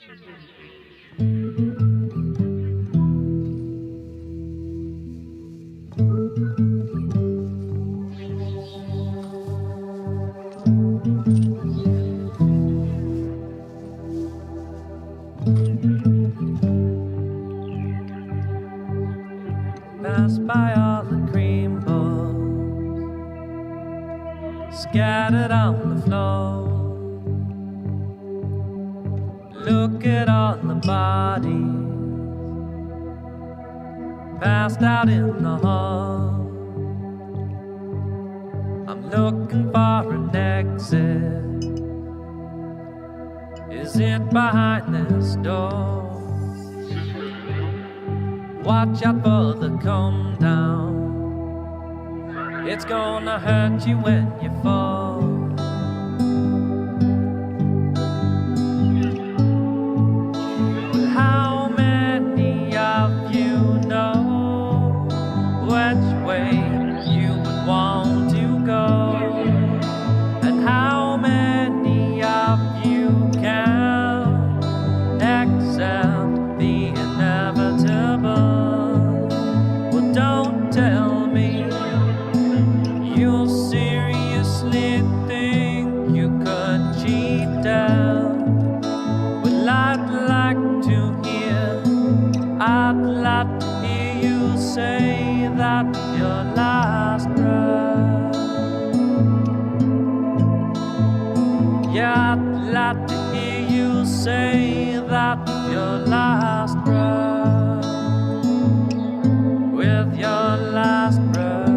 Transformers. Pass by all the cream balls scattered on the floor. Look at all the bodies passed out in the hall. I'm looking for an exit. Is it behind this door? Watch out for the come down. It's gonna hurt you when you fall. How many like to hear, I'd like to hear you say that your last breath. Yeah, I'd like to hear you say that your last breath. With your last breath.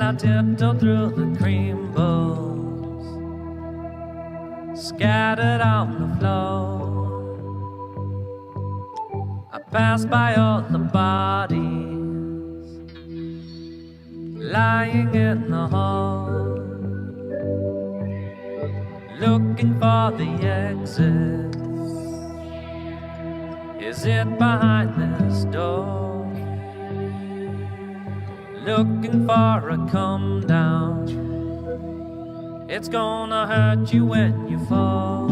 I tiptoe through the cream bowls scattered on the floor. I pass by all the bodies lying in the hall, looking for the exit. Is it behind this door? Looking for a come down. It's gonna hurt you when you fall.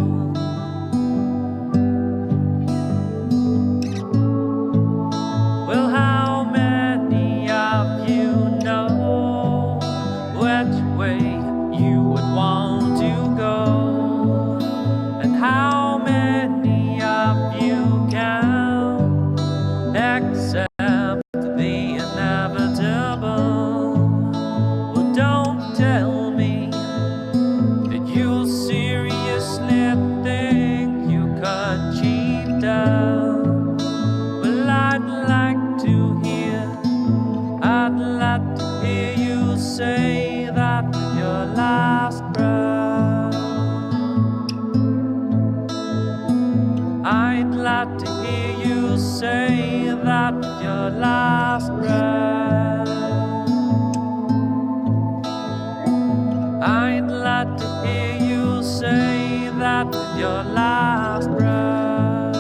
Well, how many of you know which way you would want to go? And how many of you can accept the inevitable? Well, don't tell me that you seriously think you could cheat down. Well, I'd like to hear you say that with your last breath. I'd like to hear you say that with your last breath. I'd like to hear you say that with your last breath.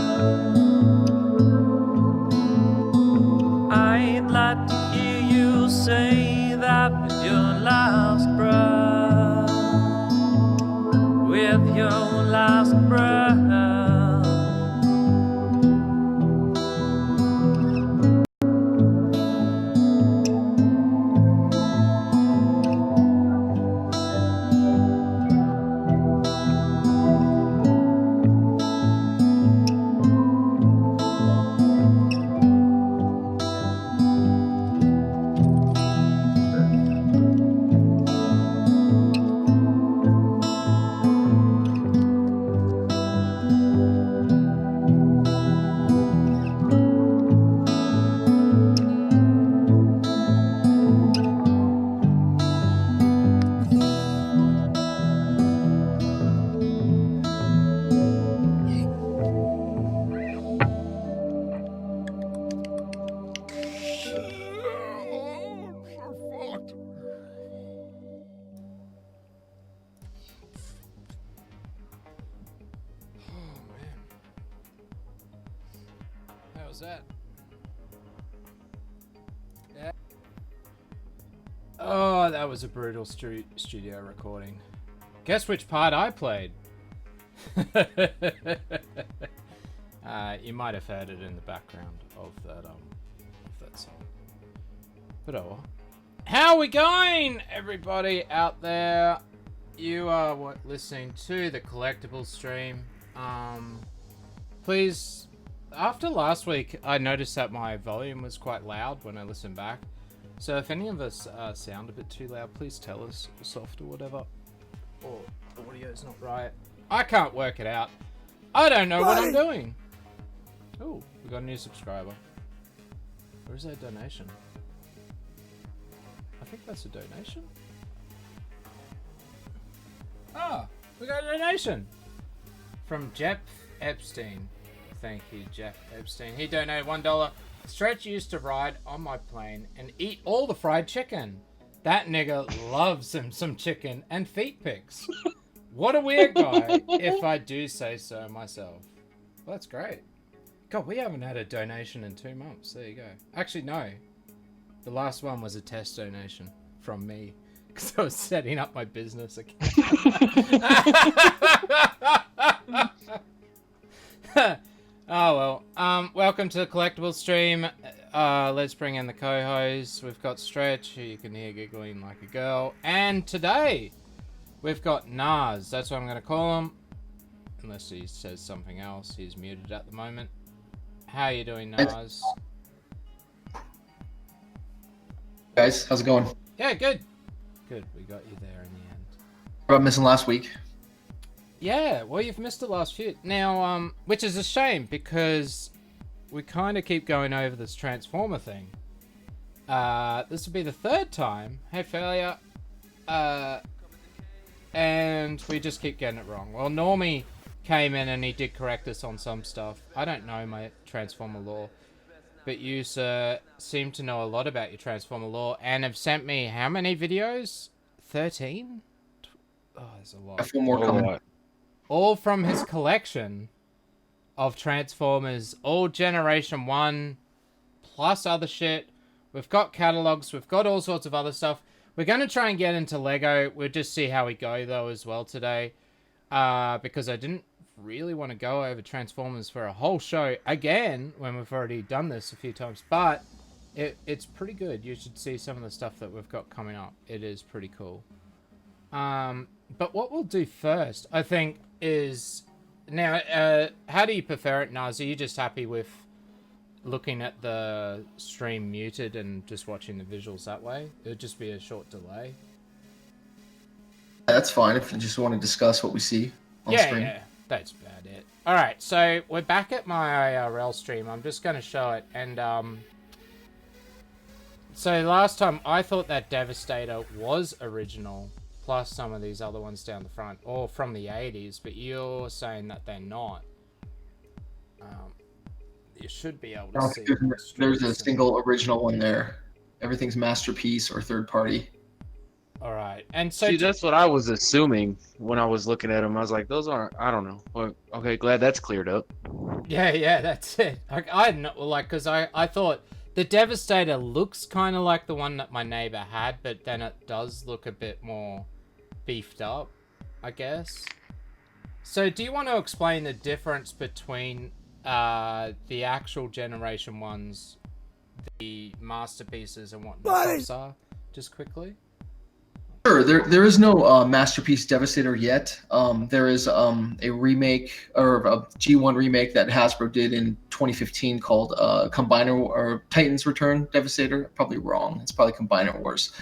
I'd like to hear you say that with your last breath. With your last breath. That? Yeah. Oh, that was a brutal studio recording. Guess which part I played? You might have heard it in the background of that song. But oh well. How are we going, everybody out there? You are listening to the Collectibles stream. Please. After last week, I noticed that my volume was quite loud when I listened back. So if any of us sound a bit too loud, please tell us, or soft or whatever. Or the audio's not right. I can't work it out. I don't know what I'm doing. Oh, we got a new subscriber. Or is that a donation? I think that's a donation. Ah, we got a donation. from Jeff Epstein. Thank you, Jeff Epstein. He donated $1. Stretch used to ride on my plane and eat all the fried chicken. That nigga loves him some chicken and feet pics. What a weird guy, if I do say so myself. Well, that's great. God, we haven't had a donation in 2 months. There you go. Actually, no. The last one was a test donation from me because I was setting up my business account. Oh well. Welcome to the Collectibles stream. Let's bring in the co-hosts. We've got Stretch, who you can hear giggling like a girl, and today we've got Naz. That's what I'm going to call him, unless he says something else. He's muted at the moment. How you doing, Naz? Guys, how's it going? Yeah, good. Good. We got you there in the end. About missing last week. Yeah, well, you've missed the last few. Now, which is a shame because we kind of keep going over this Transformer thing. This will be the third time. Hey, failure. And we just keep getting it wrong. Well, Normie came in and he did correct us on some stuff. I don't know my Transformer lore, but you, sir, seem to know a lot about your Transformer lore and have sent me how many videos? 13? Oh, there's a lot. I feel more coming. All from his collection of Transformers, all Generation 1, plus other shit. We've got catalogs, we've got all sorts of other stuff. We're going to try and get into Lego. We'll just see how we go, though, as well today. Because I didn't really want to go over Transformers for a whole show again, when we've already done this a few times. But it's pretty good. You should see some of the stuff that we've got coming up. It is pretty cool. But what we'll do first, I think, is... Now, how do you prefer it, Naz? Are you just happy with looking at the stream muted and just watching the visuals that way? It would just be a short delay. That's fine if you just want to discuss what we see on screen. Yeah, that's about it. Alright, so we're back at my IRL stream. I'm just going to show it. And, so last time I thought that Devastator was original, plus some of these other ones down the front, or from the 80s, but you're saying that they're not. You should be able to see. There's a single original one there. Everything's masterpiece or third party. All right, and so see, that's what I was assuming when I was looking at them. I was like, those aren't. I don't know. Well, okay, glad that's cleared up. Yeah, that's it. I know, like, because I thought the Devastator looks kind of like the one that my neighbor had, but then it does look a bit more beefed up, I guess. So do you want to explain the difference between the actual Generation 1s, the masterpieces, and what knockoffs are, just quickly? Sure, there is no Masterpiece Devastator yet. There is a remake, or a G1 remake that Hasbro did in 2015 called Combiner or Titan's Return Devastator. Probably wrong. It's probably Combiner Wars.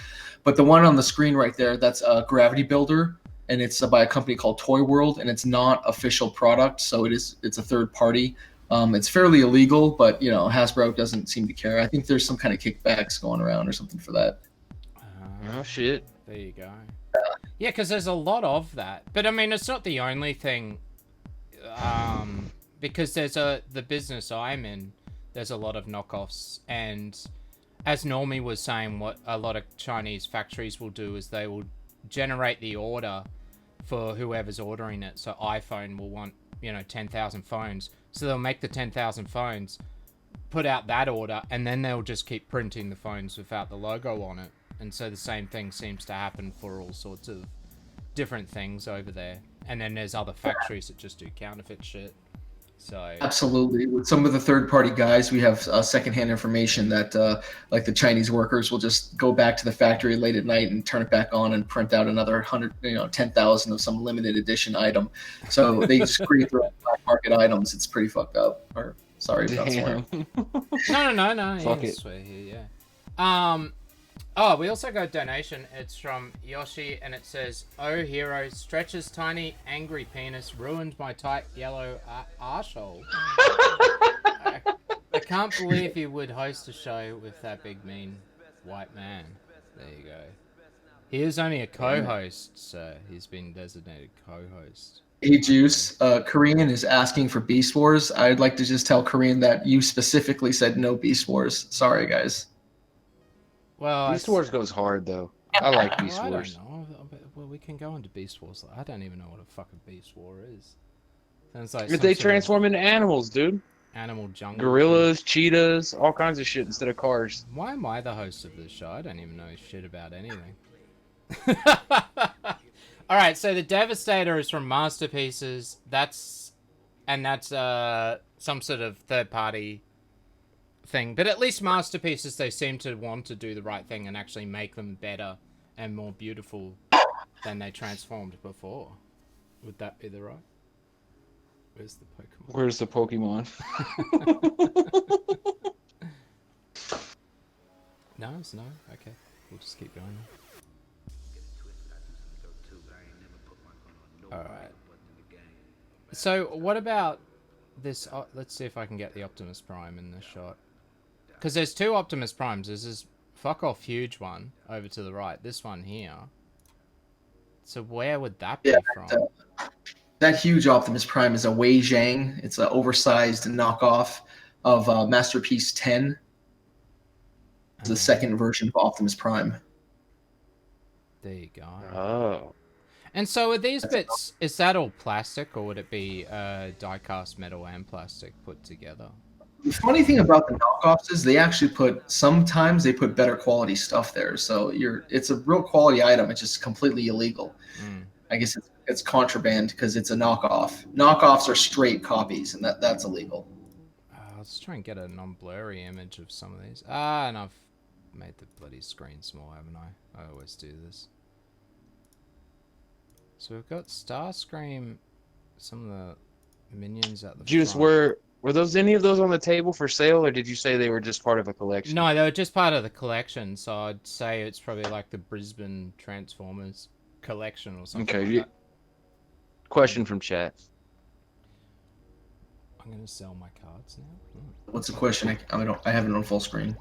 But the one on the screen right there, that's a Gravity Builder, and it's by a company called Toy World, and it's not official product, so it's a third party. It's fairly illegal, but you know, Hasbro doesn't seem to care. I think there's some kind of kickbacks going around or something for that. Oh shit. There you go. Yeah, because there's a lot of that. But I mean, it's not the only thing. Because there's the business I'm in, there's a lot of knockoffs. And as Normie was saying, what a lot of Chinese factories will do is they will generate the order for whoever's ordering it. So iPhone will want, 10,000 phones. So they'll make the 10,000 phones, put out that order, and then they'll just keep printing the phones without the logo on it. And so the same thing seems to happen for all sorts of different things over there. And then there's other factories that just do counterfeit shit. So absolutely, with some of the third-party guys, we have secondhand information that, like the Chinese workers will just go back to the factory late at night and turn it back on and print out another 10,000 of some limited edition item. So they just create their own black market items. It's pretty fucked up. Or sorry about swearing. No. Fuck You it. can swear here, yeah. Oh, we also got a donation. It's from Yoshi, and it says, "Oh, hero, Stretch's tiny, angry penis ruined my tight yellow arsehole. I can't believe you would host a show with that big, mean, white man." There you go. He is only a co-host, so he's been designated co-host. Hey Juice, Korean is asking for Beast Wars. I'd like to just tell Korean that you specifically said no Beast Wars. Sorry, guys. Well, Beast Wars goes hard though. I like Beast I don't Wars. know. Well, we can go into Beast Wars. I don't even know what a fucking Beast War is. Sounds like If some they sort of transform into animals, dude. animal jungle. Gorillas, cheetahs, all kinds of shit instead of cars. Why am I the host of this show? I don't even know shit about anything. All right, so the Devastator is from Masterpieces. That's some sort of third-party thing. But at least Masterpieces, they seem to want to do the right thing and actually make them better and more beautiful than they transformed before. Would that be the right? Where's the Pokemon? Where's the Pokemon? No, it's no. Okay, we'll just keep going. Alright. So, what about this? Let's see if I can get the Optimus Prime in this shot. Because there's two Optimus Primes. There's this fuck off huge one over to the right. This one here. So, where would that be from? That huge Optimus Prime is a Wei Zhang. It's an oversized knockoff of Masterpiece 10. It's the second version of Optimus Prime. There you go. Oh. And so are these bits, is that all plastic, or would it be die-cast metal and plastic put together? The funny thing about the knockoffs is they actually sometimes they put better quality stuff there. So it's a real quality item. It's just completely illegal. I guess it's contraband because it's a knockoff. Knockoffs are straight copies, and that's illegal. Let's try and get a non-blurry image of some of these. And I've made the bloody screen small, haven't I? I always do this. So we've got Starscream, some of the minions at the Juice, front. were those any of those on the table for sale, or did you say they were just part of a collection? No, they were just part of the collection, so I'd say it's probably like the Brisbane Transformers collection or something. Okay. Like that. Question from chat. I'm gonna sell my cards now. What's the question? I have it on full screen.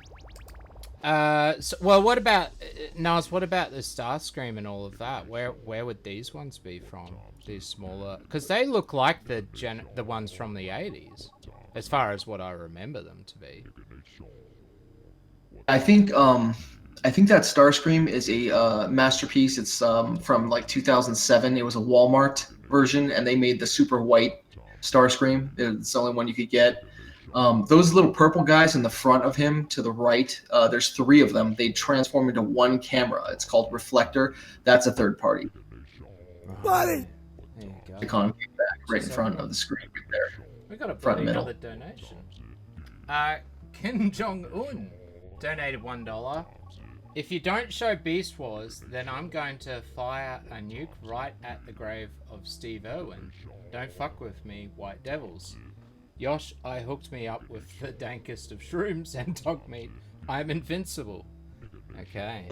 Well, what about Naz? What about the Starscream and all of that? Where would these ones be from? These smaller, because they look like the ones from the 80s, as far as what I remember them to be. I think that Starscream is a masterpiece. It's from like 2007. It was a Walmart version, and they made the super white Starscream. It's the only one you could get. Those little purple guys in the front of him to the right, there's 3 of them. They transform into one camera. It's called Reflector. That's a third party. Buddy! There you go. The con back right in front of the screen right there. We got a Front bloody middle. another donation. Kim Jong-un donated $1. If you don't show Beast Wars, then I'm going to fire a nuke right at the grave of Steve Irwin. Don't fuck with me, white devils. Yosh, I hooked me up with the dankest of shrooms and dog meat. I'm invincible. Okay.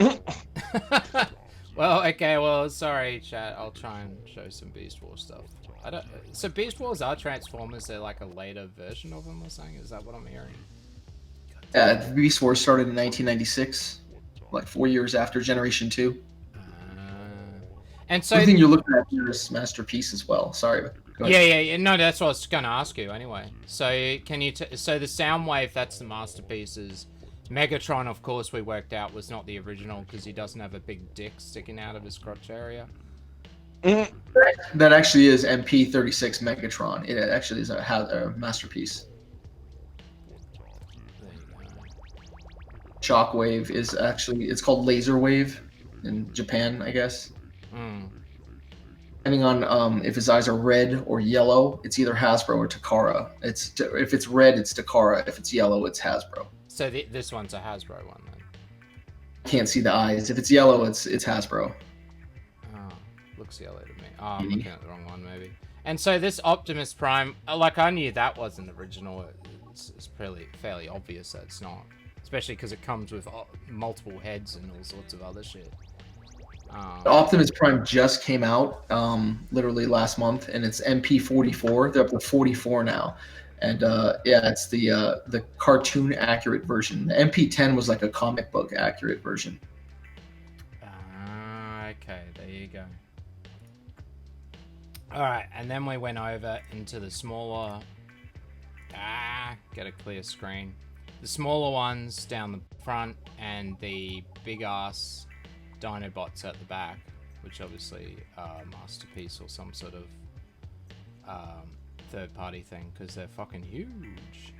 Well, sorry, chat. I'll try and show some Beast Wars stuff. So Beast Wars are Transformers. They're like a later version of them or something. Is that what I'm hearing? Beast Wars started in 1996, like 4 years after Generation 2. And so Everything you're looking at here is Masterpiece as well. Sorry. Go ahead. Yeah. No, that's what I was going to ask you anyway. So can you? So the Soundwave, that's the Masterpieces. Megatron, of course, we worked out was not the original because he doesn't have a big dick sticking out of his crotch area. That actually is MP36 Megatron. It actually is a Masterpiece. There you go. Shockwave is actually, it's called Laser Wave in Japan, I guess. Depending on if his eyes are red or yellow, it's either Hasbro or Takara. If it's red, it's Takara. If it's yellow, it's Hasbro. So this one's a Hasbro one then. Can't see the eyes. If it's yellow, it's Hasbro. Oh, looks yellow to me. Oh, I'm looking at the wrong one maybe. And so this Optimus Prime, like I knew that wasn't original. It's fairly obvious that it's not, especially because it comes with multiple heads and all sorts of other shit. Optimus Prime just came out literally last month, and it's MP44. They're up to 44 now, and it's the cartoon accurate version. The MP10 was like a comic book accurate version. Okay, there you go. Alright, and then we went over into the smaller... get a clear screen. The smaller ones down the front and the big-ass Dinobots at the back, which obviously are Masterpiece or some sort of third-party thing, because they're fucking huge.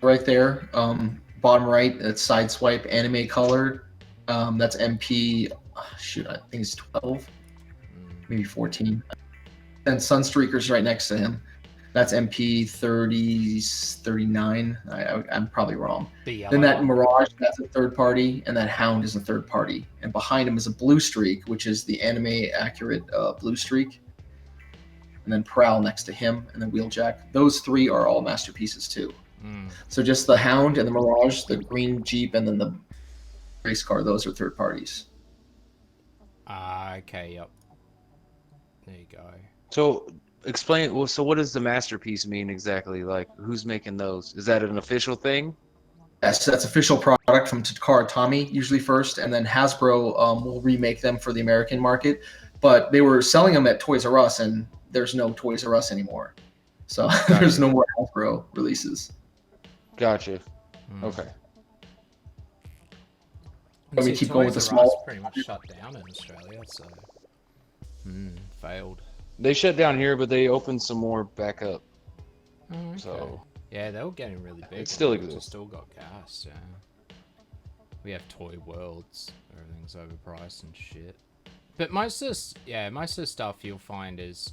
Right there, bottom right, it's Sideswipe anime colored. That's MP, shoot, I think it's 12, maybe 14. And Sunstreaker's right next to him. That's MP 39. I'm probably wrong. Then that Mirage, that's a third party, and that Hound is a third party. And behind him is a Blue Streak, which is the anime accurate Blue Streak. And then Prowl next to him, and then Wheeljack. Those three are all masterpieces too. So just the Hound and the Mirage, the green Jeep, and then the race car, those are third parties. Okay, yep. There you go. So explain. Well, so what does the masterpiece mean exactly? Like, who's making those? Is that an official thing? Yes, that's official product from Takara Tommy, usually first, and then Hasbro will remake them for the American market. But they were selling them at Toys R Us, and there's no Toys R Us anymore. So there's no more Hasbro releases. Gotcha. Okay. But we keep going with the small. Pretty much shut down in Australia, so failed. They shut down here, but they opened some more back up. Okay. So yeah, they were getting really big. It still exists. Still got gas. Yeah. We have Toy Worlds. Everything's overpriced and shit. But most of the stuff you'll find is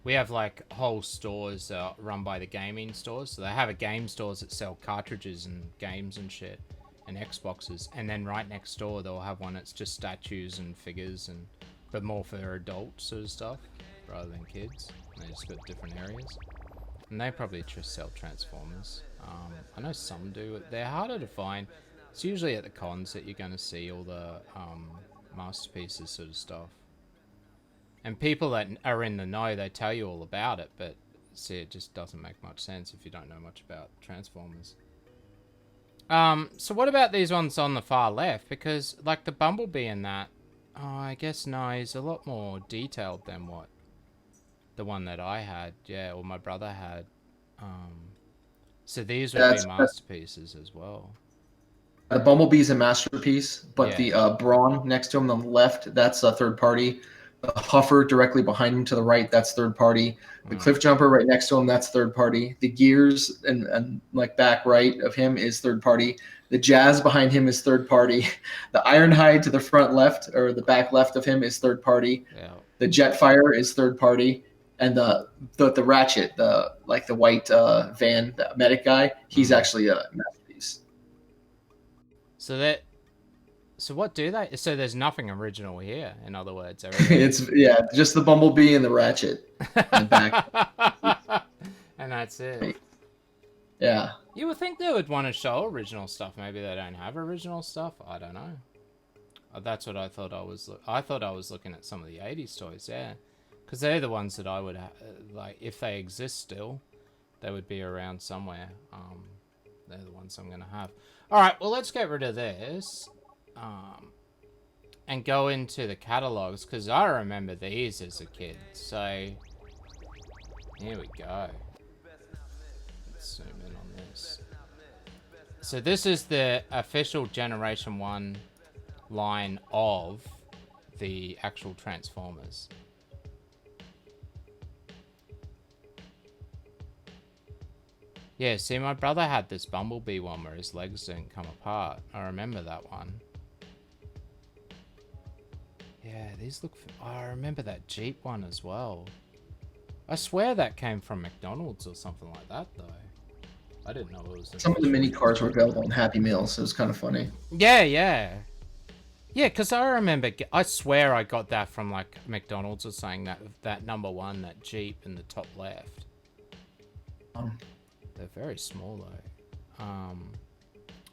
we have like whole stores run by the gaming stores. So they have a game stores that sell cartridges and games and shit and Xboxes, and then right next door they'll have one that's just statues and figures and but more for adult sort of stuff rather than kids. And they just got different areas. And they probably just sell Transformers. I know some do. They're harder to find. It's usually at the cons that you're going to see all the masterpieces sort of stuff. And people that are in the know, they tell you all about it, but see, it just doesn't make much sense if you don't know much about Transformers. So what about these ones on the far left? Because, like, the Bumblebee in that, I guess, no, he's a lot more detailed than what the one that I had, yeah, or my brother had. So these would be masterpieces as well. The Bumblebee's a masterpiece, but the Brawn next to him on the left, that's a third party. The Huffer directly behind him to the right, that's third party. The Cliff Jumper right next to him, that's third party. The Gears and like back right of him is third party. The Jazz behind him is third party. The Ironhide to the front left or the back left of him is third party. Yeah. The Jetfire is third party. And the Ratchet, the white van, the medic guy, he's actually a masterpiece. So what do they? So there's nothing original here. In other words, everything. It's just the Bumblebee and the Ratchet in the back. And that's it. Yeah. You would think they would want to show original stuff. Maybe they don't have original stuff. I don't know. That's what I thought I was. I thought I was looking at some of the '80s toys. Yeah. Because they're the ones that I would like, if they exist still, they would be around somewhere. They're the ones I'm going to have. All right, well, let's get rid of this and go into the catalogs, because I remember these as a kid. So, here we go. Let's zoom in on this. So this is the official Generation 1 line of the actual Transformers. Yeah, see, my brother had this Bumblebee one where his legs didn't come apart. I remember that one. Yeah, these look... I remember that Jeep one as well. I swear that came from McDonald's or something like that, though. I didn't know it was... Some of the mini cars were available in Happy Meals, so it was kind of funny. Yeah, yeah. Yeah, because I remember... I swear I got that from, like, McDonald's or something, that number one, that Jeep in the top left. They're very small, though.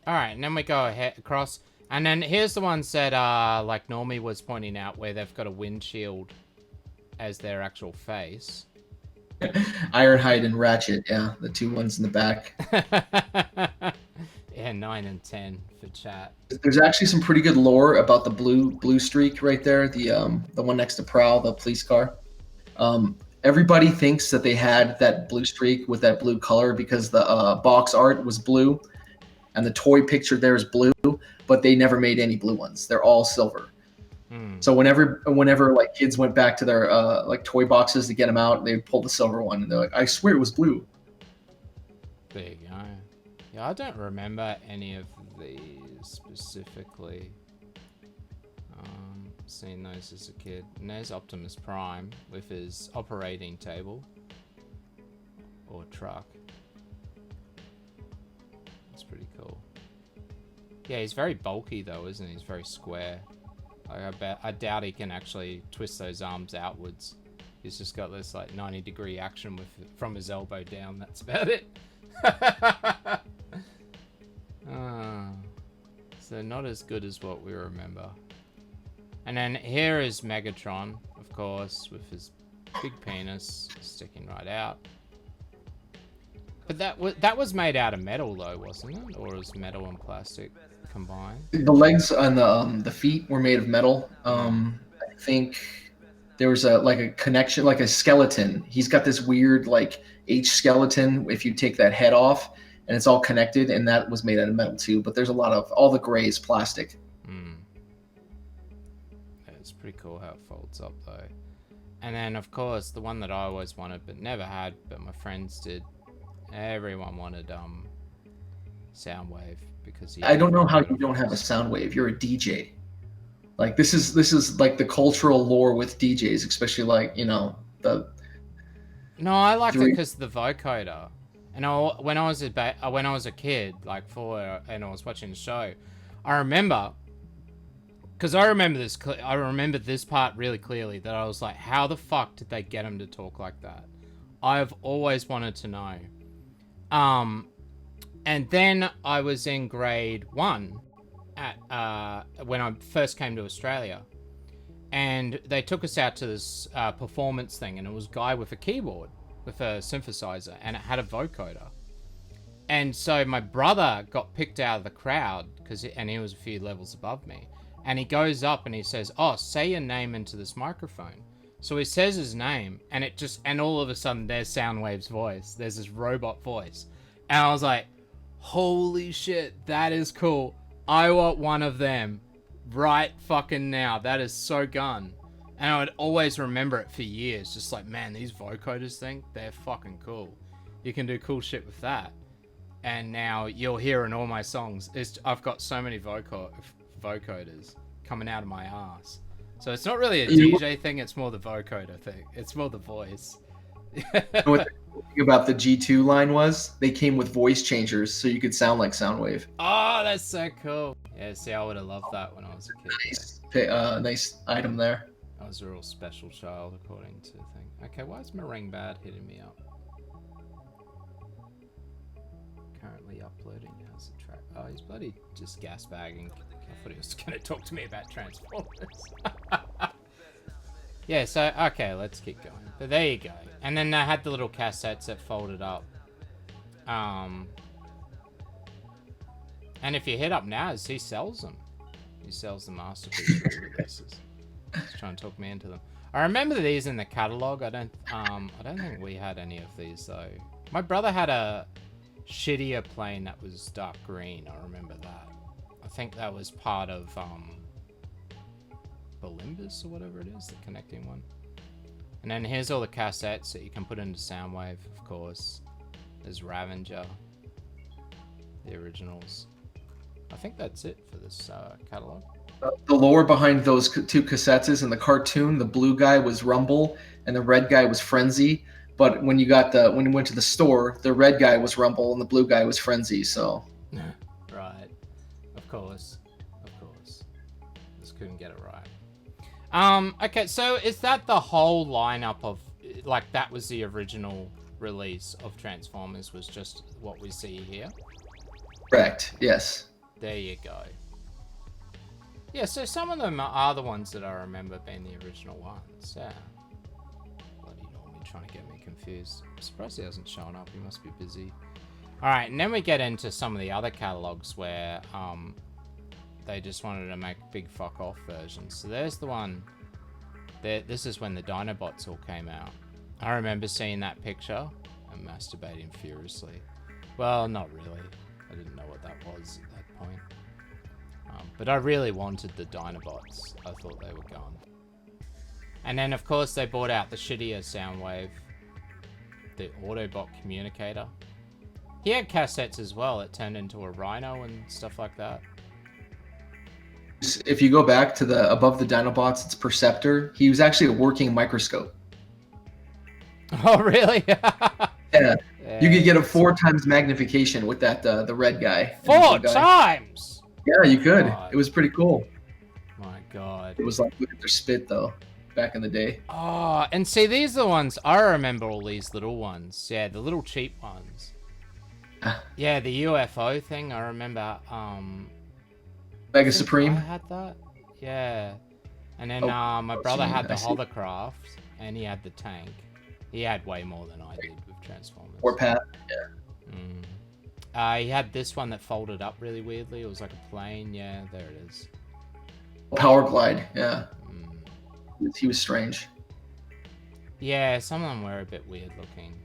Alright, and then we go across. And then here's the ones that, like Normie was pointing out, where they've got a windshield as their actual face. Ironhide and Ratchet, yeah. The two ones in the back. Yeah, 9 and 10 for chat. There's actually some pretty good lore about the blue streak right there. The one next to Prowl, the police car. Everybody thinks that they had that blue streak with that blue color because the box art was blue and the toy picture there is blue, but they never made any blue ones. They're all silver. So whenever like kids went back to their like toy boxes to get them out, they pulled the silver one and they're like, I swear it was blue. There you go. Yeah, I don't remember any of these specifically. Seen those as a kid. And there's Optimus Prime with his operating table or truck. That's pretty cool. Yeah, he's very bulky though, isn't he? He's very square. Like, I doubt he can actually twist those arms outwards. He's just got this like 90-degree action with from his elbow down. That's about it. So not as good as what we remember. And then here is Megatron, of course, with his big penis sticking right out. But that was made out of metal though, wasn't it? Or was metal and plastic combined? The legs and the feet were made of metal. I think there was a connection, like a skeleton. He's got this weird like H skeleton. If you take that head off, and it's all connected, and that was made out of metal too. But there's a lot of all the gray is plastic. It's pretty cool how it folds up though. And then of course the one that I always wanted but never had, but my friends did. Everyone wanted Soundwave because I don't know how you don't have a Soundwave. You're a DJ. Like this is like the cultural lore with DJs, especially like the. No, I liked it because of the vocoder. And when I was a kid, like 4, and I was watching the show, I remember. Because I remember this part really clearly, that I was like, how the fuck did they get him to talk like that? I've always wanted to know. And then I was in grade 1 when I first came to Australia. And they took us out to this performance thing, and it was a guy with a keyboard, with a synthesizer, and it had a vocoder. And so my brother got picked out of the crowd, and he was a few levels above me. And he goes up and he says, oh, say your name into this microphone. So he says his name, and all of a sudden there's Soundwave's voice. There's this robot voice. And I was like, holy shit, that is cool. I want one of them right fucking now. That is so gun. And I would always remember it for years. Just like, man, these vocoders they're fucking cool. You can do cool shit with that. And now you'll hear in all my songs, I've got so many vocoders coming out of my ass. So it's not really a DJ thing, it's more the vocoder thing. It's more the voice. What the thing about the G2 line was, they came with voice changers so you could sound like Soundwave. Oh, that's so cool. Yeah, see, I would have loved that when I was a kid. Nice item there. I was a real special child according to the thing. Okay, why is Meringue Bad hitting me up? Currently uploading as a track. Oh, he's bloody just gas bagging. I thought he was going to talk to me about Transformers. Yeah, so, okay, let's keep going. But there you go. And then they had the little cassettes that folded up. And if you hit up Naz, he sells them. He sells the Masterpiece releases. He's trying to talk me into them. I remember these in the catalog. I don't think we had any of these, though. My brother had a shittier plane that was dark green. I remember that. I think that was part of Belimbus or whatever it is, the connecting one. And then here's all the cassettes that you can put into Soundwave, of course. There's Ravager, the originals. I think that's it for this catalog. The lore behind those 2 cassettes is in the cartoon, the blue guy was Rumble and the red guy was Frenzy. But when you went to the store, the red guy was Rumble and the blue guy was Frenzy. So, right, of course. Just couldn't get it right. Okay, so is that the whole lineup of, like, that was the original release of Transformers, was just what we see here? Correct. Yes. There you go. Yeah, so some of them are the ones that I remember being the original ones. Yeah. Bloody Normie trying to get me confused. I'm surprised he hasn't shown up. He must be busy. Alright, and then we get into some of the other catalogs where they just wanted to make big fuck off versions. So there's the one This is when the Dinobots all came out. I remember seeing that picture and masturbating furiously. Well, not really. I didn't know what that was at that point. But I really wanted the Dinobots. I thought they were gone. And then, of course, they brought out the shittier Soundwave, the Autobot communicator. He had cassettes as well. It turned into a Rhino and stuff like that. If you go back to the above the Dinobots, it's Perceptor. He was actually a working microscope. Oh, really? Yeah. You could get a 4 times magnification with that the red guy. 4 times? Yeah, you could. God. It was pretty cool. My God. It was like, look at their spit, though, back in the day. Oh, and see, these are the ones, I remember all these little ones. Yeah, the little cheap ones. Yeah, the UFO thing, I remember, Mega I Supreme. had that. Yeah. And then my brother had the hovercraft, and he had the tank. He had way more than I did with Transformers. Warpath, yeah. He had this one that folded up really weirdly. It was like a plane. Yeah, there it is. Power Glide, yeah. He was strange. Yeah, some of them were a bit weird looking.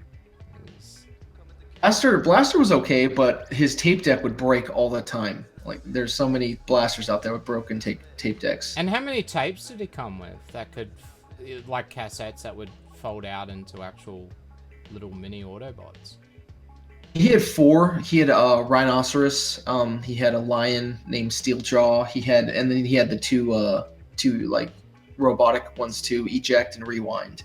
Blaster was okay, but his tape deck would break all the time. Like, there's so many blasters out there with broken tape decks. And how many tapes did he come with that could, like cassettes that would fold out into actual little mini Autobots? He had 4. He had a rhinoceros. He had a lion named Steeljaw. And then he had the two like robotic ones too, eject and rewind.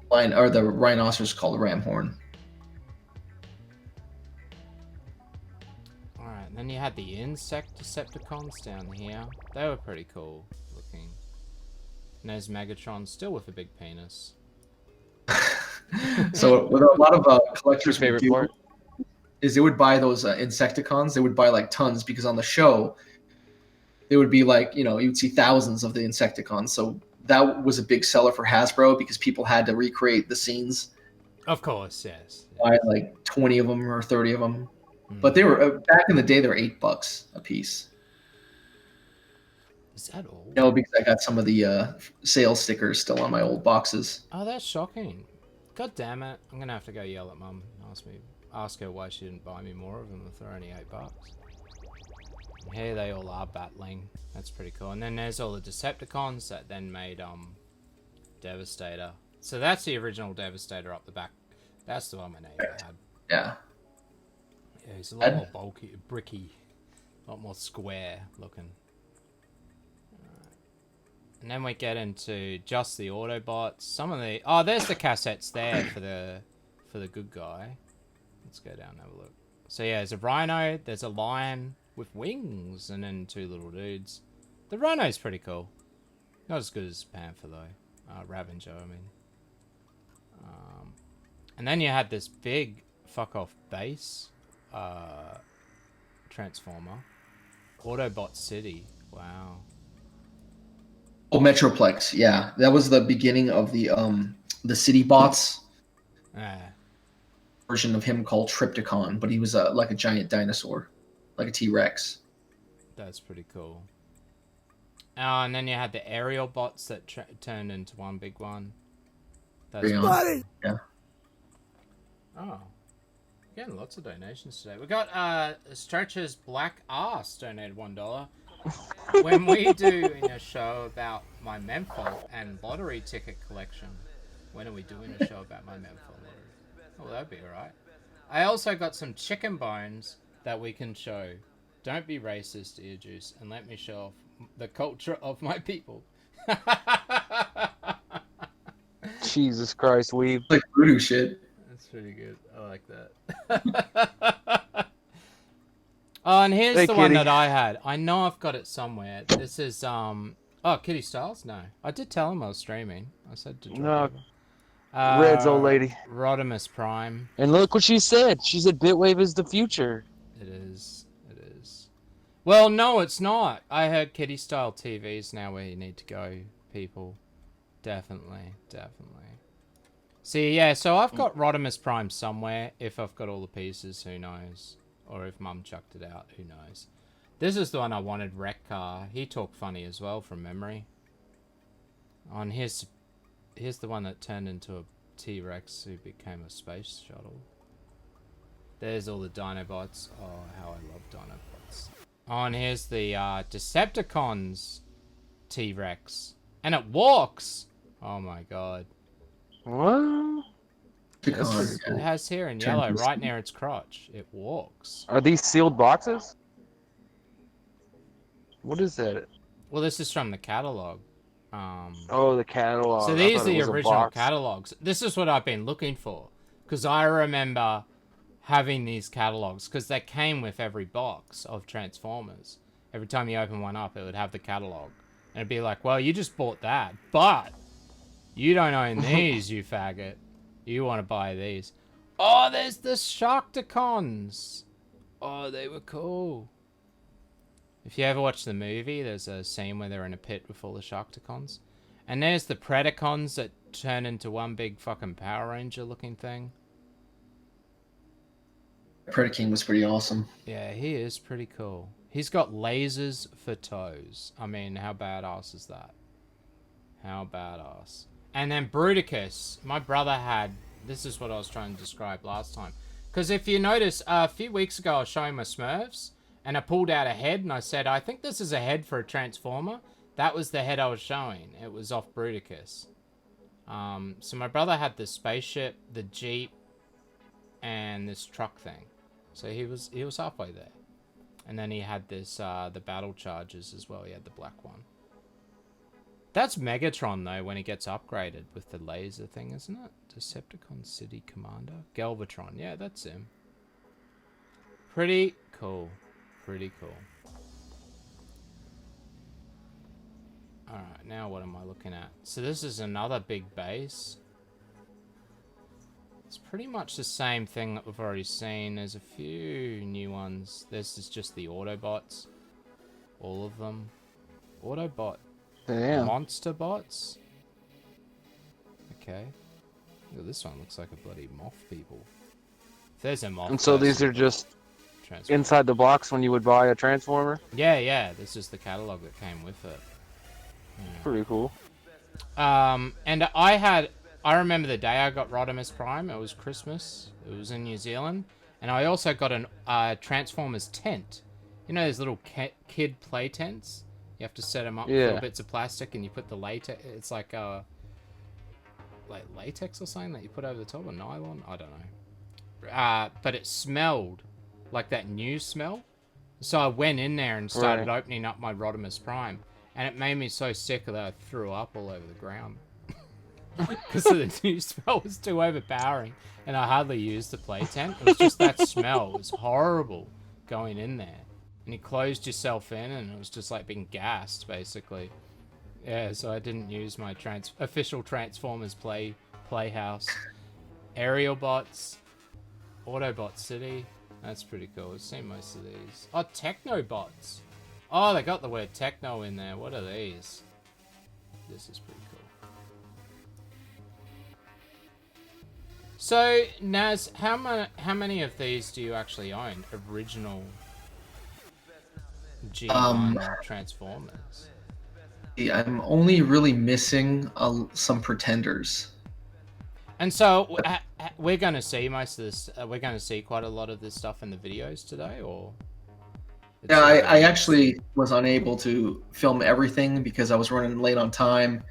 The rhinoceros called Ramhorn. Alright, and then you had the insect Decepticons down here. They were pretty cool looking. And there's Megatron, still with a big penis. So what a lot of collectors' favorite part is they would buy those Insecticons. They would buy like tons because on the show, they would be like, you would see thousands of the Insecticons. So that was a big seller for Hasbro because people had to recreate the scenes. Of course, yes. Buy like 20 of them or 30 of them. But they were back in the day. They were $8 a piece. Is that all? No, because I got some of the sales stickers still on my old boxes. Oh, that's shocking. God damn it. I'm going to have to go yell at Mum and ask her why she didn't buy me more of them if they're only $8. And here they all are battling. That's pretty cool. And then there's all the Decepticons that then made Devastator. So that's the original Devastator up the back. That's the one my neighbor had. Yeah. Yeah, he's a lot more bulky, bricky, a lot more square looking. And then we get into just the Autobots. Some of the there's the cassettes there for the good guy. Let's go down and have a look. So yeah, there's a Rhino, there's a lion with wings, and then 2 little dudes. The Rhino's pretty cool. Not as good as Panther though. Ravager, I mean. And then you had this big fuck off base Transformer. Autobot City. Wow. Oh, Metroplex, yeah. That was the beginning of the City Bots version of him called Tripticon, but he was like a giant dinosaur, like a T-Rex. That's pretty cool. And then you had the aerial bots that turned into one big one. That's yeah. Oh. Getting lots of donations today. We got Stretch's Black Ass donated $1. When we do in a show about my Memphil and lottery ticket collection, when are we doing a show about my Memphil lottery? Oh, that'd be alright. I also got some chicken bones that we can show. Don't be racist, EarJuice, and let me show off the culture of my people. Jesus Christ, weeb. Like voodoo shit. That's pretty good. I like that. Oh, and here's the one that I had. I know I've got it somewhere. This is, oh, Kitty Styles? No. I did tell him I was streaming. I said to drop Red's old lady. Rodimus Prime. And look what she said. She said Bitwave is the future. It is. It is. Well, no, it's not. I heard Kitty Style TV's now where you need to go, people. Definitely. Definitely. See, yeah, so I've got Rodimus Prime somewhere. If I've got all the pieces, who knows? Or if Mum chucked it out, who knows? This is the one I wanted, Wreck Car. He talked funny as well from memory. On here's the one that turned into a T-Rex who became a space shuttle. There's all the Dinobots. Oh, how I love Dinobots. Oh, and here's the Decepticons T-Rex. And it walks! Oh my god. What? It has here in yellow, right near its crotch. It walks. Are these sealed boxes? What is that? Well, this is from the catalog. Oh, the catalog. So these are the original catalogs. This is what I've been looking for. Because I remember having these catalogs. Because they came with every box of Transformers. Every time you open one up, it would have the catalog. And it'd be like, well, you just bought that. But you don't own these, you faggot. You want to buy these. Oh, there's the Sharkticons. Oh, they were cool. If you ever watch the movie, there's a scene where they're in a pit with all the Sharkticons. And there's the Predacons that turn into one big fucking Power Ranger looking thing. Predaking was pretty awesome. Yeah, he is pretty cool. He's got lasers for toes. I mean, how badass is that? How badass. And then Bruticus. My brother had... This is what I was trying to describe last time. Because if you notice, a few weeks ago I was showing my Smurfs. And I pulled out a head and I said, I think this is a head for a Transformer. That was the head I was showing. It was off Bruticus. So my brother had the spaceship, the Jeep, and this truck thing. So he was halfway there. And then he had this, the battle charges as well. He had the black one. That's Megatron, though, when he gets upgraded with the laser thing, isn't it? Decepticon City Commander? Galvatron. Yeah, that's him. Pretty cool. Pretty cool. Alright, now what am I looking at? So this is another big base. It's pretty much the same thing that we've already seen. There's a few new ones. This is just the Autobots. All of them. Autobot. Damn. Monster bots? Okay. Look, this one looks like a bloody moth people. If there's a moth. And so these are just inside the box when you would buy a Transformer? Yeah. This is the catalog that came with it. Yeah. Pretty cool. And I remember the day I got Rodimus Prime. It was Christmas. It was in New Zealand. And I also got an Transformers tent. You know those little kid play tents? You have to set them up with little bits of plastic and you put the latex. It's like latex or something that you put over the top of nylon. I don't know. But it smelled like that new smell. So I went in there and started opening up my Rodimus Prime. And it made me so sick that I threw up all over the ground. Because the new smell was too overpowering. And I hardly used the play tent. It was just that smell. It was horrible going in there. And you closed yourself in and it was just like being gassed, basically. Yeah, so I didn't use my official Transformers playhouse. Aerial bots. Autobot City. That's pretty cool. I've seen most of these. Oh, Technobots. Oh, they got the word techno in there. What are these? This is pretty cool. So, Naz, how many of these do you actually own? Original G1 Transformers. I'm only really missing some Pretenders. And so we're going to see most of this. We're going to see quite a lot of this stuff in the videos today, or? Yeah, I actually was unable to film everything because I was running late on time,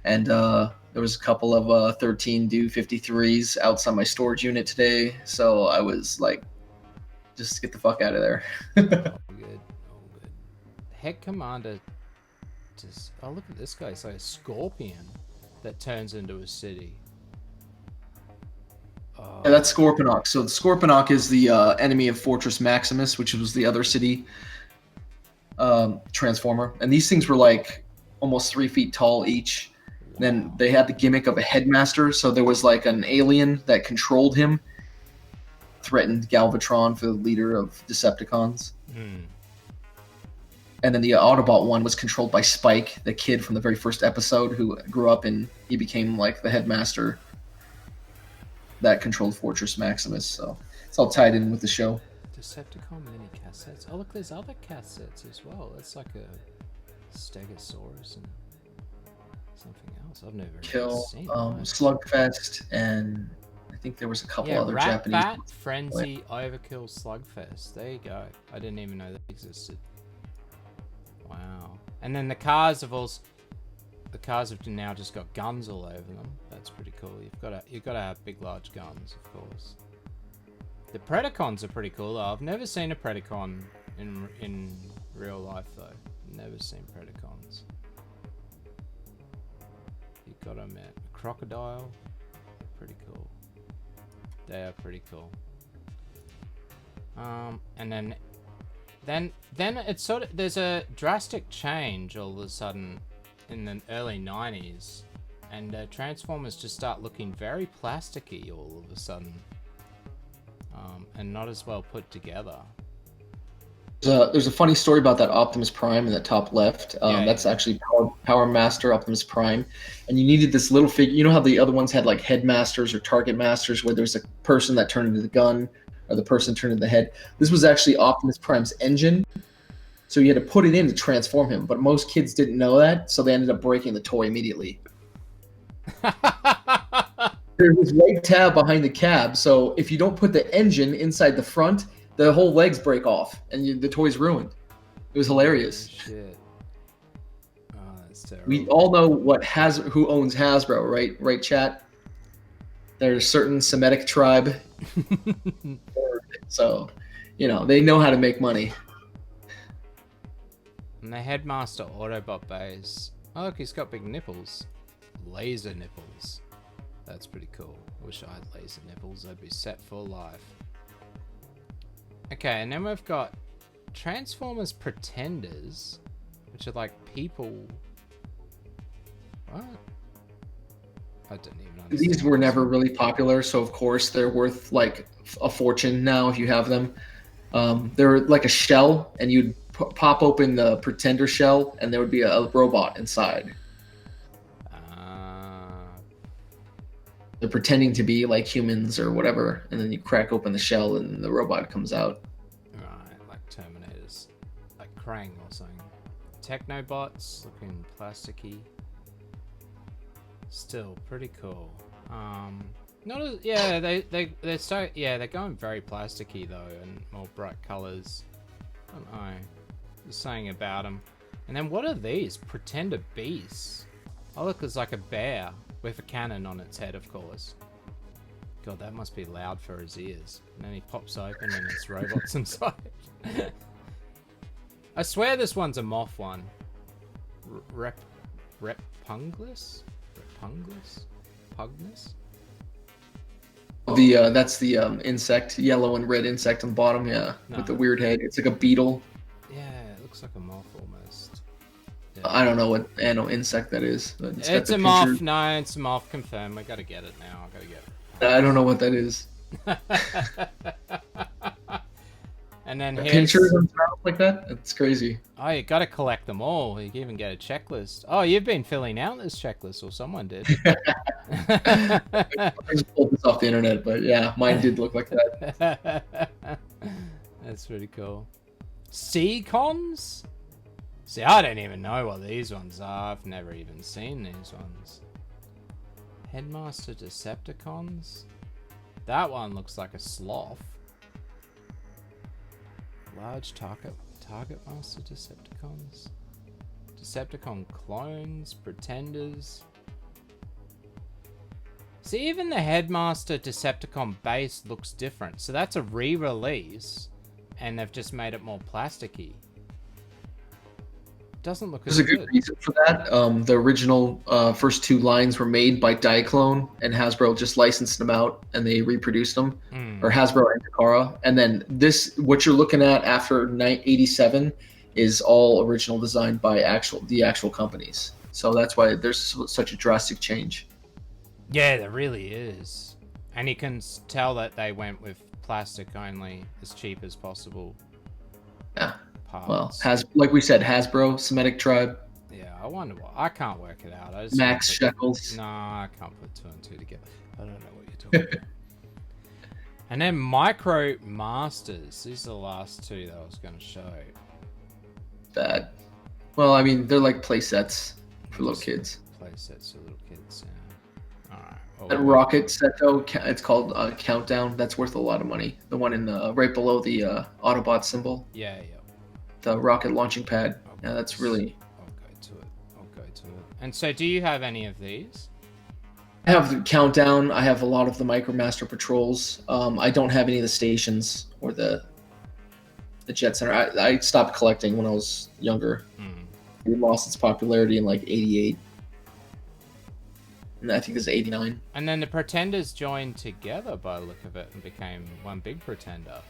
and there was a couple of 13 do 53s outside my storage unit today, so I was like, just get the fuck out of there. Good. Head Commander. Oh, look at this guy. It's like a scorpion that turns into a city. Oh. Yeah, that's Scorponok. So the Scorponok is the enemy of Fortress Maximus, which was the other city Transformer. And these things were like almost 3 feet tall each. Wow. Then they had the gimmick of a headmaster. So there was like an alien that controlled him, threatened Galvatron for the leader of Decepticons. And then the Autobot one was controlled by Spike, the kid from the very first episode who grew up and he became like the headmaster that controlled Fortress Maximus. So it's all tied in with the show. Decepticon mini cassettes. Oh, look, there's other cassettes as well. That's like a Stegosaurus. And Something else I've never Kill, seen. Slugfest, and I think there was a couple other Rat Japanese. Bat Frenzy Overkill Slugfest. There you go. I didn't even know that existed. Wow. And then the cars have now just got guns all over them. That's pretty cool. You've got to have big, large guns, of course. The Predacons are pretty cool though. I've never seen a Predacon in real life though. Never seen Predacons. You got them at Crocodile. Pretty cool. They are pretty cool. And then it's sort of, there's a drastic change all of a sudden in the early 90s, and Transformers just start looking very plasticky all of a sudden, and not as well put together. There's a funny story about that Optimus Prime in the top left. That's actually Power Master Optimus Prime, and you needed this little figure. You know how the other ones had like Headmasters or Target Masters, where there's a person that turned into the gun, or the person turned into the head. This was actually Optimus Prime's engine, so you had to put it in to transform him. But most kids didn't know that, so they ended up breaking the toy immediately. There's this white tab behind the cab, so if you don't put the engine inside the front, the whole legs break off, and the toy's ruined. It was hilarious. Oh, shit. Oh, that's terrible. We all know who owns Hasbro, right? Right, chat? There's a certain Semitic tribe. So, they know how to make money. And the Headmaster Autobot base. Oh, look, he's got big nipples. Laser nipples. That's pretty cool. Wish I had laser nipples. I'd be set for life. Okay, and then we've got Transformers Pretenders, which are like people. What? I didn't even understand. These were never really popular, so of course they're worth like a fortune now if you have them. They're like a shell, and you'd pop open the Pretender shell, and there would be a robot inside. They're pretending to be like humans or whatever, and then you crack open the shell, and the robot comes out. Right, like Terminators, like Krang or something. Technobots, looking plasticky. Still pretty cool. Not as, yeah, they're going very plasticky though, and more bright colors. I don't know. There's something about them. And then what are these? Pretender beasts. Oh look, there's like a bear with a cannon on its head, of course. God, that must be loud for his ears. And then he pops open and there's robots inside. I swear this one's a moth one. Repunglis? Pugnus? That's the insect, yellow and red insect on the bottom, yeah, no. With the weird head. It's like a beetle. Yeah, it looks like a moth almost. Yeah. I don't know what insect that is. But it's a moth. No, it's a moth. Confirmed. I gotta get it now. I gotta get it. I don't know what that is. And then pictures and stuff like that. It's crazy. Oh, you gotta collect them all. You can even get a checklist. Oh, you've been filling out this checklist, or someone did. I just pulled this off the internet, but yeah, mine did look like that. That's pretty cool. Seacons? See, I don't even know what these ones are. I've never even seen these ones. Headmaster Decepticons? That one looks like a sloth. Large Target Master Decepticons. Decepticon clones, Pretenders. See, even the Headmaster Decepticon base looks different. So that's a re-release, and they've just made it more plasticky. Doesn't look as good. There's a good reason for that. The original first two lines were made by Diaclone, and Hasbro just licensed them out, and they reproduced them, or Hasbro and Takara. And then what you're looking at after 87 is all original designed by the actual companies. So that's why there's such a drastic change. Yeah, there really is. And you can tell that they went with plastic only, as cheap as possible. Yeah. Parts. Well, like we said, Hasbro, Semitic tribe. Yeah, I wonder what. I can't work it out. Max Shekels. No, I can't put two and two together. I don't know what you're talking about. And then Micro Masters. These are the last two that I was going to show. Bad. Well, I mean, they're like play sets for little kids. play sets for little kids. Yeah. All right. That rocket set though, it's called Countdown. That's worth a lot of money. The one in the right below the Autobot symbol. Yeah. The rocket launching pad. Yeah, that's really. I'll go to it. And so, do you have any of these? I have the Countdown. I have a lot of the MicroMaster Patrols. I don't have any of the stations or the Jet Center. I stopped collecting when I was younger. It lost its popularity in like '88. And I think it's 89. And then the Pretenders joined together by the look of it and became one big Pretender.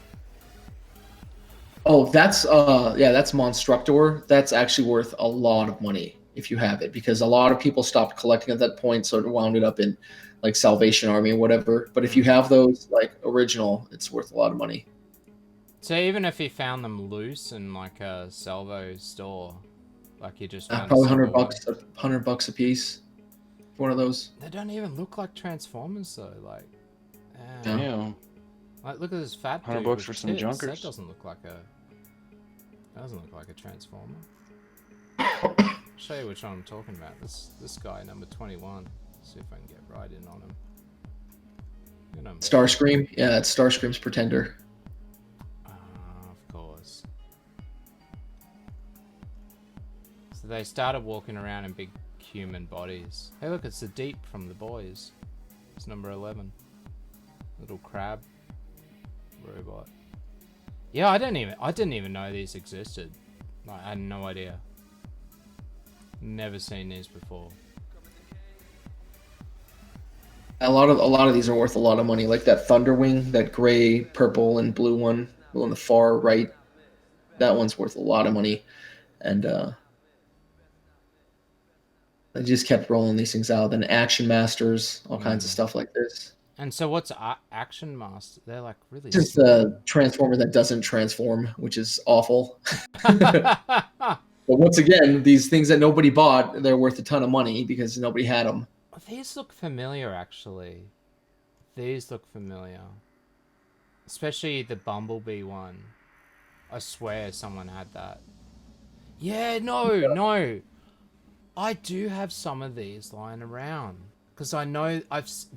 Oh, that's Monstructor. That's actually worth a lot of money if you have it, because a lot of people stopped collecting at that point, so it wound it up in like Salvation Army or whatever. But if you have those like original, it's worth a lot of money. So even if you found them loose in like a Salvo store, like you just found probably $100 a piece. One of those. They don't even look like Transformers though. Like, yeah. Like look at this fat dude. $100 for some tits. junkers. That doesn't look like a Transformer. I'll show you which one I'm talking about. This guy, number 21. Let's see if I can get right in on him. Starscream. Yeah, it's Starscream's Pretender. Of course. So they started walking around in big human bodies. Hey look, it's the Deep from The Boys. It's number 11. Little crab robot. Yeah, I didn't even know these existed. Like, I had no idea. Never seen these before. A lot of these are worth a lot of money. Like that Thunderwing, that gray, purple, and blue one on the far right. That one's worth a lot of money. And I just kept rolling these things out. Then Action Masters, all kinds of stuff like this. And so what's Action Master? They're like really just a transformer that doesn't transform, which is awful. But once again, these things that nobody bought, they're worth a ton of money because nobody had them. These look familiar, actually. These look familiar. Especially the Bumblebee one. I swear someone had that. Yeah, no. I do have some of these lying around. Because I know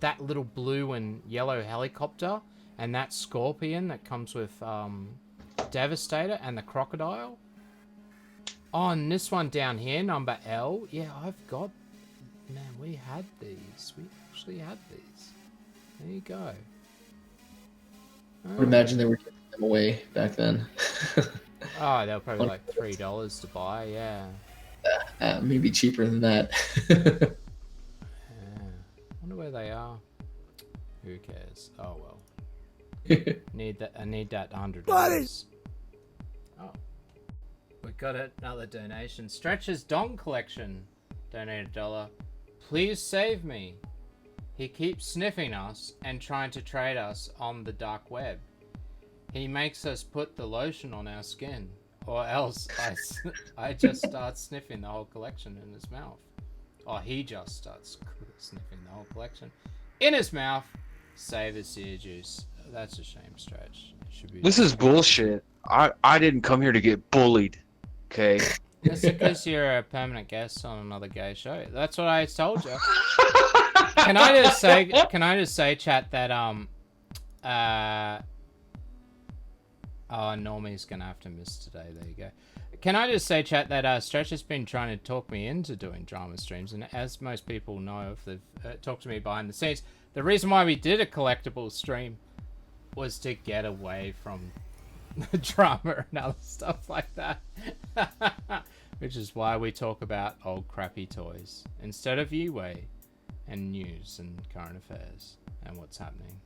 that little blue and yellow helicopter and that Scorpion that comes with Devastator and the Crocodile. Oh, and this one down here, number L. Yeah, I've got... Man, we had these. We actually had these. There you go. I would imagine they were giving them away back then. Oh, they were probably like $3 to buy, yeah. Maybe cheaper than that. Wonder where they are. Who cares? Oh well. I need that $100. Oh. We got another donation. Stretch's Dong Collection donated $1. Please save me. He keeps sniffing us and trying to trade us on the dark web. He makes us put the lotion on our skin, or else I just start sniffing the whole collection in his mouth. Or he just starts sniffing the whole collection in his mouth. Save his EarJuice. That's a shame, Stretch. This is bullshit. I didn't come here to get bullied. Okay. That's because you're a permanent guest on another gay show. That's what I told you. Can I just say, chat, that Normie's gonna have to miss today. There you go. Can I just say, chat, that Stretch has been trying to talk me into doing drama streams, and as most people know, if they've talked to me behind the scenes, the reason why we did a collectibles stream was to get away from the drama and other stuff like that. Which is why we talk about old crappy toys instead of UA and news and current affairs and what's happening.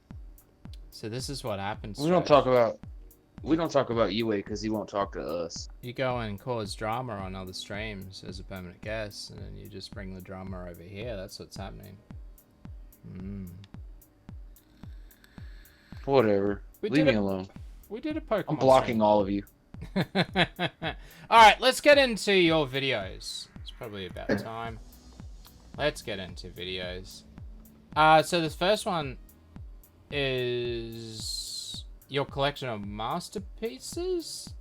So this is what happens. We don't talk about UA because he won't talk to us. You go and cause drama on other streams as a permanent guest, and then you just bring the drama over here. That's what's happening. Whatever. Leave me alone. We did a Pokemon. I'm blocking all of you. Alright, let's get into your videos. It's probably about time. Let's get into videos. So the first one is your collection of masterpieces?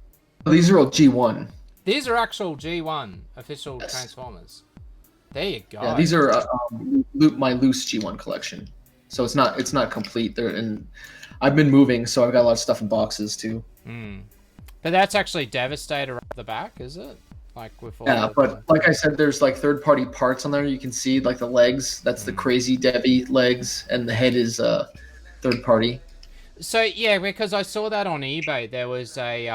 These are all G1. These are actual G1 official Transformers. There you go. Yeah, these are my loose G1 collection. So it's not complete. And I've been moving, so I've got a lot of stuff in boxes too. But that's actually Devastator up the back, is it? Like with all Yeah, but like I said, there's like third-party parts on there. You can see like the legs. That's the crazy Debbie legs, and the head is third-party. So yeah, because I saw that on eBay, there was a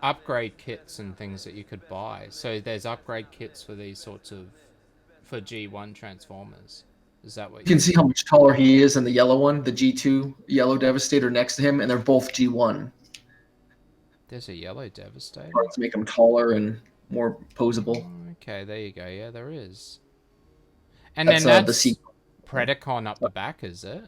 upgrade kits and things that you could buy. So there's upgrade kits for these sorts of for G1 Transformers. Is that what You can see how much taller he is in the yellow one, the G2 yellow Devastator next to him, and they're both G1. There's a yellow Devastator. Parts make him taller and more posable. Okay, there you go. Yeah, there is. And That's, then that's the Predacon up the back, is it?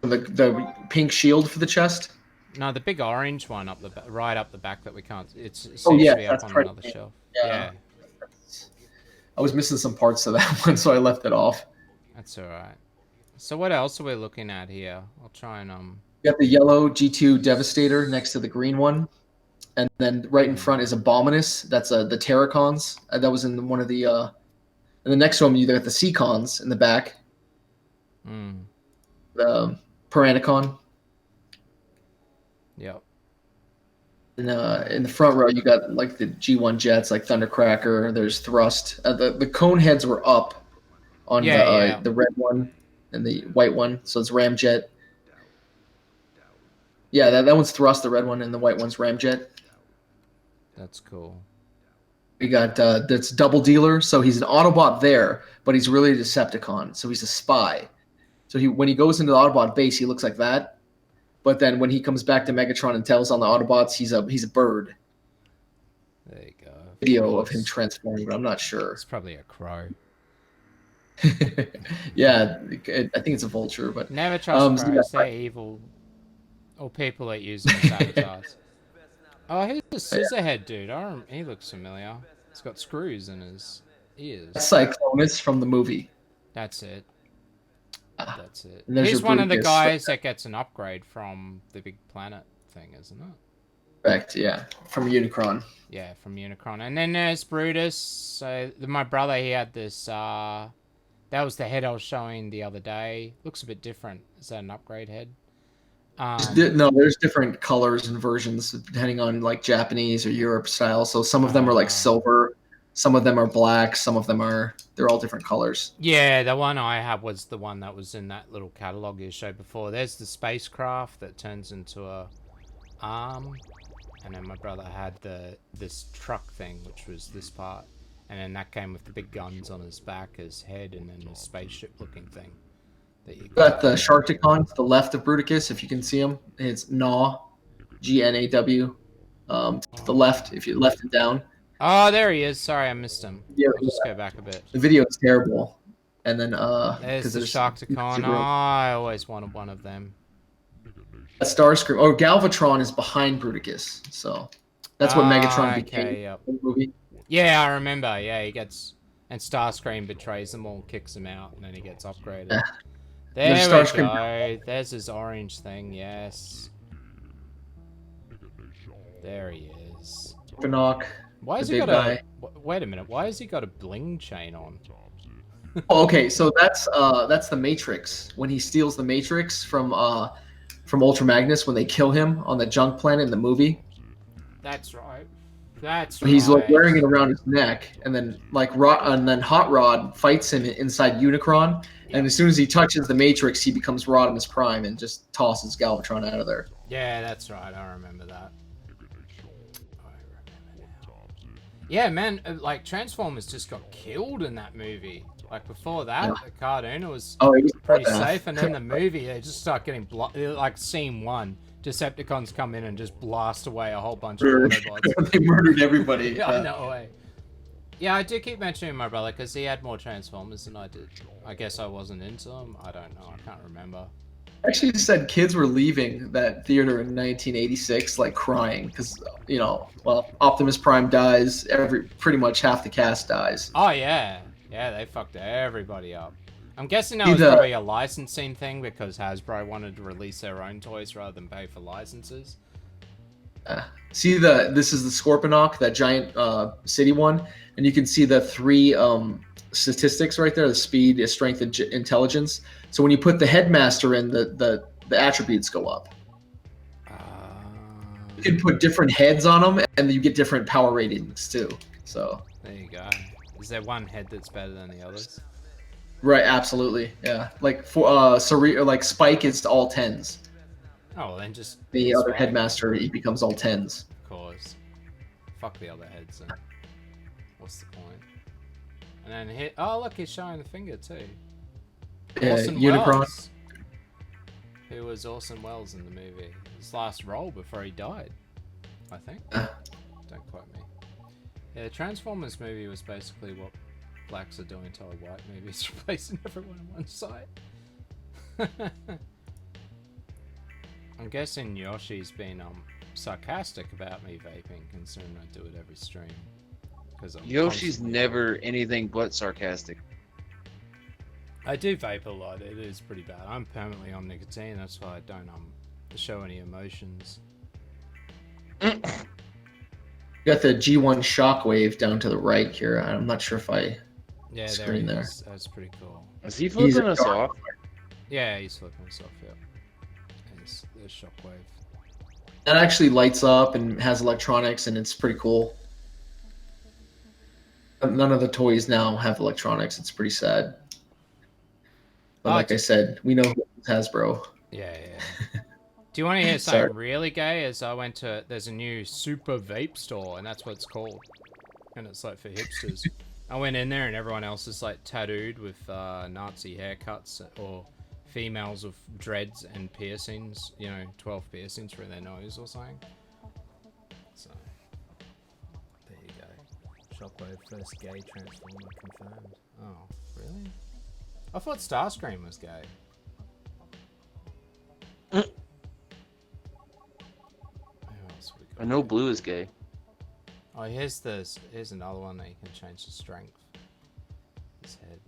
The pink shield for the chest. No, the big orange one up the right up the back that we can't. It seems Oh yeah, to be up that's on Predacon. another shelf. Yeah. I was missing some parts of that one, so I left it off. That's all right. So what else are we looking at here? I'll try and You got the yellow G2 Devastator next to the green one, and then right in front is Abominus. That's the Terracons. That was in one of the. And the next to them, you got the Seacons in the back. The Piranacon. Yep. And in the front row, you got like the G1 jets, like Thundercracker. There's Thrust. The cone heads were up on the red one and the white one, so it's Ramjet. Yeah, that one's Thrust, the red one, and the white one's Ramjet. That's cool. We got that's Double Dealer, so he's an Autobot there, but he's really a Decepticon, so he's a spy. So when he goes into the Autobot base, he looks like that. But then when he comes back to Megatron and tells on the Autobots, he's a bird. There you go. Video of him transforming, but I'm not sure. It's probably a crow. Yeah, I think it's a vulture, but Never trust so crows. They're evil. Or people that use them as avatars. Oh, here's the Scissorhead dude. He looks familiar. He's got screws in his ears. Cyclonus from the movie. That's it. That's it. He's He's one of the guys that gets an upgrade from the big planet thing, isn't it? Correct, yeah. From Unicron. Yeah, from Unicron. And then there's Brutus. So my brother, he had this. That was the head I was showing the other day. Looks a bit different. Is that an upgrade head? No, there's different colors and versions depending on like Japanese or Europe style. So some of them are like silver, some of them are black, some of them they're all different colors. Yeah, the one I had was the one that was in that little catalog you showed before. There's the spacecraft that turns into a arm, and then my brother had this truck thing, which was this part, and then that came with the big guns on his back, his head, and then the spaceship looking thing. You got the Sharkticon to the left of Bruticus, if you can see him. It's Gnaw, Gnaw. To the left, if you left it down. Oh, there he is. Sorry, I missed him. Yeah, I'll just go back a bit. The video is terrible. And then there's the Sharkticon. Oh, I always wanted one of them. Starscream. Oh, Galvatron is behind Bruticus, so that's what Megatron became yep. in the movie. Yeah, I remember. Yeah, he gets and Starscream betrays them all, kicks them out, and then he gets upgraded. Yeah. There we go. There's his orange thing. Yes. There he is. Pinnock. Why has he got a? Wait a minute. Why has he got a bling chain on? Oh, okay, so that's the Matrix. When he steals the Matrix from Ultra Magnus, when they kill him on the junk planet in the movie. That's right. That's He's right. like wearing it around his neck, and then Hot Rod fights him inside Unicron, and as soon as he touches the Matrix, he becomes Rodimus Prime and just tosses Galvatron out of there. Yeah, that's right. I remember that. Yeah, man, like Transformers just got killed in that movie. Like before that, the cartoon, it was pretty safe, and then the movie, they just start getting like scene one. Decepticons come in and just blast away a whole bunch of Autobots. They murdered everybody. Yeah, no way. Yeah, I do keep mentioning my brother because he had more Transformers than I did. I guess I wasn't into them. I don't know. I can't remember. Actually, just said kids were leaving that theater in 1986, like crying because Optimus Prime dies. Pretty much half the cast dies. Oh yeah, yeah, they fucked everybody up. I'm guessing that was probably a licensing thing because Hasbro wanted to release their own toys rather than pay for licenses. See this is the Scorponok, that giant city one, and you can see the three statistics right there: the speed, strength, and intelligence. So when you put the headmaster in, the attributes go up. You can put different heads on them, and you get different power ratings too. So There you go. Is there one head that's better than the others? right, absolutely, yeah. Like for like Spike is all tens. Oh, well, then just The other Spike. headmaster, he becomes all tens. Of course. Fuck the other heads then. What's the point? And then hit. Oh, look, he's showing the finger too. Yeah, Orson Unicron. Welles. Who was Orson Welles in the movie? His last role before he died, I think. Don't quote me. Yeah, the Transformers movie was basically what blacks are doing to white movies, replacing everyone on one side. I'm guessing Yoshi's been sarcastic about me vaping, considering I do it every stream. Yoshi's never anything but sarcastic. I do vape a lot. It is pretty bad. I'm permanently on nicotine. That's why I don't show any emotions. You got the G1 Shockwave down to the right here. I'm not sure if I screen there. That's pretty cool. Is he flipping us off? Yeah, he's flipping us off. Yeah. There's Shockwave. That actually lights up and has electronics, and it's pretty cool. None of the toys now have electronics. It's pretty sad. But like I said, we know who Hasbro. Yeah. Do you want to hear something really gay? As I went to, there's a new super vape store, and that's what it's called. And it's like for hipsters. I went in there, and everyone else is like tattooed with Nazi haircuts, or females with dreads and piercings. 12 piercings through their nose or something. So there you go. Shockwave first gay Transformer confirmed. Oh, really? I thought Starscream was gay. I know Blue is gay. Oh, here's another one that you can change the strength. His head.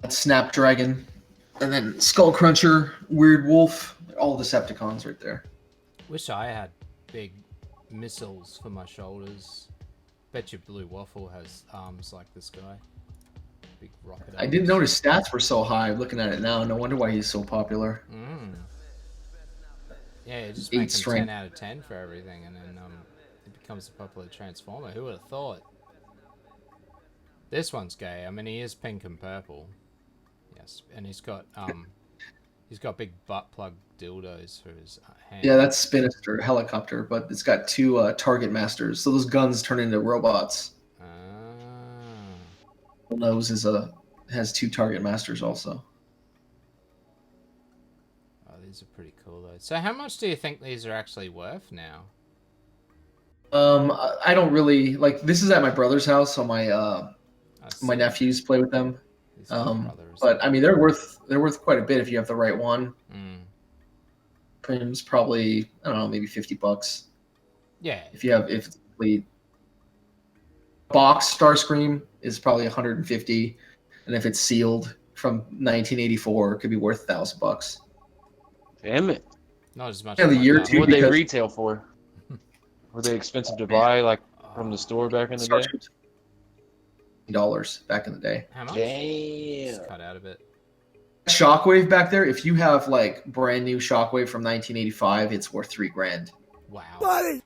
That's Snapdragon, and then Skullcruncher, Weird Wolf, all Decepticons right there. Wish I had big missiles for my shoulders. Bet your Blue Waffle has arms like this guy. Big rocket. I didn't notice stats were so high. Looking at it now, no wonder why he's so popular. Yeah, it just makes him 10 out of 10 for everything, and then it becomes a popular Transformer. Who would have thought? This one's gay. I mean, he is pink and purple. Yes, and he's got big butt plug dildos for his hands. Yeah, that's Spinister helicopter, but it's got two target masters, so those guns turn into robots. Nose has two target masters also. Oh, these are pretty cool though. So how much do you think these are actually worth now? I don't really like. This is at my brother's house, so my nephews play with them. But I mean, they're worth quite a bit if you have the right one. Premium's probably, I don't know, maybe $50. Yeah. Damn it! Not as much. Yeah, the year too. What would they retail for? Were they expensive to buy, like from the store back in the day? $$, back in the day. How much? Damn. Just cut out a bit. Shockwave back there. If you have like brand new Shockwave from 1985, it's worth $3,000. Wow. Buddy.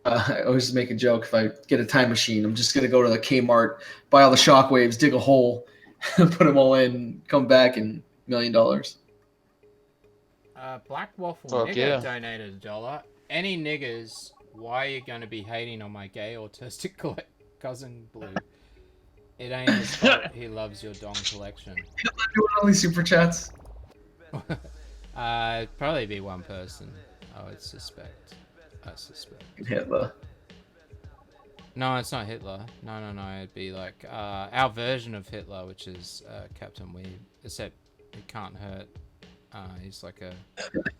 I always make a joke. If I get a time machine, I'm just gonna go to the Kmart, buy all the Shockwaves, dig a hole, put them all in, come back, and $1 million. Black Waffle Fuck nigger yeah. donated $1. Any niggers? Why are you gonna be hating on my gay autistic cousin Blue? It ain't his fault. He loves your dong collection. Doing all these super chats. It'd probably be one person. I would suspect. Hitler. No, it's not Hitler. No. It'd be like our version of Hitler, which is Captain Weeb. Except he can't hurt. He's like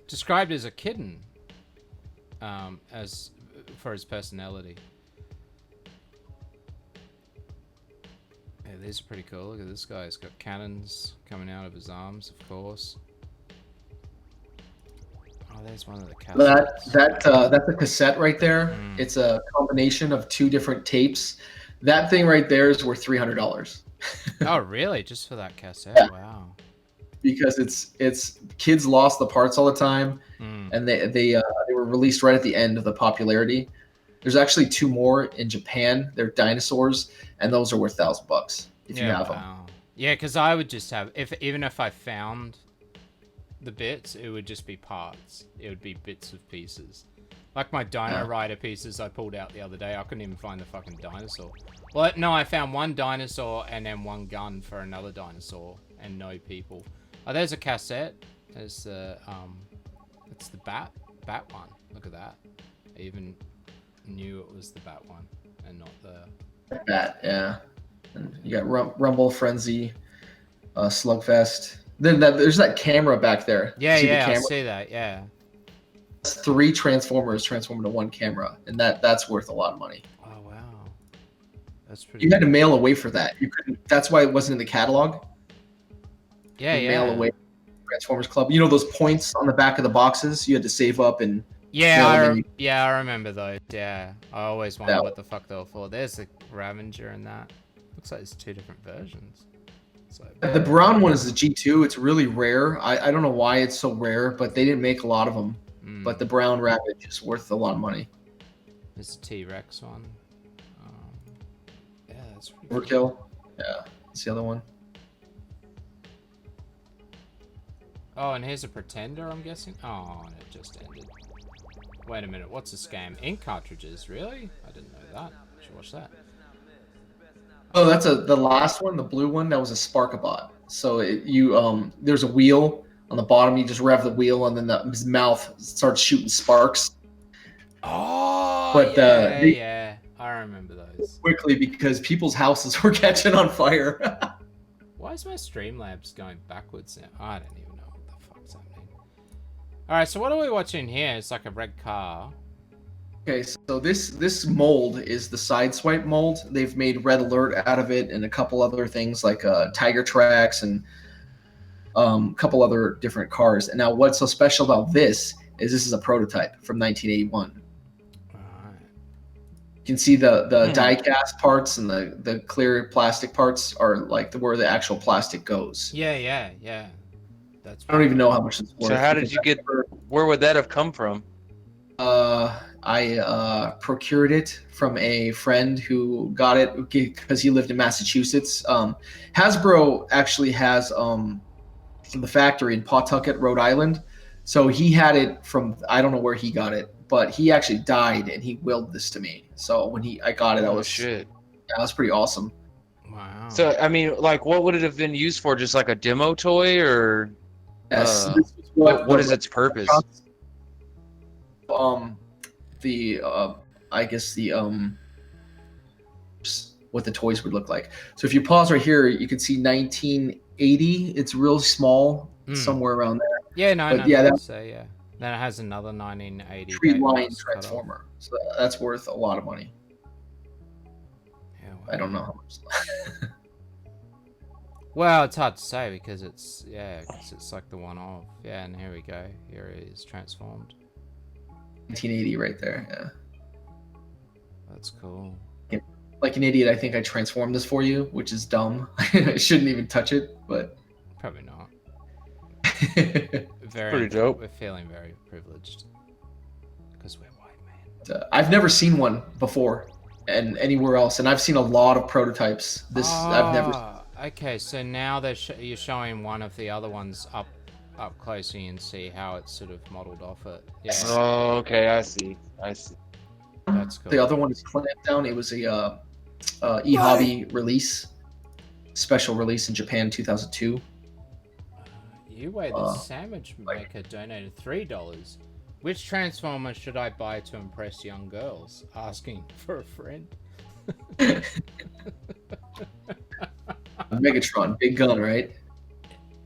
described as a kitten. As for his personality. Yeah, these are pretty cool. Look at this guy. He's got cannons coming out of his arms, of course. Oh, there's one of the cassettes. That's a cassette right there. Mm. It's a combination of 2 different tapes. That thing right there is worth $300. Oh, really? Just for that cassette? Yeah. Wow. Because it's kids lost the parts all the time, and they were released right at the end of the popularity. There's actually 2 more in Japan. They're dinosaurs, and those are worth $1,000 if you have them. Yeah, because I would just have even if I found the bits, it would just be parts. It would be bits of pieces. Like my Dino Rider pieces I pulled out the other day. I couldn't even find the fucking dinosaur. Well, no, I found 1 dinosaur and then 1 gun for another dinosaur and no people. Oh, there's a cassette. There's the it's the bat one. Look at that. I even knew it was the bat one and not the Bat, yeah. And you got Rumble Frenzy, Slugfest. Then there's that camera back there. Yeah, see yeah, I see that. Yeah. That's 3 Transformers transformed into 1 camera, and that's worth a lot of money. Oh wow, that's pretty. You had to mail away for that. You couldn't. That's why it wasn't in the catalog. Yeah, yeah. Mail away Transformers Club. You know those points on the back of the boxes? You had to save up and. Yeah, I remember those. Yeah, I always wondered what the fuck they were for. There's the Ravager in that. Looks like there's 2 different versions. So, the brown one is the G2. It's really rare. I don't know why it's so rare, but they didn't make a lot of them. But the brown Ravage is worth a lot of money. There's the T-Rex one. Yeah, that's pretty Overkill. Yeah, that's the other one. Oh, and here's a Pretender, I'm guessing. Oh, and it just ended. Wait a minute, what's this game? Ink cartridges, really? I didn't know that. Should watch that. Oh, that's the last one, the blue one. That was a Sparkabot. So there's a wheel on the bottom. You just rev the wheel, and then his mouth starts shooting sparks. Oh, but yeah, I remember those. Quickly because people's houses were catching on fire. Why is my Streamlabs going backwards now? I don't even know what the fuck's happening. All right, so what are we watching here? It's like a red car. Okay, so this mold is the Sideswipe mold. They've made Red Alert out of it and a couple other things like Tiger Tracks and a couple other different cars. And now what's so special about this is a prototype from 1981. All right. You can see the die-cast parts and the clear plastic parts are like where the actual plastic goes. Yeah. That's. I don't even know how much it's worth. So how did you get? Where would that have come from? I procured it from a friend who got it because he lived in Massachusetts. Hasbro actually has the factory in Pawtucket, Rhode Island. So he had it from, I don't know where he got it, but he actually died and he willed this to me. So when I got it, I was shit. Yeah, that was pretty awesome. Wow. So I mean, like, what would it have been used for? Just like a demo toy, or Yes. what is its purpose? I guess what the toys would look like. So if you pause right here, you can see 1980. It's real small, somewhere around there. Yeah, no, but yeah, yeah. Then it has another 1980 tree line transformer. So that's worth a lot of money. Yeah, wow. I don't know how much. Well, it's hard to say because it's like the one of. Yeah, and here we go. Here it is transformed. 1980 right there. Yeah. That's cool. Like an idiot, I think I transformed this for you, which is dumb. I shouldn't even touch it, but probably not. Pretty dope. We're feeling very privileged because we're white, man. I've never seen one before, and anywhere else, and I've seen a lot of prototypes. I've never. Okay, so now you're showing one of the other ones up close, so you can see how it's sort of modeled off it. Yeah. Oh, okay, I see. That's cool. The other one is Clamped Down. It was a eHobby release, special release in Japan, 2002. The sandwich maker donated $3. Which Transformer should I buy to impress young girls? Asking for a friend. Megatron, big gun, right?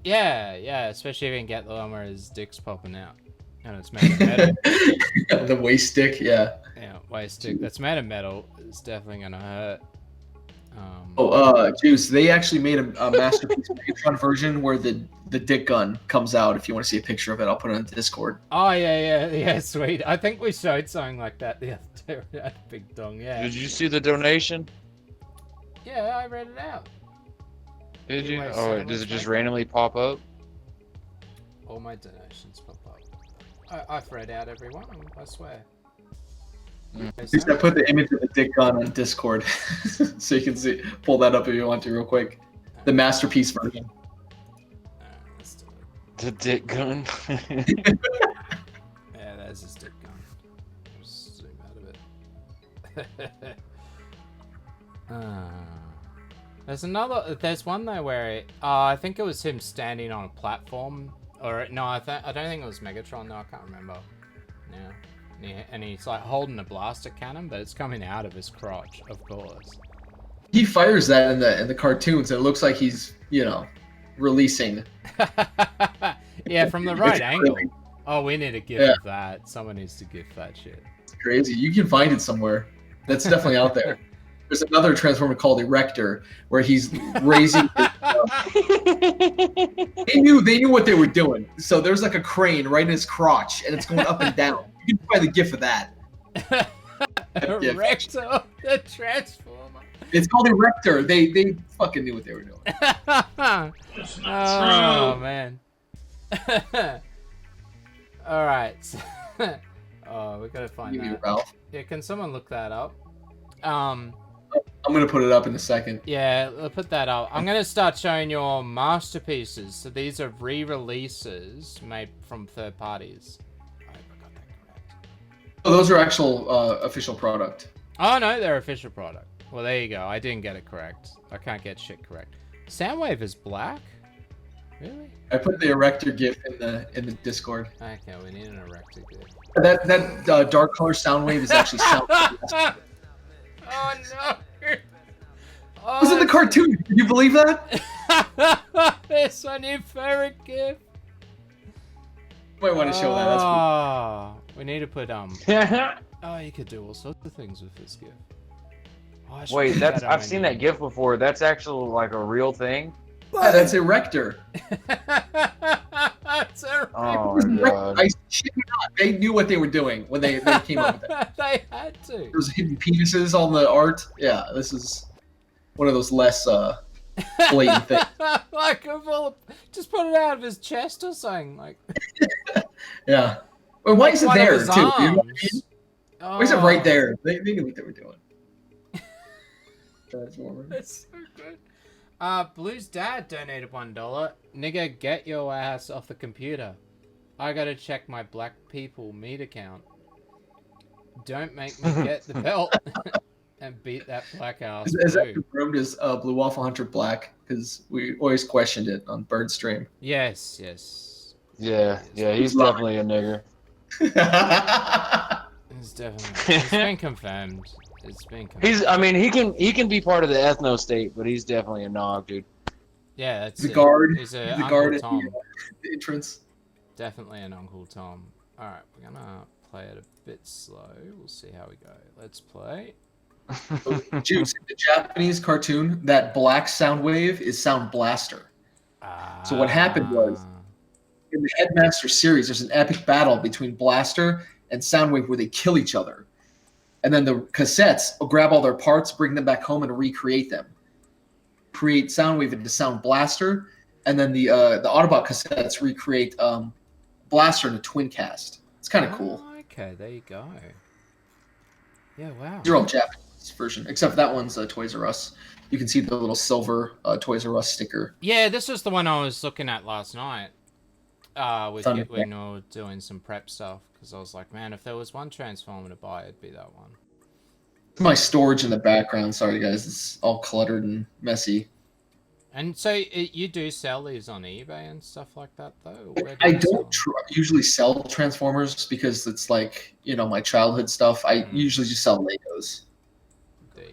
Yeah, especially if you can get the one where his dick's popping out. And it's made of metal. The waist stick, yeah. Yeah, waist stick. That's made of metal. It's definitely gonna hurt. Juice, they actually made a masterpiece Patreon version where the dick gun comes out. If you want to see a picture of it, I'll put it on Discord. Oh yeah, sweet. I think we showed something like that the other day. That big dong, yeah. Did you see the donation? Yeah, I read it out. Did you? Anyway, Oh, so does it let's just make randomly pop up? All my donations pop up. I've read out every one, I swear. Just I put the image of the dick gun on Discord, so you can see. Pull that up if you want to, real quick. The masterpiece version. Let's do it. The dick gun. Yeah, there's his dick gun. I'll zoom out of it. There's one though where I think it was him standing on a platform, or no, I don't think it was Megatron. No, I can't remember. Yeah, and he's like holding a blaster cannon, but it's coming out of his crotch, of course. He fires that in the cartoons, and it looks like he's releasing. Yeah, from the right It's angle. crazy. Oh, we need a gif of that. Someone needs to gif that shit. It's crazy. You can find it somewhere. That's definitely out there. There's another Transformer called Erector, where he's raising. They knew what they were doing. So there's like a crane right in his crotch, and it's going up and down. You can find the gif of that. Erector, the Transformer. It's called Erector. They fucking knew what they were doing. Oh man. All right. Oh, we gotta find that. Ralph. Yeah, can someone look that up? I'm gonna put it up in a second. Yeah, I'll put that up. I'm gonna start showing your masterpieces. So these are re-releases made from third parties. I hope I got that correct. Oh, those are actual official product. Oh no, they're official product. Well, there you go. I didn't get it correct. I can't get shit correct. Soundwave is black? Really? I put the Erector gif in the Discord. Okay, we need an erector gif. That dark color Soundwave is actually Soundwave. Oh no! Oh, It was in the cartoon. Can you believe that? It's my new favorite gif. You might want to show that. That's cool. Oh, we need to put Oh, you could do all sorts of things with this gif. Oh, I should Wait, put that's that on I've my seen new- that GIF before. That's actually like a real thing. Yeah, that's Erector. That's a Oh my god. I shit you not. They knew what they were doing when they came up with it. They had to. There's hidden penises on the art. Yeah, this is one of those less blatant things. Like, just put it out of his chest or something. Like, Yeah. Well, why is it one of there his too? You know what I arms. mean? Why is it right Oh, there? They knew what they were doing. Transformer. That's so good. Blue's dad donated $1. Nigga, get your ass off the computer. I gotta check my black people meat account. Don't make me get the belt and beat that black ass. Is that Blue. confirmed as Blue Waffle Hunter Black? Because we always questioned it on Bird Stream. Yes. Yeah, he's definitely a nigger. It's definitely. It's been confirmed. It's been confirmed. He can be part of the ethno state, but he's definitely a nog, dude. Yeah, that's The it. guard. He's The a Uncle guard at Tom. the entrance. Definitely an Uncle Tom. Alright, we're gonna play it a bit slow. We'll see how we go. Let's play. Juice, in the Japanese cartoon, that black sound wave is Sound Blaster. So what happened was, in the Headmaster series, there's an epic battle between Blaster and Soundwave where they kill each other. And then the cassettes will grab all their parts, bring them back home, and recreate them. Create Soundwave into Sound Blaster, and then the Autobot cassettes recreate Blaster into Twin Cast. It's kind of cool. Okay, there you go. Yeah, wow. They're all Japanese version, except for that one's Toys R Us. You can see the little silver Toys R Us sticker. Yeah, this was the one I was looking at last night. When we were doing some prep stuff, because I was like, man, if there was one Transformer to buy, it'd be that one. My storage in the background. Sorry, guys. It's all cluttered and messy. And so you do sell these on eBay and stuff like that, though? Where do I you don't sell? usually sell Transformers because it's like, my childhood stuff. I usually just sell Legos.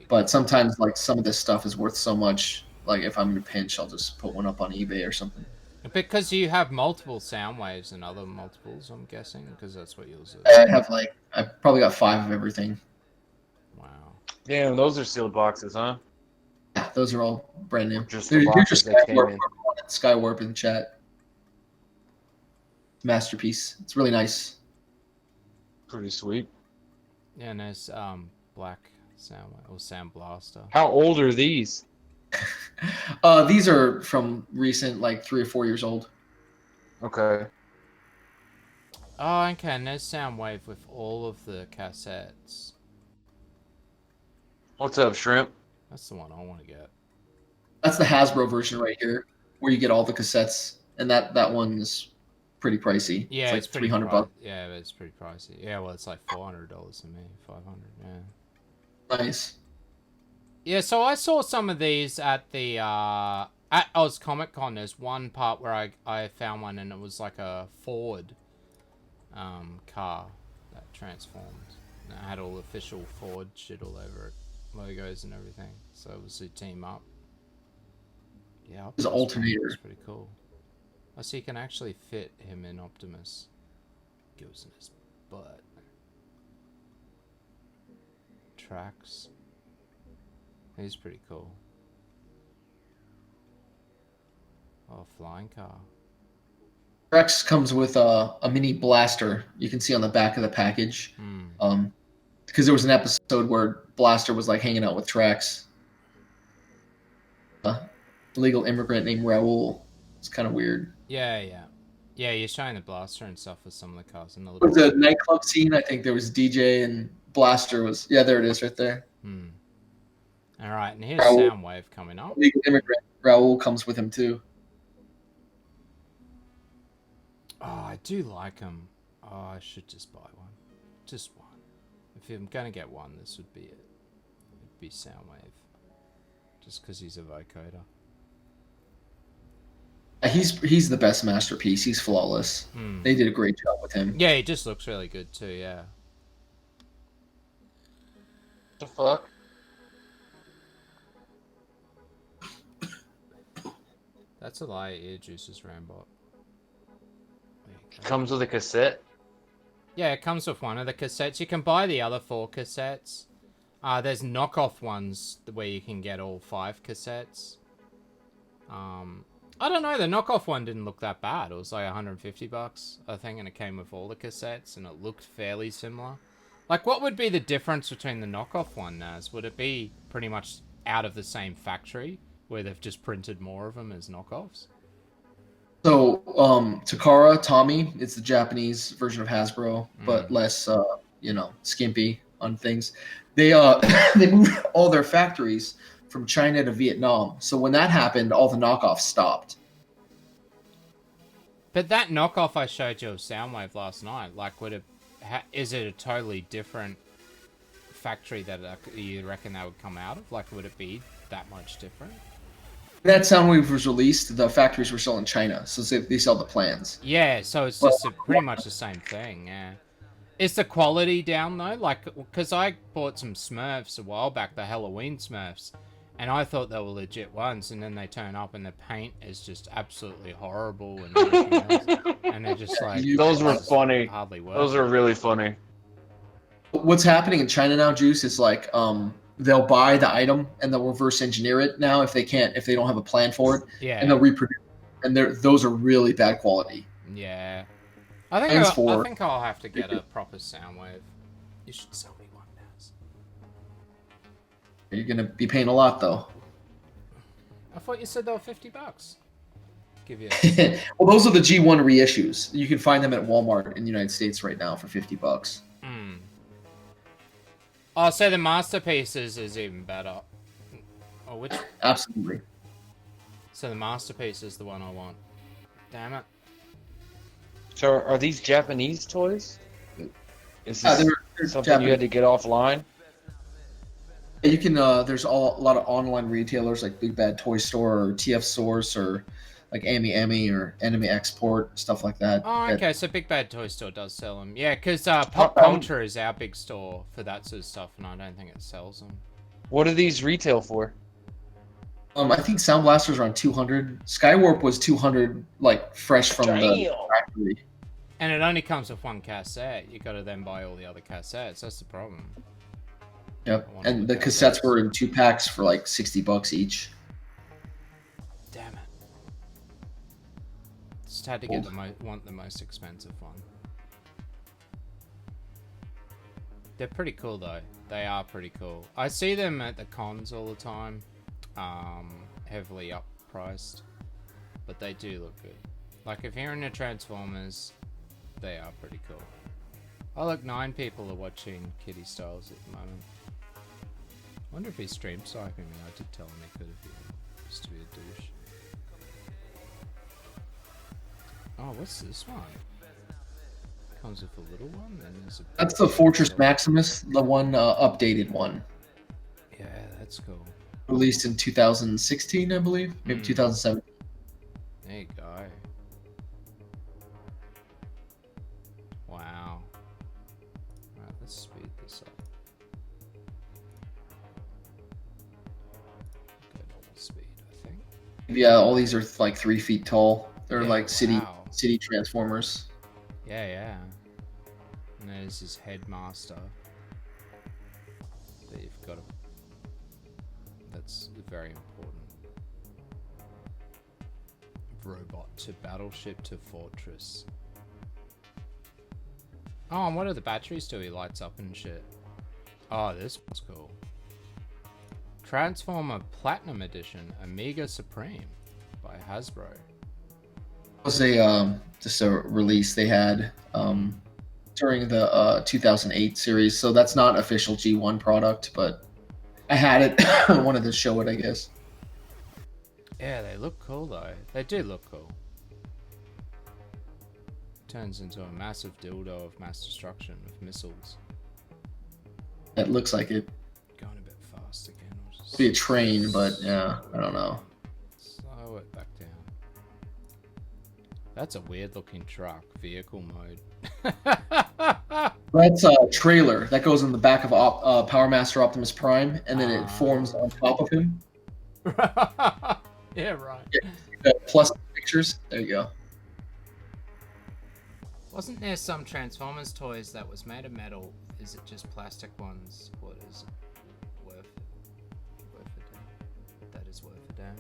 But sometimes, like, some of this stuff is worth so much. Like, if I'm in a pinch, I'll just put one up on eBay or something. Because you have multiple sound waves and other multiples, I'm guessing, because that's what yours is. I've probably got 5 of everything. Wow. Damn, those are sealed boxes, huh? those are all brand new. Just Here's the boxes that came in. Skywarp in chat. Masterpiece. It's really nice. Pretty sweet. Yeah, and there's Black Sound or Sound Blaster. How old are these? These are from recent, like 3 or 4 years old. Okay. Oh, okay, and there's Soundwave with all of the cassettes. What's up, Shrimp? That's the one I want to get. That's the Hasbro version right here, where you get all the cassettes, and that one's pretty pricey. Yeah, it's like pretty $300. Yeah, it's pretty pricey. Yeah, well, it's like $400 to me, $500. Yeah. Nice. Yeah, so I saw some of these at the at Oz Comic Con. There's one part where I found one, and it was like a Ford car that transformed. And it had all official Ford shit all over it, logos and everything. So it was a team up. Yeah, It's an alternator. It's pretty cool. Oh, so you can actually fit him in Optimus. Goes in his butt. Tracks. He's pretty cool. Oh, flying car. Rex comes with a mini blaster. You can see on the back of the package. Because there was an episode where Blaster was like hanging out with Trax. Illegal immigrant named Raul. It's kind of weird. Yeah. Yeah, you're showing the blaster and stuff with some of the cars. And With the nightclub scene, I think there was DJ and Blaster was... Yeah, there it is right there. Alright, and here's Soundwave coming up. Legal immigrant. Raul comes with him too. Oh, I do like him. Oh, I should just buy one. Just one. If I'm gonna get one, this would be it. It'd be Soundwave. Just because he's a vocoder. He's the best masterpiece. He's flawless. They did a great job with him. Yeah, he just looks really good too, yeah. The fuck? That's a lie, EarJuice's Rambot. Comes with a cassette? Yeah, it comes with one of the cassettes. You can buy the other 4 cassettes. There's knockoff ones where you can get all 5 cassettes. I don't know, the knockoff one didn't look that bad. It was like $150, I think, and it came with all the cassettes, and it looked fairly similar. Like, what would be the difference between the knockoff one, Naz? Would it be pretty much out of the same factory, where they've just printed more of them as knockoffs? So, Takara, Tommy, it's the Japanese version of Hasbro, but less, skimpy on things. They they moved all their factories from China to Vietnam. So when that happened, all the knockoffs stopped. But that knockoff I showed you of Soundwave last night, like, is it a totally different factory that you reckon that would come out of? Like, would it be that much different? That Soundwave was released, the factories were still in China, so they sell the plans. Yeah, so it's just pretty much the same thing, yeah. Is the quality down, though? Like, because I bought some Smurfs a while back, the Halloween Smurfs, and I thought they were legit ones, and then they turn up and the paint is just absolutely horrible and everything else. And they're just like... Those were funny. Hardly worth Those are really funny. What's happening in China now, Juice, is like... they'll buy the item and they'll reverse engineer it now if they don't have a plan for it. Yeah. And they'll reproduce it. And those are really bad quality. Yeah. I think I'll have to get a proper Soundwave. You should sell me one, Naz. You're going to be paying a lot, though. I thought you said they were $50. Give you Well, those are the G1 reissues. You can find them at Walmart in the United States right now for $50. Oh, so the Masterpieces is even better. Oh, which? Absolutely. So the Masterpiece is the one I want. Damn it. So are these Japanese toys? Is this they're something Japanese. you had to get offline? You can. There's a lot of online retailers like Big Bad Toy Store or TF Source or like Ami or Anime Export, stuff like that. Oh, okay. So Big Bad Toy Store does sell them. Yeah, because Pop Culture is our big store for that sort of stuff, and I don't think it sells them. What do these retail for? I think Sound Blaster's around 200. Skywarp was 200, like fresh from the factory. And it only comes with one cassette. You got to then buy all the other cassettes. That's the problem. Yep. I wonder And what the that cassettes is. were in 2 packs for like $60 each. Damn it. Just had to get the most expensive one. They're pretty cool though. They are pretty cool. I see them at the cons all the time. Heavily uppriced. But they do look good. Like if you're into Transformers, they are pretty cool. Oh look, 9 people are watching Kitty Styles at the moment. I wonder if he's stream sniping me. I did tell him he could if he used to be a douche. Oh, what's this one? Comes with a little one, then there's a... That's the Fortress Maximus, the one updated one. Yeah, that's cool. Released in 2016, I believe. Maybe 2007. There you go. Wow. Alright, let's speed this up. Go normal speed, I think. Yeah, all these are like 3 feet tall. They're Yeah, like city wow. Transformers. Yeah, yeah. And there's his headmaster. That you've got to... That's very important. Robot to battleship to fortress. Oh, and what do the batteries do? He lights up and shit. Oh, this one's cool. Transformer Platinum Edition Amiga Supreme by Hasbro. It was a just a release they had during the 2008 series, so that's not official G1 product, but I had it. I wanted to show it, I guess. Yeah, they look cool though. They do look cool. Turns into a massive dildo of mass destruction with missiles. It looks like it. Going a bit fast again. I'll just It'd be a train, but yeah, I don't know. slow it back down. That's a weird looking truck. Vehicle mode. That's a trailer that goes in the back of Power Master Optimus Prime, and then it forms on top of him. Yeah, right. Plus pictures. There you go. Wasn't there some Transformers toys that was made of metal? Is it just plastic ones? What is it? Worth a damn. That is worth a damn.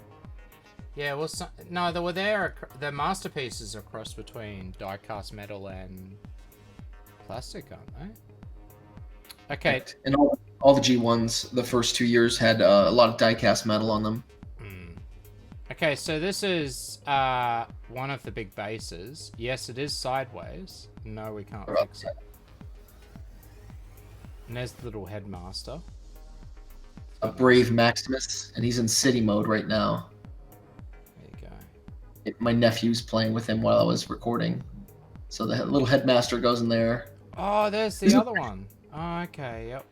Yeah, well, no, they were there. The masterpieces are crossed between die-cast metal and plastic, aren't they? Okay. And all the G1s, the first 2 years had a lot of die-cast metal on them. Okay, so this is one of the big bases. Yes, it is sideways. No, we can't fix it. And there's the little headmaster. A Brave Maximus, and he's in city mode right now. There you go. My nephew's playing with him while I was recording. So the little headmaster goes in there. Oh, there's the other one. Oh, okay, yep.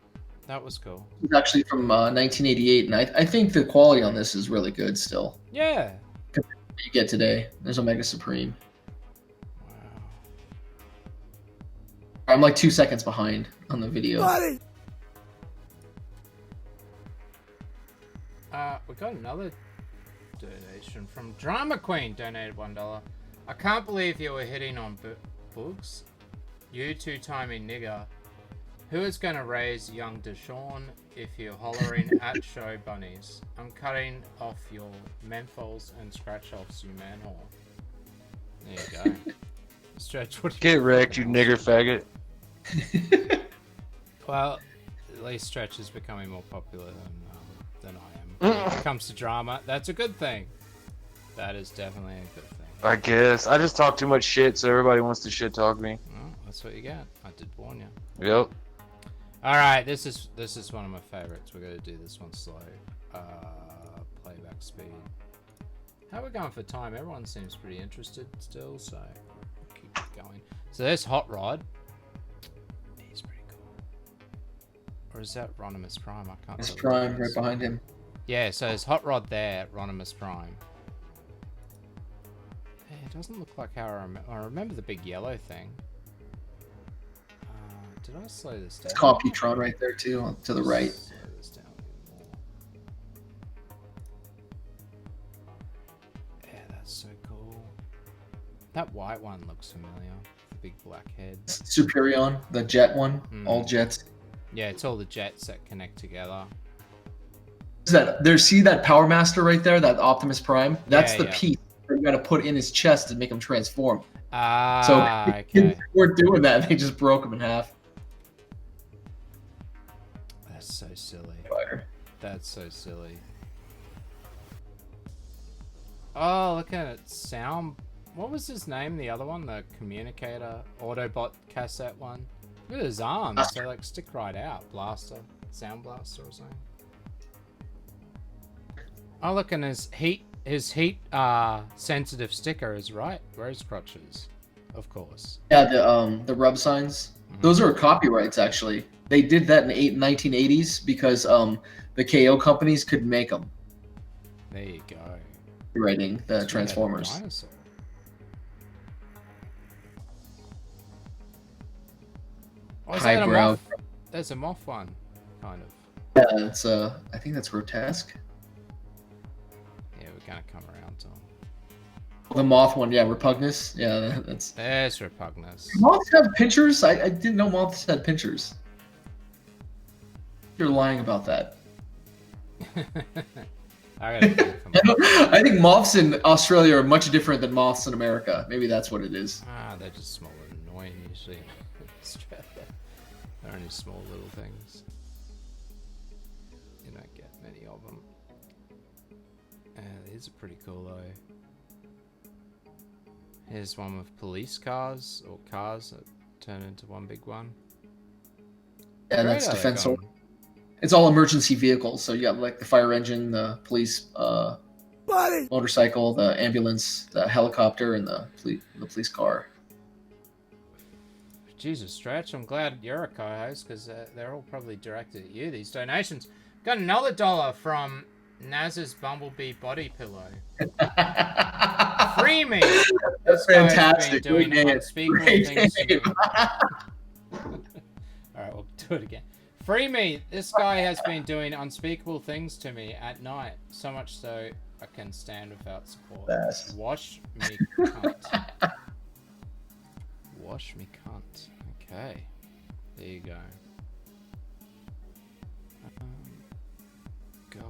That was cool. It's actually from 1988, and I think the quality on this is really good still. Yeah. Compared to what you get today. There's Omega Supreme. Wow. I'm like 2 seconds behind on the video. Buddy. We got another donation from Drama Queen. Donated $1. I can't believe you were hitting on books. You two-timey nigger. Who is going to raise young Deshaun if you're hollering at show bunnies? I'm cutting off your menthols and scratch-offs, you manhole. There you go. Stretch, what do you... Get wrecked, you nigger faggot. Well, at least Stretch is becoming more popular than I am. When it comes to drama, that's a good thing. That is definitely a good thing. I guess. I just talk too much shit, so everybody wants to shit talk me. Well, that's what you get. I did warn you. Yep. All right, this is one of my favorites. We're gonna do this one slow. Playback speed. How are we going for time? Everyone seems pretty interested still, so we'll keep going. So there's Hot Rod. He's pretty cool. Or is that Ronimus Prime? I can't. It's tell Prime which right is. behind him. Yeah, so there's Hot Rod there, Ronimus Prime. Hey, it doesn't look like how I remember the big yellow thing. Did I slow this down? It's Computron right there too, to the right. Slow this down a bit more. Yeah, that's so cool. That white one looks familiar. The big black head. Superion, the jet one, all jets. Yeah, it's all the jets that connect together. See that Power Master right there, that Optimus Prime? That's Yeah, the yeah. piece that you got to put in his chest to make him transform. Ah, So okay. we're doing that. They just broke him in half. That's so silly. Fire. That's so silly. Oh, look at it. Sound. What was his name? The other one? The communicator Autobot cassette one? Look at his arms. They like stick right out. Blaster. Sound blaster or something. Oh, look, and his heat sensitive sticker is right. Rose crotches. Of course. Yeah, the rub signs. Those are copyrights, actually. They did that in the 1980s because the KO companies could make them. There you go. Writing the Transformers. Dinosaur. Oh, is that a Highbrow. moth? There's a moth one, kind of. Yeah, it's I think that's grotesque. Yeah, we're gonna come around to him. The moth one, yeah, Repugnus. Yeah, that's. There's Repugnus. Moths have pinchers? I didn't know moths had pinchers. You're lying about that. I gotta think of them. I think moths in Australia are much different than moths in America. Maybe that's what it is. Ah, they're just small and annoying usually in Australia. They're only small little things. You don't get many of them. These are pretty cool though. Here's one with police cars, or cars that turn into one big one. Yeah, that's Great, defense. Icon. It's all emergency vehicles. So you have like the fire engine, the police motorcycle, the ambulance, the helicopter, and the police car. Jesus, Stretch, I'm glad you're a co-host because they're all probably directed at you, these donations. Got another $1 from Naz's Bumblebee Body Pillow. Free me! This guy's Fantastic. been doing Great name. unspeakable Great things to me. name. Alright, we'll do it again. Free me! This guy has been doing unspeakable things to me at night. So much so I can stand without support. Best. Wash me cunt. Wash me cunt. Okay. There you go. God,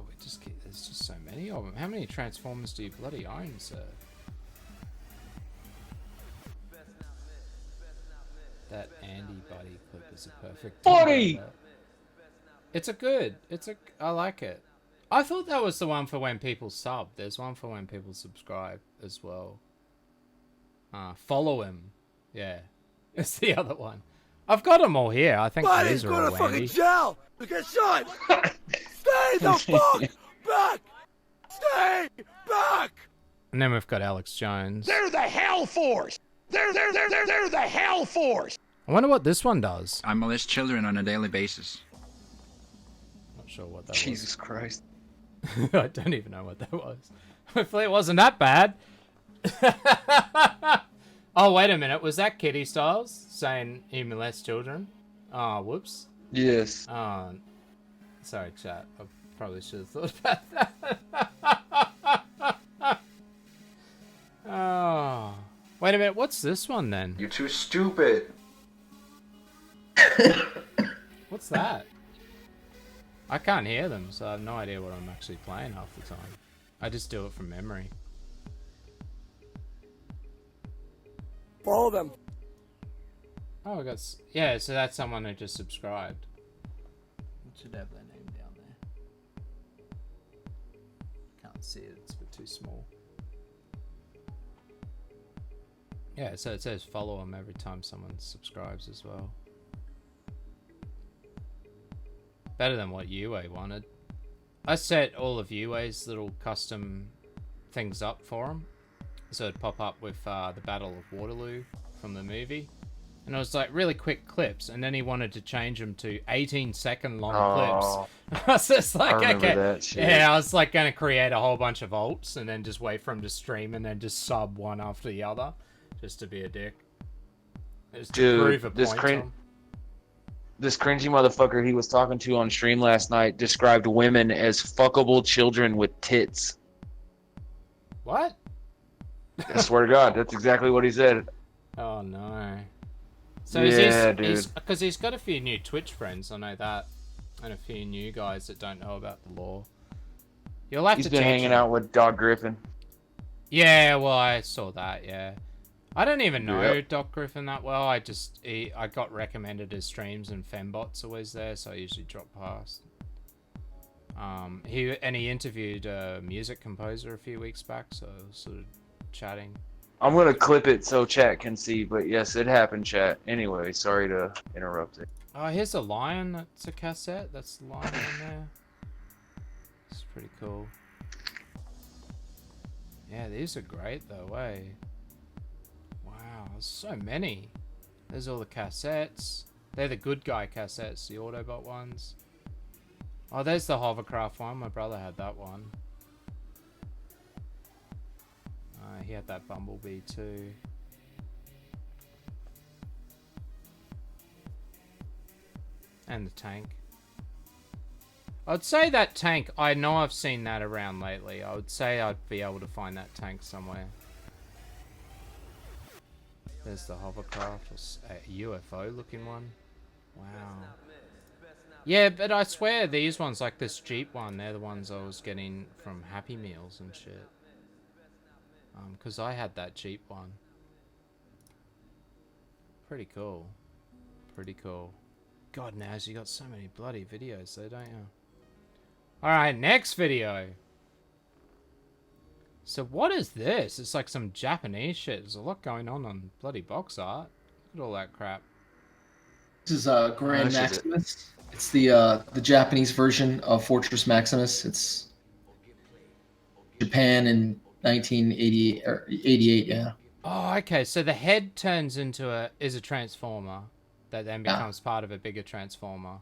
there's just so many of them. How many Transformers do you bloody own, sir? That Andy Buddy clip is a perfect. Buddy! I like it. I thought that was the one for when people sub. There's one for when people subscribe as well. Follow him. Yeah. It's the other one. I've got them all here. I think these are all handy. jail! You get shot! Stay the fuck back! Stay back! And then we've got Alex Jones. They're the Hell Force! They're the Hell Force! I wonder what this one does. I molest children on a daily basis. Not sure what that Jesus Christ. was. I don't even know what that was. Hopefully it wasn't that bad. Oh, wait a minute. Was that Kitty Styles saying he molests children? Oh, whoops. Yes. Oh, sorry, chat. I probably should have thought about that. Oh. Wait a minute. What's this one then? You're too stupid. What's that? I can't hear them, so I have no idea what I'm actually playing half the time. I just do it from memory. Follow them. Oh, yeah, so that's someone who just subscribed. It should have their name down there. Can't see it, it's a bit too small. Yeah, so it says follow them every time someone subscribes as well. Better than what Yue wanted. I set all of Yue's little custom things up for him. So it'd pop up with the Battle of Waterloo from the movie. And it was like really quick clips. And then he wanted to change them to 18-second long clips. I was just like, I remember okay. that shit. Yeah, I was like going to create a whole bunch of alts and then just wait for him to stream and then just sub one after the other. Just to be a dick. Just to Dude, prove a point. This cringy motherfucker he was talking to on stream last night described women as fuckable children with tits. What? I swear to God, that's exactly what he said. Oh no. So Yeah, because he's got a few new Twitch friends, I know that, and a few new guys that don't know about the law. You'll have He's to been teach hanging him. out with Doc Griffin. Yeah, well, I saw that. Yeah, I don't even know Yep. Doc Griffin that well. I got recommended his streams and Fembots always there, so I usually drop past. He interviewed a music composer a few weeks back, so I was sort of chatting. I'm gonna clip it so chat can see, but yes, it happened, chat. Anyway, sorry to interrupt it. Oh, here's a lion. That's a cassette. That's the lion in there. It's pretty cool. Yeah, these are great though, eh? Wow, there's so many. There's all the cassettes. They're the good guy cassettes, the Autobot ones. Oh, there's the hovercraft one. My brother had that one. He had that Bumblebee too. And the tank. I'd say that tank, I know I've seen that around lately. I would say I'd be able to find that tank somewhere. There's the hovercraft, a UFO looking one. Wow. Yeah, but I swear these ones, like this Jeep one, they're the ones I was getting from Happy Meals and shit. Because I had that Jeep one. Pretty cool. Pretty cool. God, Naz, you got so many bloody videos though, don't you? Alright, next video. So what is this? It's like some Japanese shit. There's a lot going on bloody box art. Look at all that crap. This is Grand Maximus. It's the Japanese version of Fortress Maximus. It's Japan in 1988 or 88, yeah. Oh, okay. So the head turns into is a transformer that then becomes part of a bigger transformer.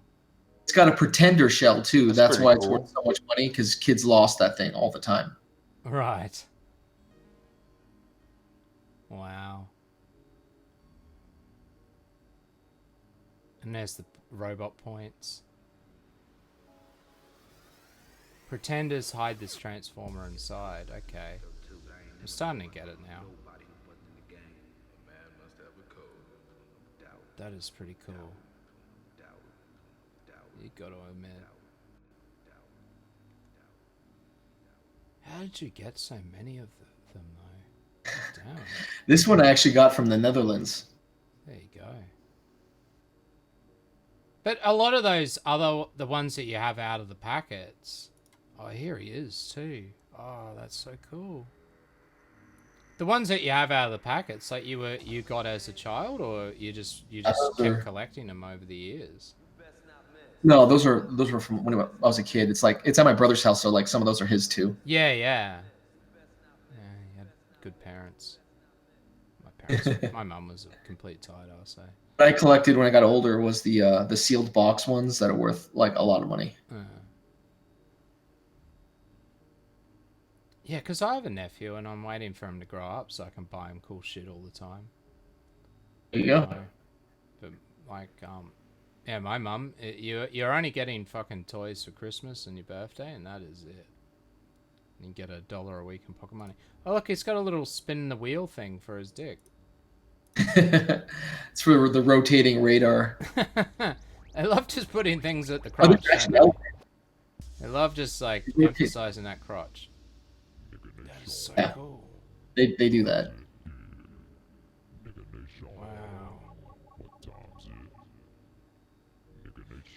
It's got a pretender shell too. That's why it's cool. worth so much money, because kids lost that thing all the time. Right. Wow. And there's the robot points. Pretenders hide this transformer inside. Okay. I'm starting to get it now. That is pretty cool. You gotta admit. How did you get so many of them though? God damn. This one I actually got from the Netherlands. There you go. But a lot of those the ones that you have out of the packets. Oh, here he is too. Oh, that's so cool. The ones that you have out of the packets, like you got as a child, or you just kept collecting them over the years. No, those were from when I was a kid. It's at my brother's house, so like some of those are his too. Yeah. Yeah, he had good parents. My mum was a complete tight ass. What I collected when I got older was the sealed box ones that are worth like a lot of money. Yeah, because I have a nephew and I'm waiting for him to grow up so I can buy him cool shit all the time. There you go. But like, yeah, my mum, you're only getting fucking toys for Christmas and your birthday, and that is it. You get $1 a week in pocket money. Oh look, he's got a little spin the wheel thing for his dick. It's for the rotating radar. I love just putting things at the crotch. I love just like emphasizing that crotch. That is so cool. They do that. Wow.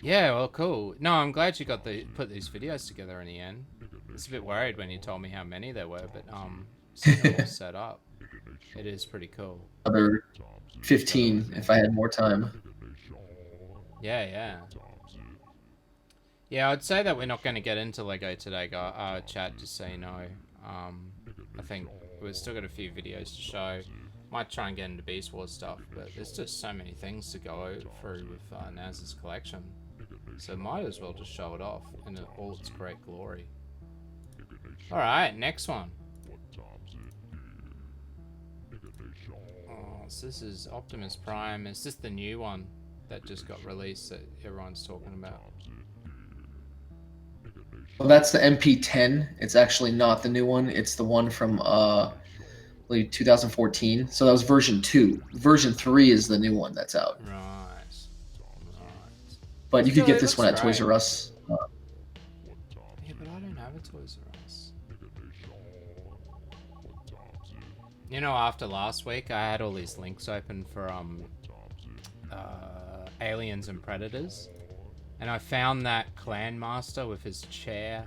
Yeah, well, cool. No, I'm glad you got put these videos together in the end. I was a bit worried when you told me how many there were, but seeing it all set up, it is pretty cool. Another 15 if I had more time. Yeah. Yeah, I'd say that we're not going to get into Lego today, chat, just so you know. I think we've still got a few videos to show. Might try and get into Beast Wars stuff, but there's just so many things to go through with Naz's collection. So might as well just show it off in all its great glory. Alright, next one. Oh, so this is Optimus Prime. Is this the new one that just got released that everyone's talking about? Well, that's the MP10. It's actually not the new one. It's the one from like 2014. So that was version 2. Version 3 is the new one that's out. Right. But you could Still, get it this looks one at Toys great. R Us. Yeah, but I don't have a Toys R Us. You know, after last week, I had all these links open for Aliens and Predators, and I found that Clan Master with his chair,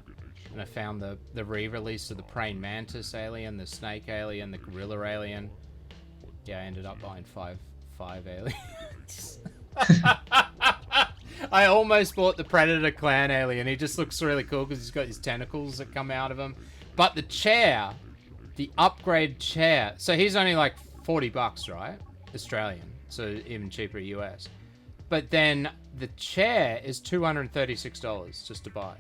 and I found the re-release of the praying mantis alien, the snake alien, the gorilla alien. Yeah, I ended up buying five aliens. I almost bought the Predator Clan alien. He just looks really cool because he's got his tentacles that come out of him. But the chair, the upgrade chair, so he's only like $40, right? Australian, so even cheaper US. But then the chair is $236 just to buy.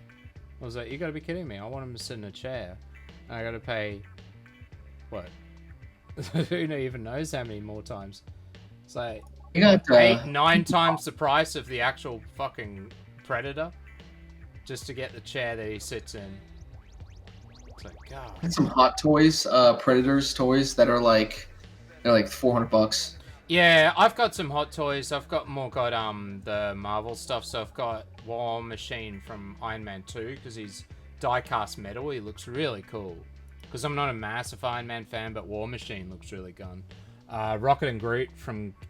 I was like, you gotta be kidding me. I want him to sit in a chair. And I gotta pay, what? Who even knows how many more times? It's like, You got 8-9 times the price of the actual fucking Predator just to get the chair that he sits in. It's like, God. and some Hot Toys, Predators toys that are like they're like $400. Yeah, I've got some Hot Toys. I've got the Marvel stuff. So I've got War Machine from Iron Man 2 because he's die-cast metal. He looks really cool. Because I'm not a massive Iron Man fan, but War Machine looks really good. Rocket and Groot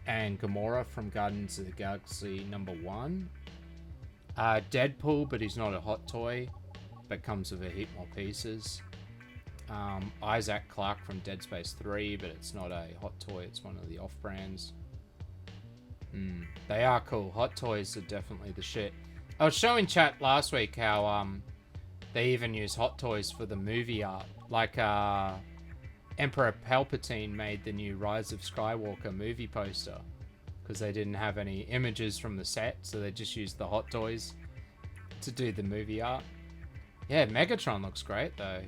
and Gamora from Guardians of the Galaxy #1. Deadpool, but he's not a hot toy, but comes with a heap more pieces. Isaac Clarke from Dead Space 3, but it's not a hot toy, it's one of the off-brands. They are cool. Hot toys are definitely the shit. I was showing chat last week how they even use hot toys for the movie art. Like Emperor Palpatine made the new Rise of Skywalker movie poster because they didn't have any images from the set, so they just used the hot toys to do the movie art. Yeah, Megatron looks great though.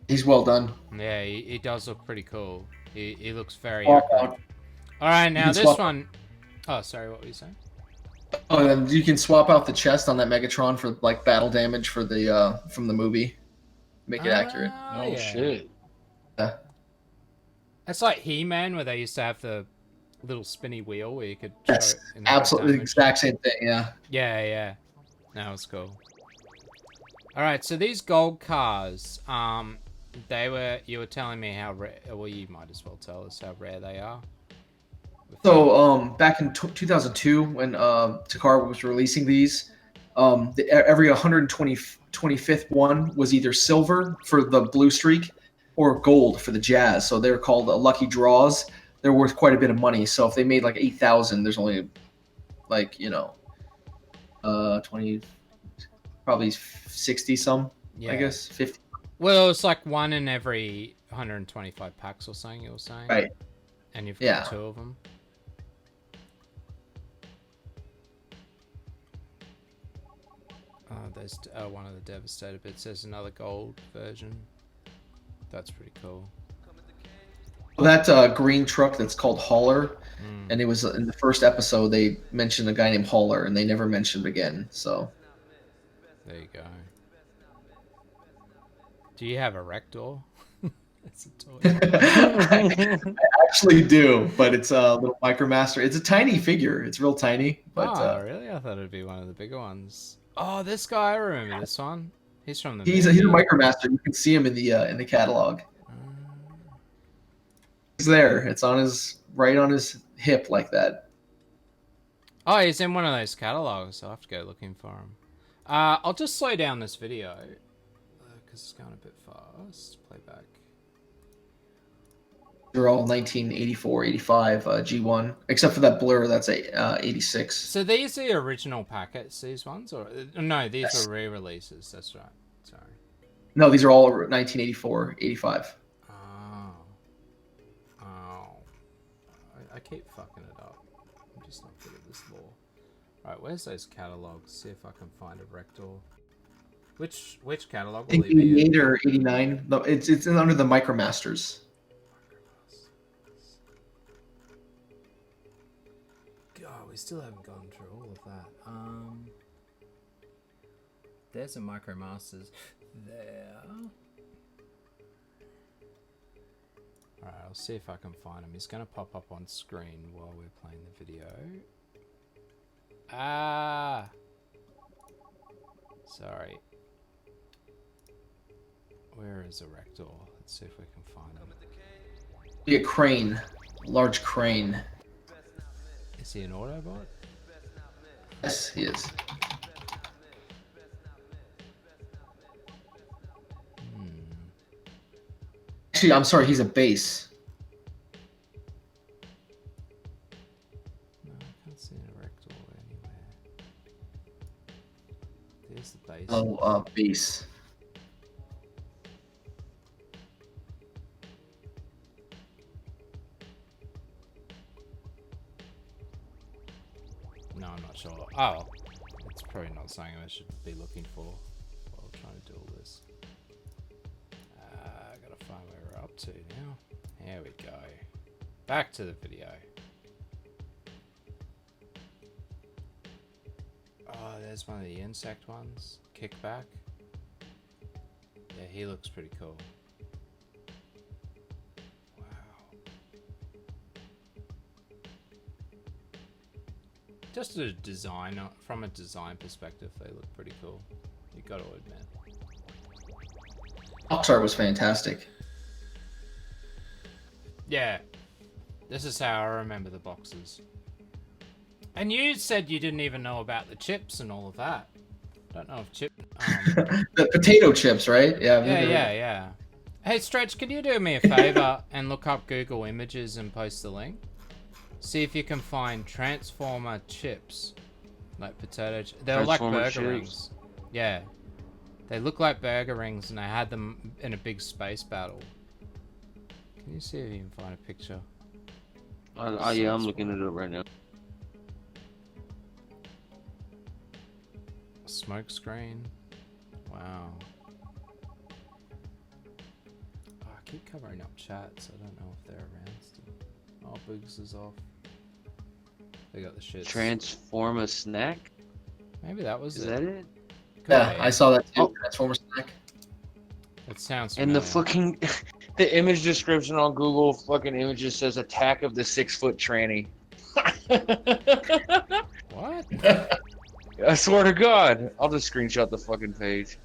He's well done. Yeah, he does look pretty cool. He looks very Swap accurate. out. Alright, now can this swap- one... Oh, sorry, what were you saying? Oh, and you can swap out the chest on that Megatron for like battle damage for the from the movie. Make it accurate. Oh yeah. shit. Yeah. It's like He-Man where they used to have the little spinny wheel where you could show That's it in the absolutely the damage. exact same thing. Yeah. Yeah. That was cool. Alright, so these gold cars, you were telling me how rare, well, you might as well tell us how rare they are. So back in 2002 when Takara was releasing these, every 125th one was either silver for the blue streak or gold for the jazz. So they're called lucky draws. They're worth quite a bit of money. So if they made like 8,000, there's only like 20, probably 60 some. Yeah. I guess 50. Well, it's like one in every 125 packs or something, you were saying? Right. And you've got Yeah. 2 of them. There's one of the Devastator bits. There's another gold version. That's pretty cool. That green truck that's called Hauler, and it was in the first episode they mentioned a guy named Hauler, and they never mentioned again. So There you go. Do you have a Rector? That's a toy. I actually do, but it's a little Micromaster. It's a tiny figure. It's real tiny, but Oh, really? I thought it'd be one of the bigger ones. Oh, this guy, I remember this one. He's from the he's a movie. Micromaster. You can see him in the catalog. He's there. It's on right on his hip like that. Oh, he's in one of those catalogs. I'll have to go looking for him. I'll just slow down this video because it's going a bit fast. Playback. They're all 1984, 85 G1, except for that blur. That's a 86. So these are the original packets, these ones? Or no, these Yes. are re-releases. That's right. Sorry. No, these are all 1984, 85. I keep fucking it up. I'm just not good at this lore. Alright, where's those catalogs? See if I can find a Rector. Which catalog I will think he be in? 88 or 89. No, it's under the Micromasters. God, we still haven't gone through all of that. There's a Micromasters there. Alright, I'll see if I can find him. He's gonna pop up on screen while we're playing the video. Ah! Sorry. Where is Erector? Let's see if we can find him. Be a crane. Large crane. Is he an Autobot? Yes, he is. Actually, I'm sorry, he's a base. No, I can't see an Erector anywhere. There's the base. Oh, base. No, I'm not sure. Oh, it's probably not something I should be looking for while trying to do all this. I gotta find where we're up to now. There we go. Back to the video. Oh, there's one of the insect ones. Kickback. Yeah, he looks pretty cool. Just a design, from a design perspective, they look pretty cool. You got to admit. Box art was fantastic. Yeah, this is how I remember the boxes. And you said you didn't even know about the chips and all of that. Don't know if chip. The potato chips, right? Yeah. Yeah. Hey, Stretch, can you do me a favor and look up Google Images and post the link? See if you can find Transformer chips, like potato. They're like burger rings. Yeah, they look like burger rings, and I had them in a big space battle. Can you see if you can find a picture? Yeah, I'm looking it up right now. Smoke screen. Wow. Oh, I keep covering up chat, so I don't know if they're around still. Oh, Boogs is off. They got the shit. Transformer snack? Maybe that was Is that it? Yeah, I saw that too. Transformer snack. That sounds And the familiar. fucking the image description on Google fucking Images says attack of the 6-foot tranny. What? I swear to God, I'll just screenshot the fucking page.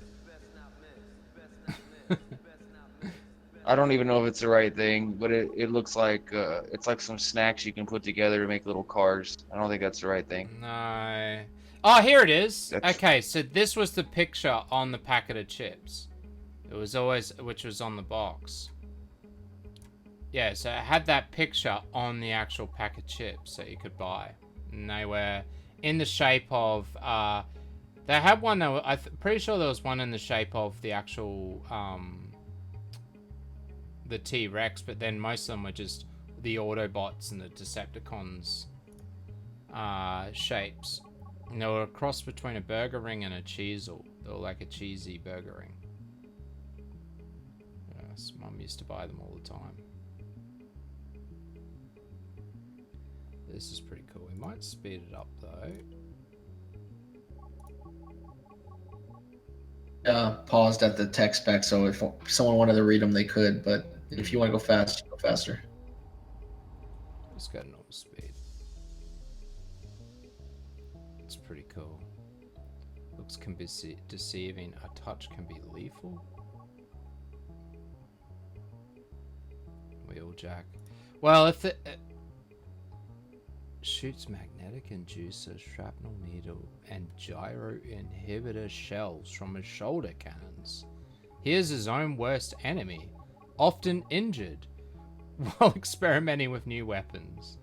I don't even know if it's the right thing, but it looks like it's like some snacks you can put together to make little cars. I don't think that's the right thing. No. Oh, here it is. Okay, so this was the picture on the packet of chips. It was always, which was on the box. Yeah, so it had that picture on the actual pack of chips that you could buy. And they were in the shape of, they had one that, I'm pretty sure there was one in the shape of the actual, the T-Rex, but then most of them were just the Autobots and the Decepticons shapes. And they were a cross between a burger ring and a cheesel. They were like a cheesy burger ring. Yes, Mum used to buy them all the time. This is pretty cool. We might speed it up though. Paused at the tech spec, so if someone wanted to read them, they could. But if you want to go fast, go faster. Just got normal speed. It's pretty cool. Looks can be deceiving. A touch can be lethal. Wheeljack. Well, if it shoots magnetic inducer, shrapnel needle, and gyro inhibitor shells from his shoulder cannons. He is his own worst enemy, often injured, while experimenting with new weapons.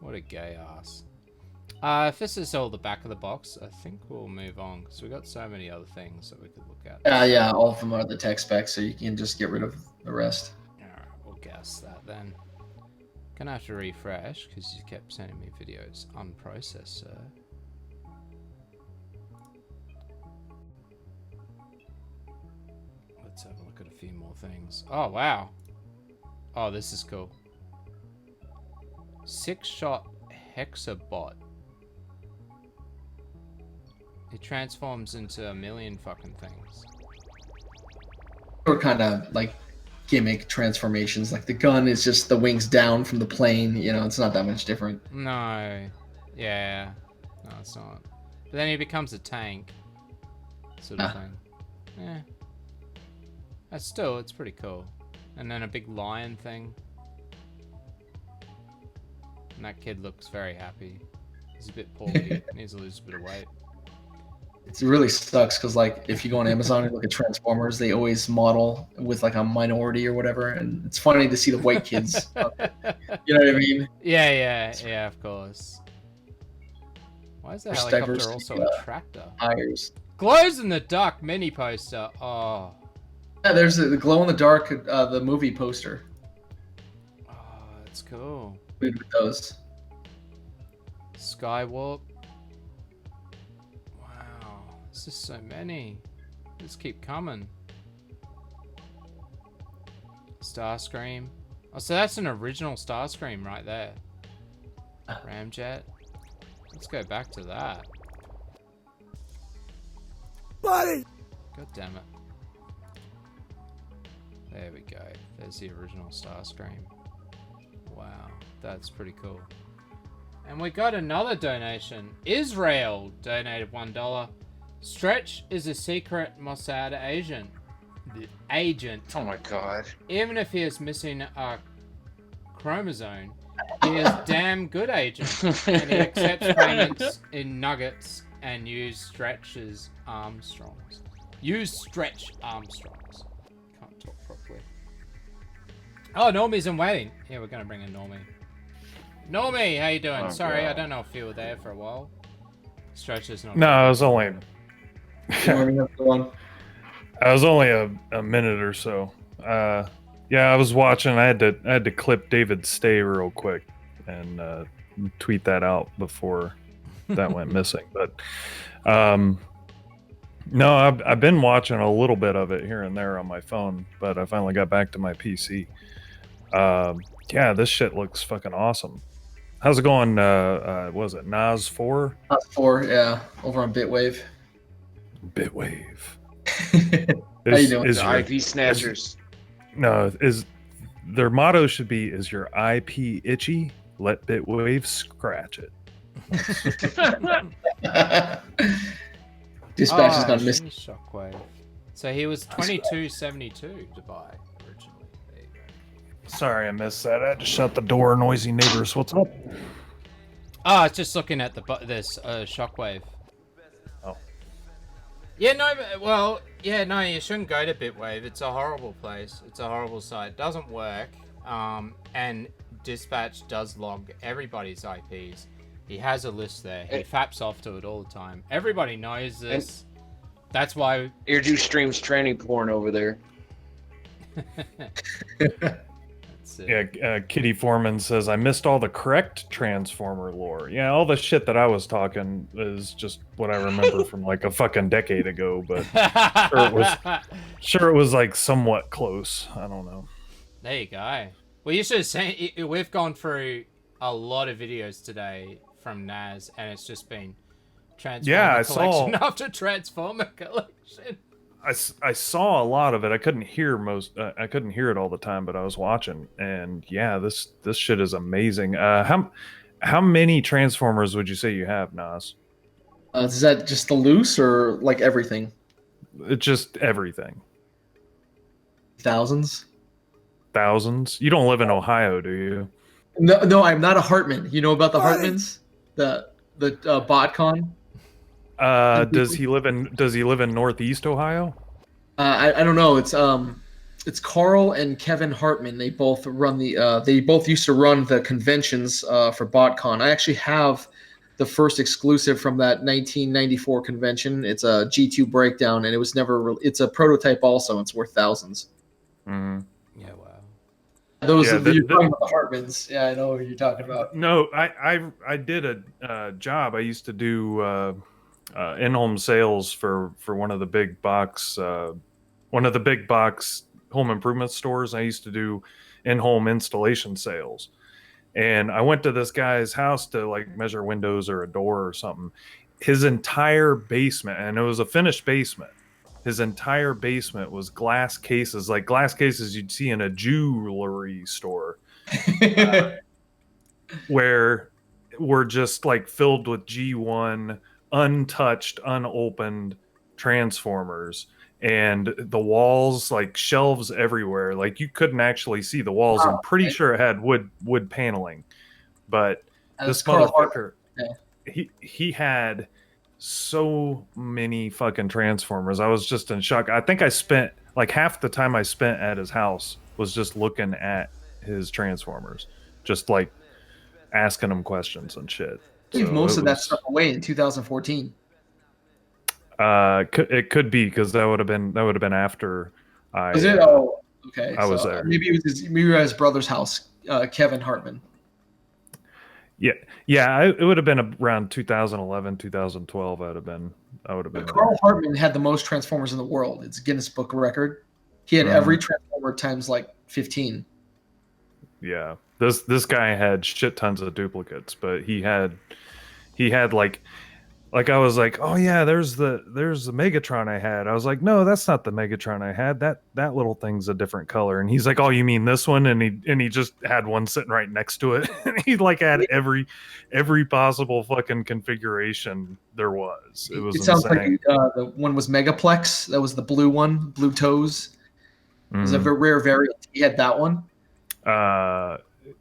What a gay ass. If this is all the back of the box, I think we'll move on, because we've got so many other things that we could look at. Yeah, all of them are the tech specs, so you can just get rid of the rest. Alright, we'll guess that then. Gonna have to refresh, because you kept sending me videos unprocessed, sir. Let's have a look at a few more things. Oh, wow. Oh, this is cool. 6-shot Hexabot. It transforms into a million fucking things. They were kind of like gimmick transformations. Like the gun is just the wings down from the plane. You know, it's not that much different. No. Yeah. No, it's not. But then he becomes a tank. Sort of thing. Yeah. That's still, it's pretty cool. And then a big lion thing. And that kid looks very happy. He's a bit poorly. Needs to lose a bit of weight. It really sucks because, like, if you go on Amazon and look at Transformers, they always model with like a minority or whatever, and it's funny to see the white kids. You know what I mean? Yeah, of course. Why is the There's helicopter diversity, also a tractor? Tires. Glows in the dark mini poster. Oh. Yeah, there's the glow in the dark, the movie poster. Oh, that's cool. With those. Skywalk. Wow, there's just so many. Just keep coming. Starscream. Oh, so that's an original Starscream right there. Ramjet. Let's go back to that. Buddy! God damn it. There we go. There's the original Starscream. Wow, that's pretty cool. And we got another donation. Israel donated $1. Stretch is a secret Mossad agent. Oh my god. Even if he is missing a chromosome, he is damn good agent. And he accepts payments in nuggets and use Stretch's Armstrongs. Use Stretch Armstrongs. Can't talk properly. Oh, Normie's in waiting. Yeah, we're going to bring in Normie. Normie, how you doing? Oh, Sorry, God. I don't know if you were there for a while. Stretch is not. No, I was only One. a minute or so. Yeah, I was watching. I had to clip David Stay real quick and tweet that out before that went missing. But no, I've been watching a little bit of it here and there on my phone, but I finally got back to my PC. Yeah, this shit looks fucking awesome. How's it going? Was it naz4? naz4, yeah, over on Bitwave. Bitwave. How you doing? Is The your, IP snatchers. no, is their motto should be, is your IP itchy? Let Bitwave scratch it. Dispatch has gone missing. Shockwave. So he was 22.72 to buy originally. There you go. Sorry, I missed that. I had to shut the door. Noisy neighbors. What's up? Oh, it's just looking at this Shockwave. Oh. Yeah, no, well, yeah, no, you shouldn't go to Bitwave. It's a horrible place. It's a horrible site. It doesn't work. And Dispatch does log everybody's IPs. He has a list there. He faps off to it all the time. Everybody knows this. That's why... EarJuice streams training porn over there. That's it. Yeah, Kitty Foreman says, I missed all the correct Transformer lore. Yeah, all the shit that I was talking is just what I remember from like a fucking decade ago, but sure it was like somewhat close. I don't know. There you go. Well, you should have seen... We've gone through a lot of videos today from Naz, and it's just been Transformer collection after Transformer collection. I saw a lot of it. I couldn't hear I couldn't hear it all the time, but I was watching, and yeah, this shit is amazing. How many Transformers would you say you have, Nas? Is that just the loose or like everything? It's just everything. Thousands. Thousands. You don't live in Ohio, do you? No, I'm not a Hartman. You know about the Hartmans? The BotCon? Does he live in Northeast Ohio? I don't know. It's Carl and Kevin Hartman. They both run they both used to run the conventions for BotCon. I actually have the first exclusive from that 1994 convention. It's a G2 breakdown, and it was never. It's a prototype also. It's worth thousands. Mm-hmm. Yeah, wow. You're talking about the Hartmans. Yeah, I know what you're talking about. No, I did a job. I used to do in-home sales for one of the big box home improvement stores. I used to do in-home installation sales, and I went to this guy's house to like measure windows or a door or something. His entire basement, and it was a finished basement. his entire basement was glass cases, like glass cases you'd see in a jewelry store, where were just like filled with G1 untouched, unopened Transformers, and the walls, like shelves everywhere, like you couldn't actually see the walls. I'm pretty sure it had wood paneling, but this motherfucker, he had so many fucking Transformers. I was just in shock. I think I spent like half the time I spent at his house was just looking at his Transformers, just like asking him questions and shit. Leave most of that stuff away in 2014. It could be because that would have been after I. Was it? Oh, okay. I was there. Maybe it was maybe at his brother's house, Kevin Hartman. Yeah. It would have been around 2011, 2012. I would have been. Carl Hartman had the most Transformers in the world. It's a Guinness Book of Record. He had every Transformer times like 15. Yeah, this guy had shit tons of duplicates, but he had like I was like, oh yeah, there's the Megatron I had. I was like, no, that's not the Megatron I had. That little thing's a different color. And he's like, oh, you mean this one? And he just had one sitting right next to it. And he like had every possible fucking configuration there was. It was It sounds insane. like the one was Megaplex. That was the blue one, blue toes. It was a very rare variant. He had that one.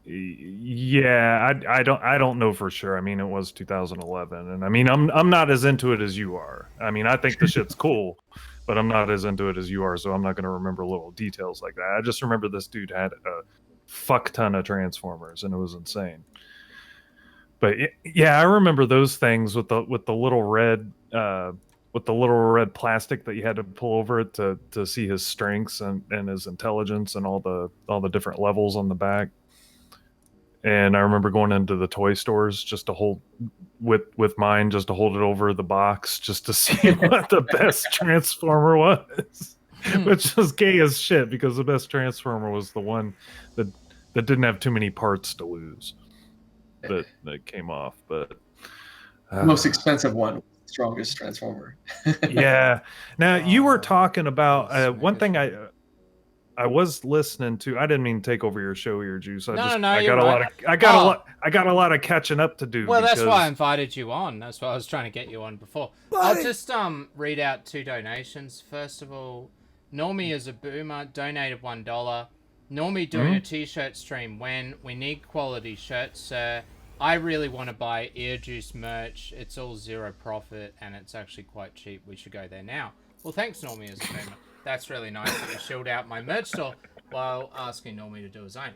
Yeah, I don't know for sure. I mean, it was 2011, and I mean, I'm not as into it as you are. I mean, I think the shit's cool, but I'm not as into it as you are, so I'm not going to remember little details like that. I just remember this dude had a fuck ton of Transformers, and it was insane. But yeah, I remember those things with the little red plastic that you had to pull over it to see his strengths and his intelligence and all the different levels on the back. And I remember going into the toy stores just to hold with mine, just to hold it over the box, just to see what the best Transformer was, which was gay as shit because the best Transformer was the one that didn't have too many parts to lose, that came off. But most expensive one, strongest Transformer. Yeah. Now you were talking about one thing I was listening to. I didn't mean to take over your show, EarJuice. I got a lot of catching up to do. Well, that's why I invited you on. That's why I was trying to get you on before. I'll just read out 2 donations. First of all, Normie is a boomer, donated $1. Normie doing a t-shirt stream when we need quality shirts, sir. I really want to buy EarJuice merch. It's all zero profit and it's actually quite cheap. We should go there now. Well, thanks, Normie as a boomer. That's really nice that you shilled out my merch store while asking Normie to do his own.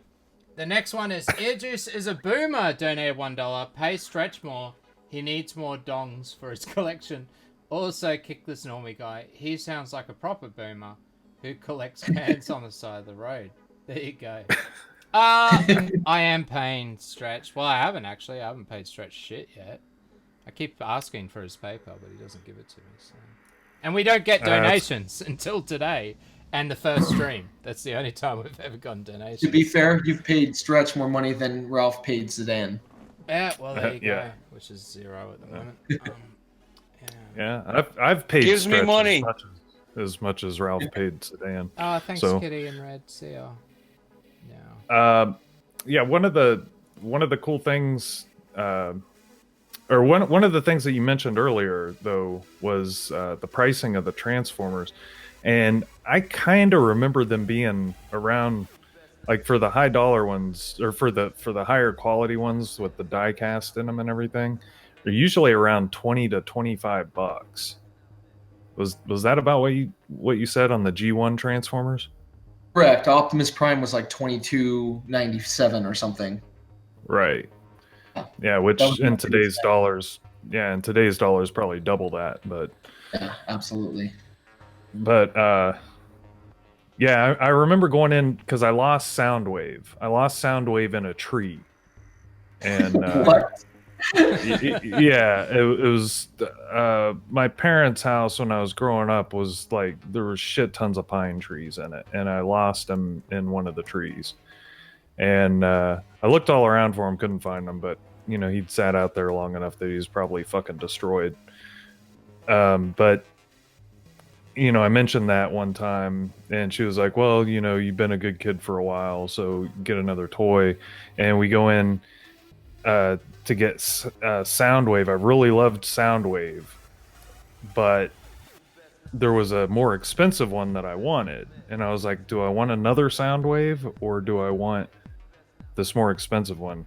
The next one is EarJuice is a boomer, donated $1. Pay Stretch more. He needs more dongs for his collection. Also, kick this Normie guy. He sounds like a proper boomer who collects cans on the side of the road. There you go. I am paying Stretch. Well, I haven't actually. I haven't paid Stretch shit yet. I keep asking for his PayPal, but he doesn't give it to me. So. And we don't get donations until today and the first stream. That's the only time we've ever gotten donations. To be fair, you've paid Stretch more money than Ralph paid Zidane. Yeah, well, there you go. Which is 0 at the moment. Yeah, I've paid Gives Stretch me money as much as Ralph paid Zidane. Oh, thanks, Kitty and Red. See ya. Yeah, one of the cool things, or one of the things that you mentioned earlier, though, was the pricing of the Transformers, and I kind of remember them being around, like for the high dollar ones, or for the higher quality ones with the die cast in them and everything, they're usually around $20 to $25. Was that about what you said on the G1 Transformers? Correct. Optimus Prime was like $22.97 or something. Right. Yeah, which in today's dollars, probably double that. But yeah, absolutely. But yeah, I remember going in because I lost Soundwave. I lost Soundwave in a tree, and What? yeah, it was my parents' house when I was growing up was like there were shit tons of pine trees in it, and I lost him in one of the trees. And I looked all around for him, couldn't find him, but you know he'd sat out there long enough that he was probably fucking destroyed. But I mentioned that one time, and she was like, "Well, you've been a good kid for a while, so get another toy." And we go in to get Soundwave. I really loved Soundwave, but there was a more expensive one that I wanted, and I was like, "Do I want another Soundwave, or do I want this more expensive one?"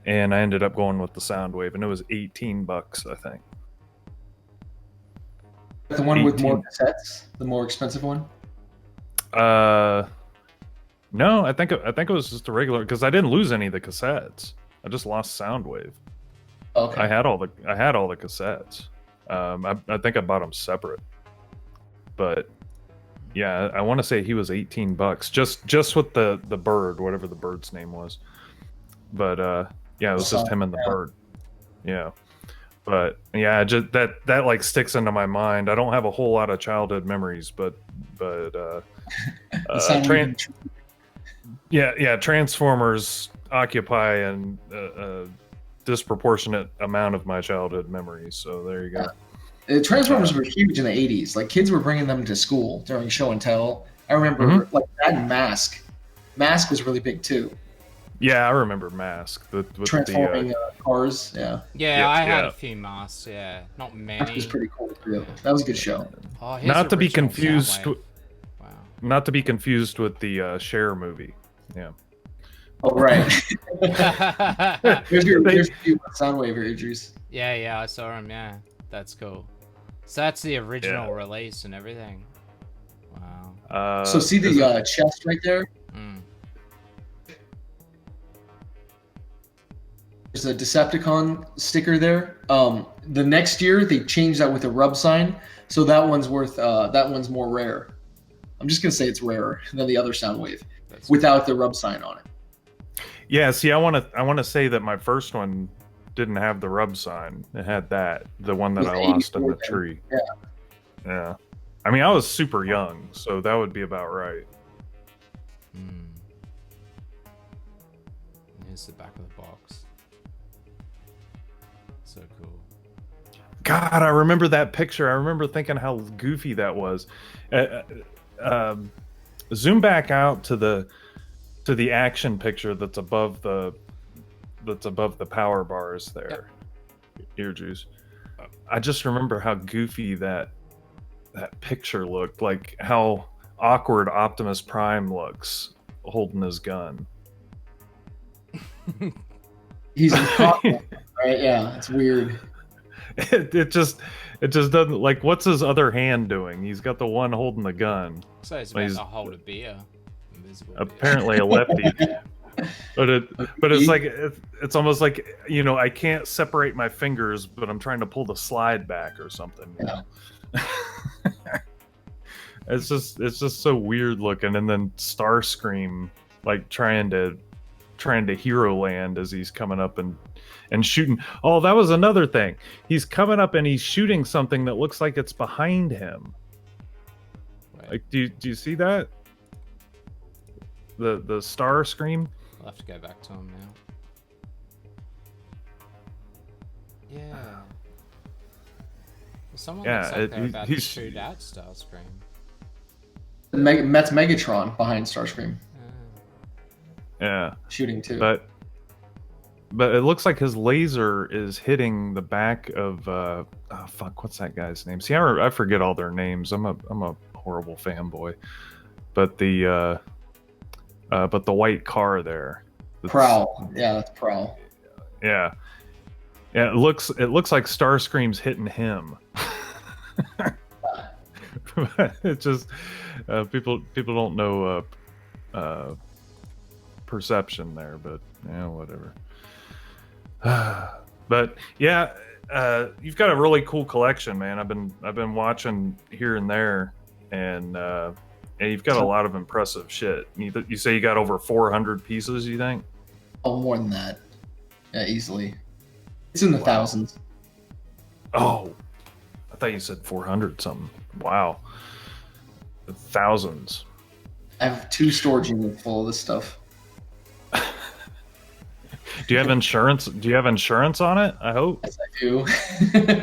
And I ended up going with the Soundwave, and it was $18, I think. The one with more cassettes, the more expensive one. No, I think it was just a regular, because I didn't lose any of the cassettes. I just lost Soundwave. Okay. I had all the cassettes. I think I bought them separate. But yeah, I want to say he was $18 just with the bird, whatever the bird's name was. But yeah, it was just him and the bird. Yeah. But yeah, just that like sticks into my mind. I don't have a whole lot of childhood memories, but Transformers occupy a disproportionate amount of my childhood memories. So there you go. Transformers were huge in the 80s. Like, kids were bringing them to school during show and tell. I remember like that and Mask. Mask was really big too. Yeah, I remember Mask. With transforming cars. Yeah. Yeah, I had a few masks. Yeah, not many. That was pretty cool too. That was a good show. Oh, not to be confused. Wow. Not to be confused with the Cher movie. Yeah. Oh right. Here's your Soundwave, EarJuice. Yeah, I saw him. Yeah, that's cool. So that's the original release and everything. Wow. So see the chest right there? There's a Decepticon sticker there. The next year they changed that with a rub sign, so that one's more rare. I'm just gonna say it's rarer than the other Soundwave without the rub sign on it. Yeah, see, I want to say that my first one didn't have the rub sign. It had the one that I lost in the tree. Yeah. I mean, I was super young, so that would be about right. Here's the back of the box. So cool. God, I remember that picture. I remember thinking how goofy that was. Zoom back out to the action picture that's above the power bars there. EarJuice. I just remember how goofy that picture looked, like how awkward Optimus Prime looks holding his gun. He's in cockpit, right? Yeah, it's weird. It just doesn't, like, what's his other hand doing? He's got the one holding the gun. So he's about to hold a beer. Invisible apparently beer. A lefty. But it's like it's almost like, I can't separate my fingers, but I'm trying to pull the slide back or something. It's just so weird looking. And then Starscream like trying to hero land as he's coming up and shooting. Oh, that was another thing. He's coming up and he's shooting something that looks like it's behind him. Right. Like, do you see that? The Starscream? I'll have to go back to him now. Yeah. Well, someone looks like they're about to shoot at Starscream. That's Megatron behind Starscream. Yeah. Shooting too. But it looks like his laser is hitting the back of what's that guy's name? See, I forget all their names. I'm a horrible fanboy. But the white car there. Prowl. Yeah, that's Prowl. Yeah. Yeah, it looks like Starscream's hitting him. It's just people don't know perception there, but whatever. But yeah, you've got a really cool collection, man. I've been watching here and there, and you've got a lot of impressive shit. You say you got over 400 pieces, you think? Oh, more than that. Yeah, easily. It's in the thousands. Oh, I thought you said 400 something. Wow. Thousands. I have 2 storage units full of this stuff. Do you have insurance? Do you have insurance on it? I hope. Yes, I do.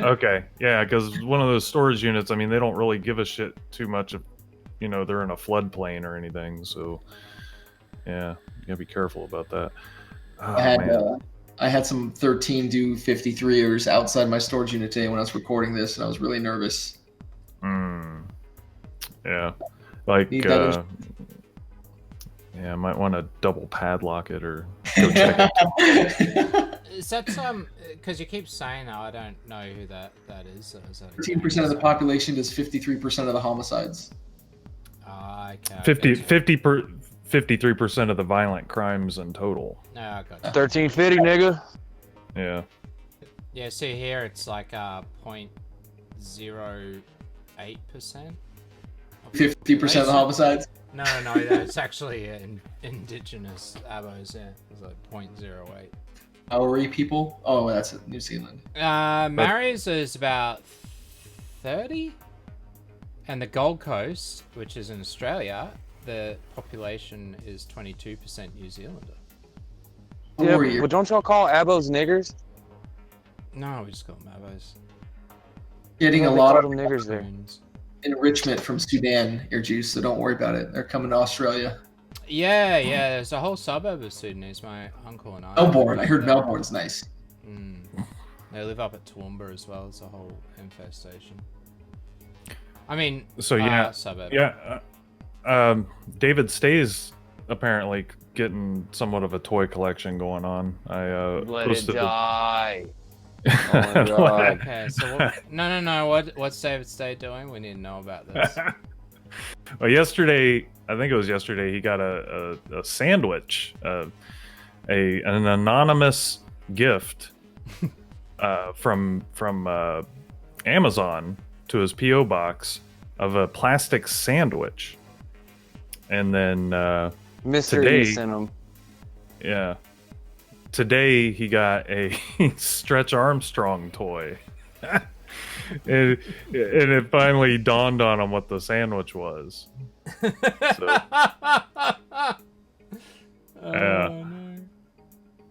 Okay, yeah, because one of those storage units, I mean, they don't really give a shit too much if, you know, they're in a floodplain or anything. So, yeah, you gotta be careful about that. Oh, I had some 13 do 53ers outside my storage unit today when I was recording this, and I was really nervous. Yeah, like, Need that yeah, I might want to double padlock it or go check it. Is that because you keep saying that, I don't know who that is. Is that 13% of the population does 53% of the homicides. Okay. 53% of the violent crimes in total. No, I got you. 1350, nigga. Yeah. Yeah, see here, it's like 0.08%. 50% of the homicides. No, that's actually indigenous abos. Yeah, it's like 0.08. Maori people. Oh, that's New Zealand. Maoris is about 30, and the Gold Coast, which is in Australia, the population is 22% New Zealander. Yeah, but don't y'all call abos niggers? No, we just call them abos. Getting a lot of niggers there. Enrichment from Sudan, EarJuice, so don't worry about it. They're coming to Australia. Yeah, there's a whole suburb of Sudanese. My uncle and I. Melbourne. I heard Melbourne's nice. They live up at Toowoomba as well. It's a whole infestation. I mean, so yeah, suburb. Yeah, David Stay's apparently getting somewhat of a toy collection going on. I let it die. Oh my God. Okay, so no. What's David Stay doing? We need to know about this. Well, yesterday, I think it was yesterday, he got a sandwich, an anonymous gift from Amazon to his PO box of a plastic sandwich, and then Today sent him. Yeah. Today he got a Stretch Armstrong toy. and it finally dawned on him what the sandwich was. So, no.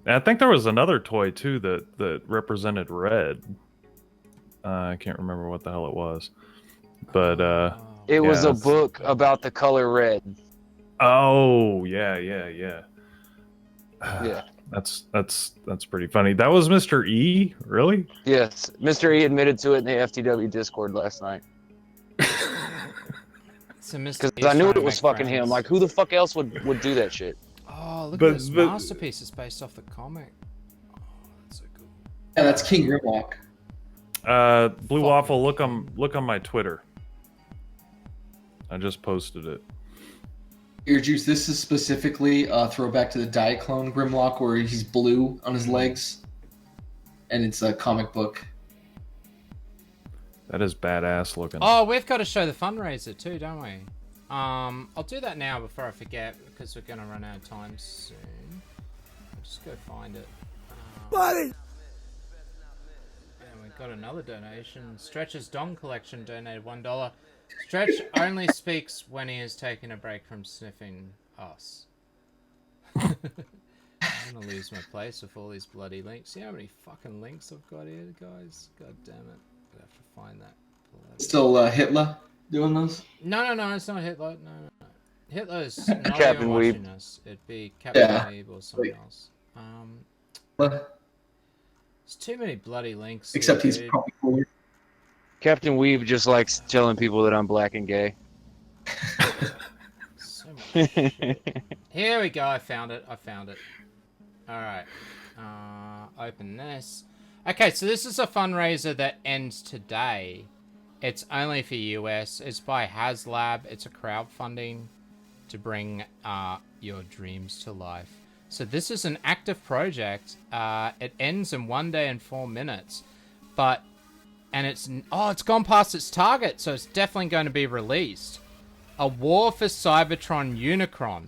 I think there was another toy too that represented red. I can't remember what the hell it was. But it was a book about the color red. Oh, yeah. Yeah. That's pretty funny. That was Mr. E, really? Yes, Mr. E admitted to it in the FTW Discord last night. Because I knew it was fucking him. Like, who the fuck else would do that shit? Oh, look at this masterpiece. It's based off the comic. Oh, that's so cool. Yeah, that's King Grimlock. Blue Waffle, look on my Twitter. I just posted it. EarJuice, this is specifically a throwback to the Diaclone Grimlock where he's blue on his legs. And it's a comic book. That is badass looking. Oh, we've got to show the fundraiser too, don't we? I'll do that now before I forget because we're going to run out of time soon. I'll just go find it. Buddy! And we've got another donation. Stretch's Dong Collection donated $1. Stretch only speaks when he is taking a break from sniffing us. I'm gonna lose my place with all these bloody links. See how many fucking links I've got here, guys? God damn it. I have to find that. Still Hitler doing those? No, it's not Hitler. No. Hitler's not Captain even watching us. It'd be Captain Weeb or something else. There's too many bloody links. Except here, he's probably cooler. Captain Weeb just likes telling people that I'm black and gay. So much shit. Here we go. I found it. Alright. Open this. Okay, so this is a fundraiser that ends today. It's only for US. It's by HasLab. It's a crowdfunding to bring your dreams to life. So this is an active project. It ends in 1 day and 4 minutes. And it's gone past its target, so it's definitely going to be released. A War for Cybertron Unicron.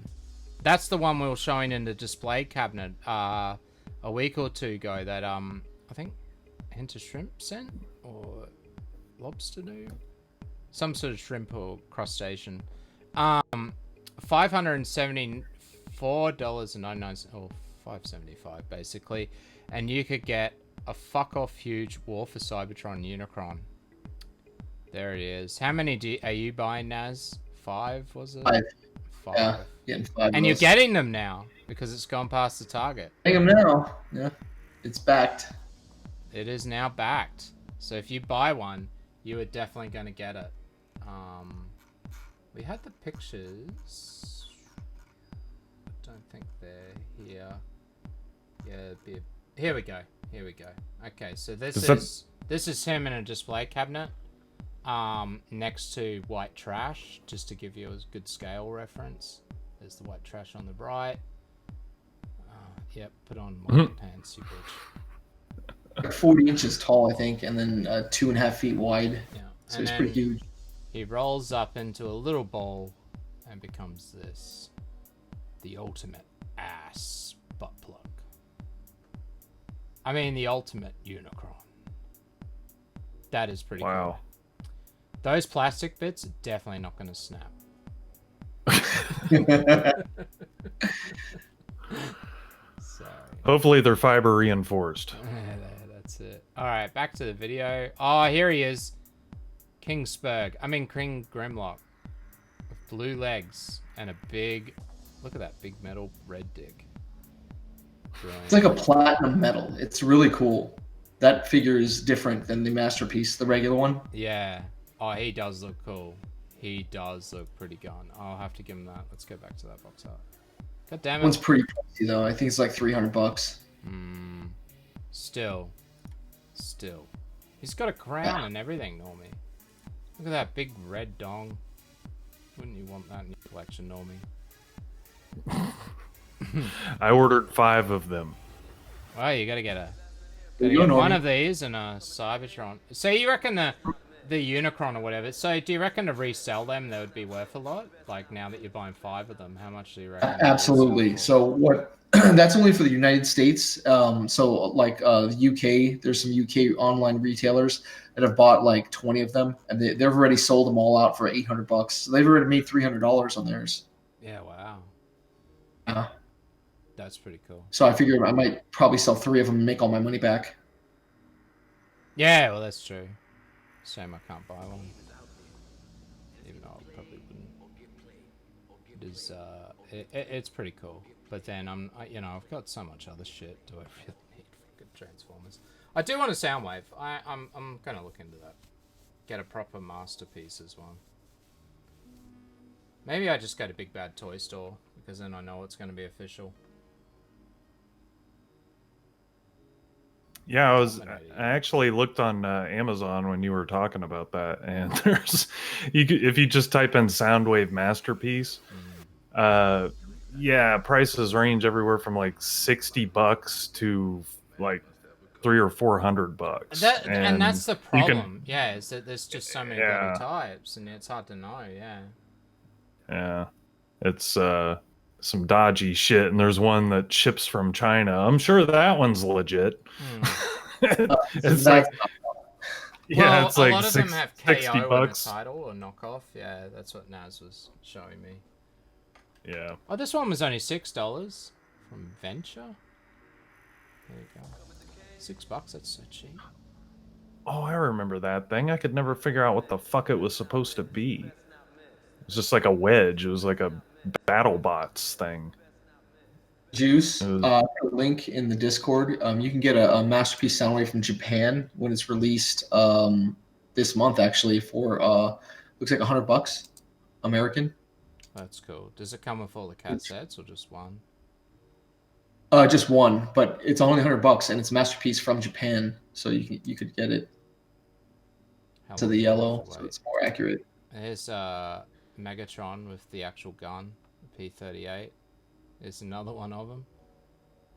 That's the one we were showing in the display cabinet a week or two ago that I think Enter Shrimp sent or Lobster do. Some sort of shrimp or crustacean. $574.99 or $5.75 basically, and you could get a fuck off huge War for Cybertron Unicron. There it is. How many are you buying, Naz? 5 was it? 5. 5. Yeah, getting 5. And you're getting them now because it's gone past the target. Getting them now. Yeah, it's backed. It is now backed. So if you buy one, you are definitely going to get it. We had the pictures. I don't think they're here. Yeah, here we go. Here we go. Okay, so this is him in a display cabinet, next to white trash, just to give you a good scale reference. There's the white trash on the right. Yep, put on my pants, you bitch. Like 40 inches tall, I think, and then 2.5 feet wide. Yeah. So it's pretty huge. He rolls up into a little bowl and becomes this. The ultimate ass butt plug. I mean, the ultimate Unicron. That is pretty cool. Those plastic bits are definitely not going to snap. Sorry. Hopefully they're fiber reinforced. That's it. Alright, back to the video. Oh, here he is. King Grimlock. With blue legs and a big... Look at that big metal red dick. Brilliant. It's like a platinum metal. It's really cool. That figure is different than the Masterpiece, the regular one. Yeah. Oh, he does look cool. He does look pretty gun. I'll have to give him that. Let's go back to that box art. God damn it. One's pretty pricey though. I think it's like $300. Still. He's got a crown and everything, Normie. Look at that big red dong. Wouldn't you want that in your collection, Normie? I ordered 5 of them. Well, you gotta get one of these and a Cybertron. So you reckon the Unicron or whatever, so do you reckon to resell them they would be worth a lot? Like now that you're buying 5 of them, how much do you reckon? Absolutely. So what that's only for the United States. So like UK, there's some UK online retailers that have bought like 20 of them, and they've already sold them all out for $800. So they've already made $300 on theirs. Yeah, wow. That's pretty cool. So I figured I might probably sell 3 of them and make all my money back. Yeah, well that's true. Shame I can't buy one. Even though I probably wouldn't. It is, it's pretty cool. But then I've got so much other shit. Do I really need fucking Transformers? I do want a Soundwave. I'm gonna look into that. Get a proper Masterpiece as well. Maybe I just go to Big Bad Toy Store because then I know it's gonna be official. Yeah, I actually looked on Amazon when you were talking about that, and there's if you just type in Soundwave Masterpiece, yeah, prices range everywhere from like $60 to like $300 or $400. And that's the problem. Yeah, is that there's just so many bloody types, and it's hard to know. Yeah. Yeah, it's some dodgy shit, and there's one that ships from China. I'm sure that one's legit. It's like, yeah, it's like a lot of them have KO $60 in the title or knockoff. Yeah, that's what Naz was showing me. Yeah. Oh, this one was only $6 from Venture. There you go. $6. That's so cheap. Oh, I remember that thing. I could never figure out what the fuck it was supposed to be. It was just like a wedge. It was like a BattleBots thing. Juice, link in the Discord. You can get a Masterpiece Soundwave from Japan when it's released this month, actually, for looks like $100 American. That's cool. Does it come with all the cat sets or just one? Just one, but it's only $100 and it's a Masterpiece from Japan, so you could get it to the yellow, so it's more accurate. Here's Megatron with the actual gun, P-38. There's another one of them.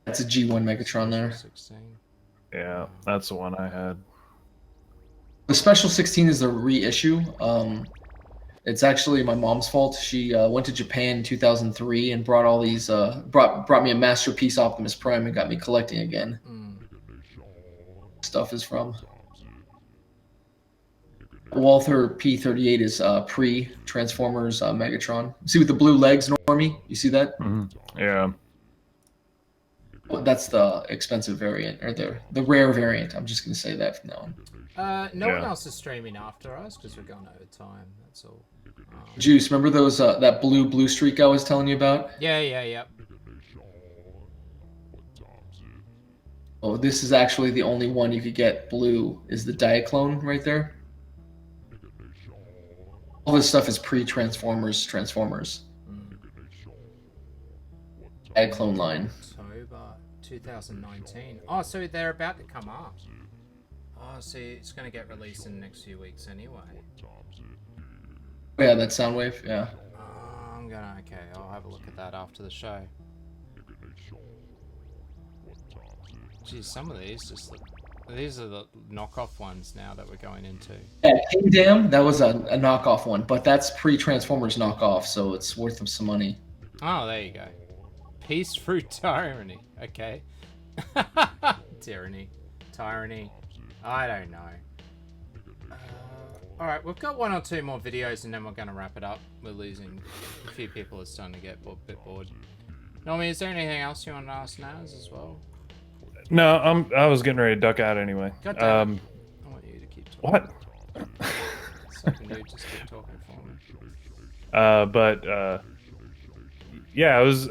That's a G1 Megatron there. 16. Yeah, that's the one I had. The Special 16 is the reissue. It's actually my mom's fault. She went to Japan in 2003 and brought all these, brought me a Masterpiece Optimus Prime and got me collecting again. Stuff is from. Walther P-38 is pre-Transformers Megatron. See with the blue legs, Normie? You see that? Yeah. Well, that's the expensive variant, or the rare variant. I'm just gonna say that from now on. No one Yeah. else is streaming after us because we're going over time. That's all. Juice, remember those that blue streak I was telling you about? Yeah. Oh, this is actually the only one you could get blue. Is the Diaclone right there? All this stuff is pre-Transformers. Transformers. Diaclone line. October 2019. Oh, so they're about to come up. Oh, see, it's going to get released in the next few weeks anyway. Yeah, that Soundwave. Yeah. Okay, I'll have a look at that after the show. Geez, some of these just look... These are the knockoff ones now that we're going into. Yeah, King Dam, that was a knockoff one, but that's pre-Transformers knockoff, so it's worth them some money. Oh, there you go. Peace through tyranny. Okay. Tyranny. I don't know. Alright, we've got one or two more videos and then we're going to wrap it up. We're losing... A few people are starting to get a bit bored. Normie, is there anything else you want to ask Naz as well? No, I was getting ready to duck out anyway. God damn it. I want you to keep talking. What? Something you just keep talking for me. Yeah, it was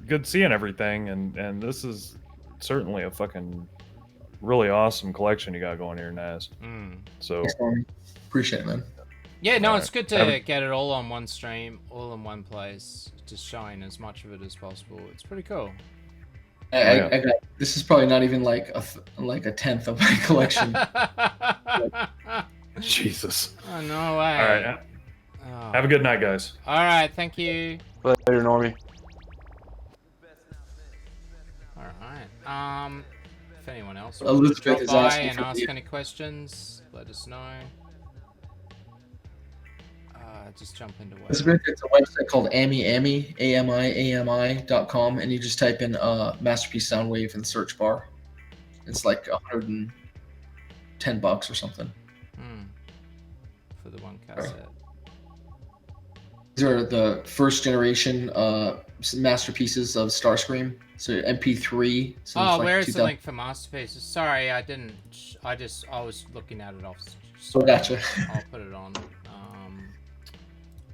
good seeing everything, and this is certainly a fucking really awesome collection you got going here, Naz. So Appreciate it, man. Yeah, no, All it's right. good to get it all on one stream, all in one place, just showing as much of it as possible. It's pretty cool. I got, this is probably not even like a tenth of my collection. Jesus. Oh, no way. All right. Oh. Have a good night, guys. All right, thank you. Later, Normie. All right. If anyone else wants to Elizabeth drop is by asking and for ask the- any questions, let us know. Just jump into it. It's a website called AmiAmi.com, and you just type in Masterpiece Soundwave in the search bar. It's like $110 or something. For the one cassette. These are the first generation masterpieces of Starscream. So MP3. So Oh, it's like where's the 2000 link for Masterpieces? Sorry, I didn't. I was looking at it off. Oh, gotcha. I'll put it on.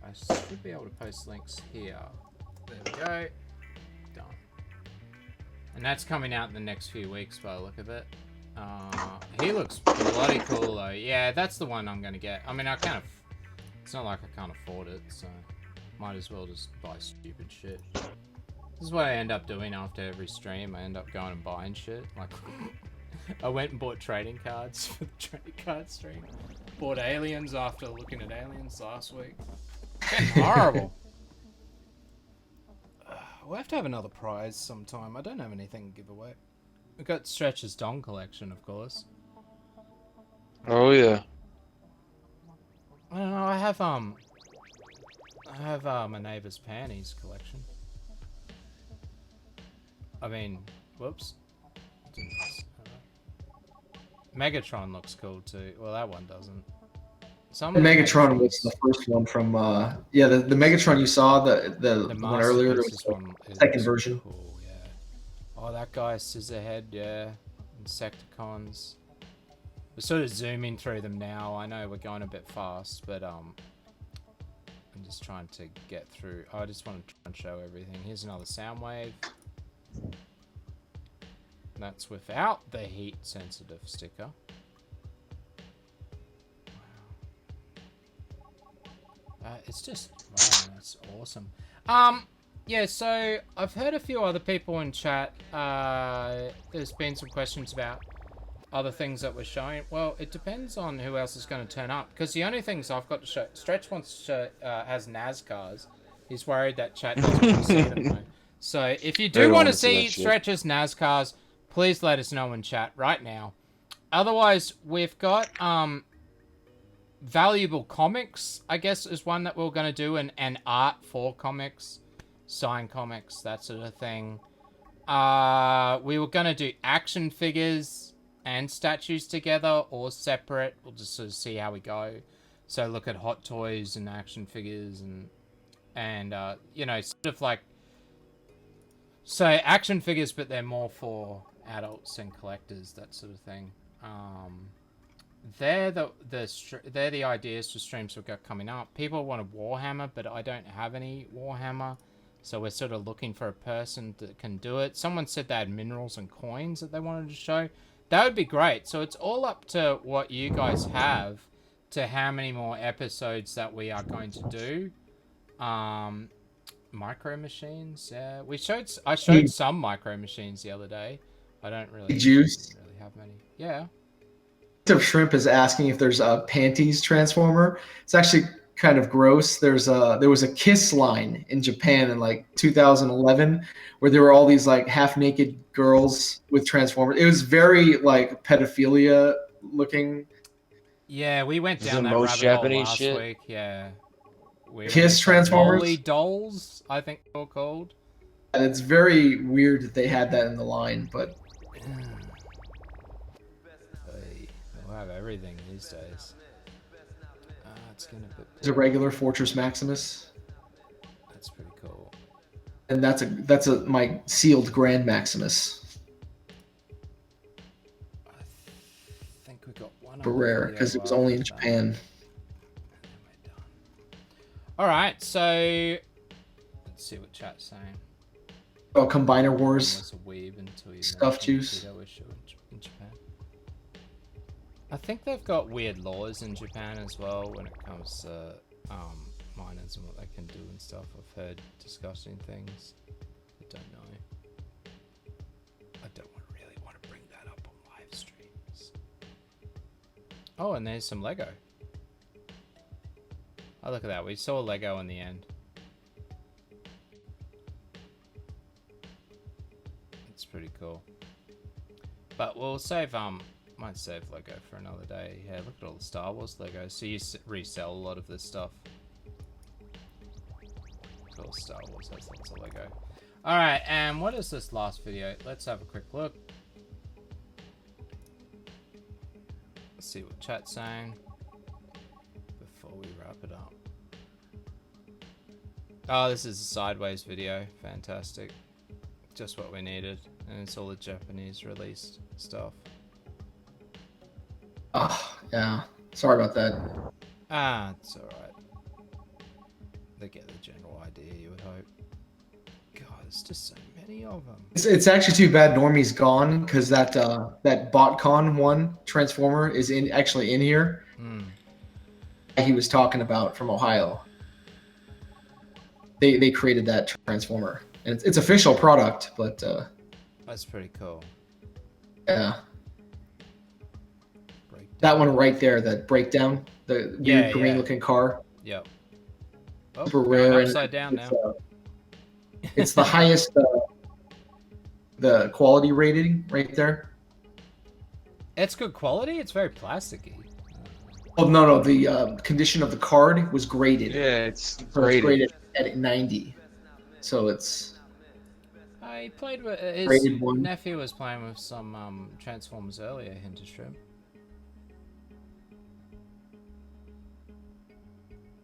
I should be able to post links here. There we go. Done. And that's coming out in the next few weeks by the look of it. He looks bloody cool though. Yeah, that's the one I'm gonna get. I mean, it's not like I can't afford it, so might as well just buy stupid shit. This is what I end up doing after every stream. I end up going and buying shit. Like, I went and bought trading cards for the trading card stream. Bought Aliens after looking at Aliens last week. Getting horrible. We'll have to have another prize sometime. I don't have anything to give away. We've got Stretch's Dong collection, of course. Oh yeah. I don't know. I have my neighbor's panties collection. I mean, whoops. Megatron looks cool too. Well, that one doesn't. Some The Megatron was the first one from the Megatron you saw the one earlier. It was the second version. Cool, yeah. Oh, that guy, Scissorhead, yeah. Insecticons. We're sort of zooming through them now. I know we're going a bit fast, but I'm just trying to get through. I just want to try and show everything. Here's another Soundwave. That's without the heat sensitive sticker. It's just, wow, that's awesome. Yeah, so I've heard a few other people in chat. There's been some questions about other things that we're showing. Well, it depends on who else is going to turn up, because the only things I've got to show, Stretch wants to show, has NASCARs. He's worried that chat doesn't want to see them though. So if you do want to see Stretch's NASCARs, please let us know in chat right now. Otherwise, we've got valuable comics, I guess, is one that we're going to do, and art for comics, signed comics, that sort of thing. We were going to do action figures and statues together or separate. We'll just sort of see how we go. So look at Hot Toys and action figures and you know, sort of like So action figures, but they're more for adults and collectors, that sort of thing. They're the ideas for streams we've got coming up. People want a Warhammer, but I don't have any Warhammer, so we're sort of looking for a person that can do it. Someone said they had minerals and coins that they wanted to show. That would be great. So it's all up to what you guys have, to how many more episodes that we are going to do. Micro machines, yeah. I showed some micro machines the other day. I don't really have many. Yeah. Shrimp is asking if there's a panties transformer. It's actually kind of gross. There was a Kiss line in Japan in like 2011 where there were all these like half naked girls with transformers. It was very like pedophilia looking. Yeah, we went down that most rabbit hole Japanese last shit? week. Yeah. Kiss Transformers? Lolly dolls, I think they're called. And it's very weird that they had that in the line, but We'll have everything these days. It's gonna be... It's a regular Fortress Maximus. That's pretty cool. And that's my sealed Grand Maximus. I think we got one For rare, because it was only in Japan. Alright, so let's see what chat's saying. Oh, Combiner Wars. Stuff juice. In Japan. I think they've got weird laws in Japan as well when it comes to minors and what they can do and stuff. I've heard disgusting things. I don't know. I don't really want to bring that up on live streams. Oh, and there's some Lego. Oh, look at that. We saw Lego in the end. It's pretty cool. But we'll save, might save Lego for another day. Yeah, look at all the Star Wars Lego. So you resell a lot of this stuff. All Star Wars has lots of Lego. Alright, and what is this last video? Let's have a quick look. Let's see what chat's saying before we wrap it up. Oh, this is a sideways video. Fantastic. Just what we needed. And it's all the Japanese released stuff. Oh, yeah. Sorry about that. Ah, it's alright. They get the general idea, you would hope. God, there's just so many of them. It's actually too bad Normie's gone, because that BotCon one Transformer is actually in here. He was talking about from Ohio. They created that Transformer, and it's official product, but that's pretty cool. Yeah. That one right there, that breakdown, the weird green looking car. Yep. Super rare. Upside down now. It's the highest the quality rating right there. It's good quality. It's very plasticky. Oh no, the condition of the card was graded. Yeah, it's graded at 90. So it's. He played with his nephew was playing with some Transformers earlier. Hint of shrimp.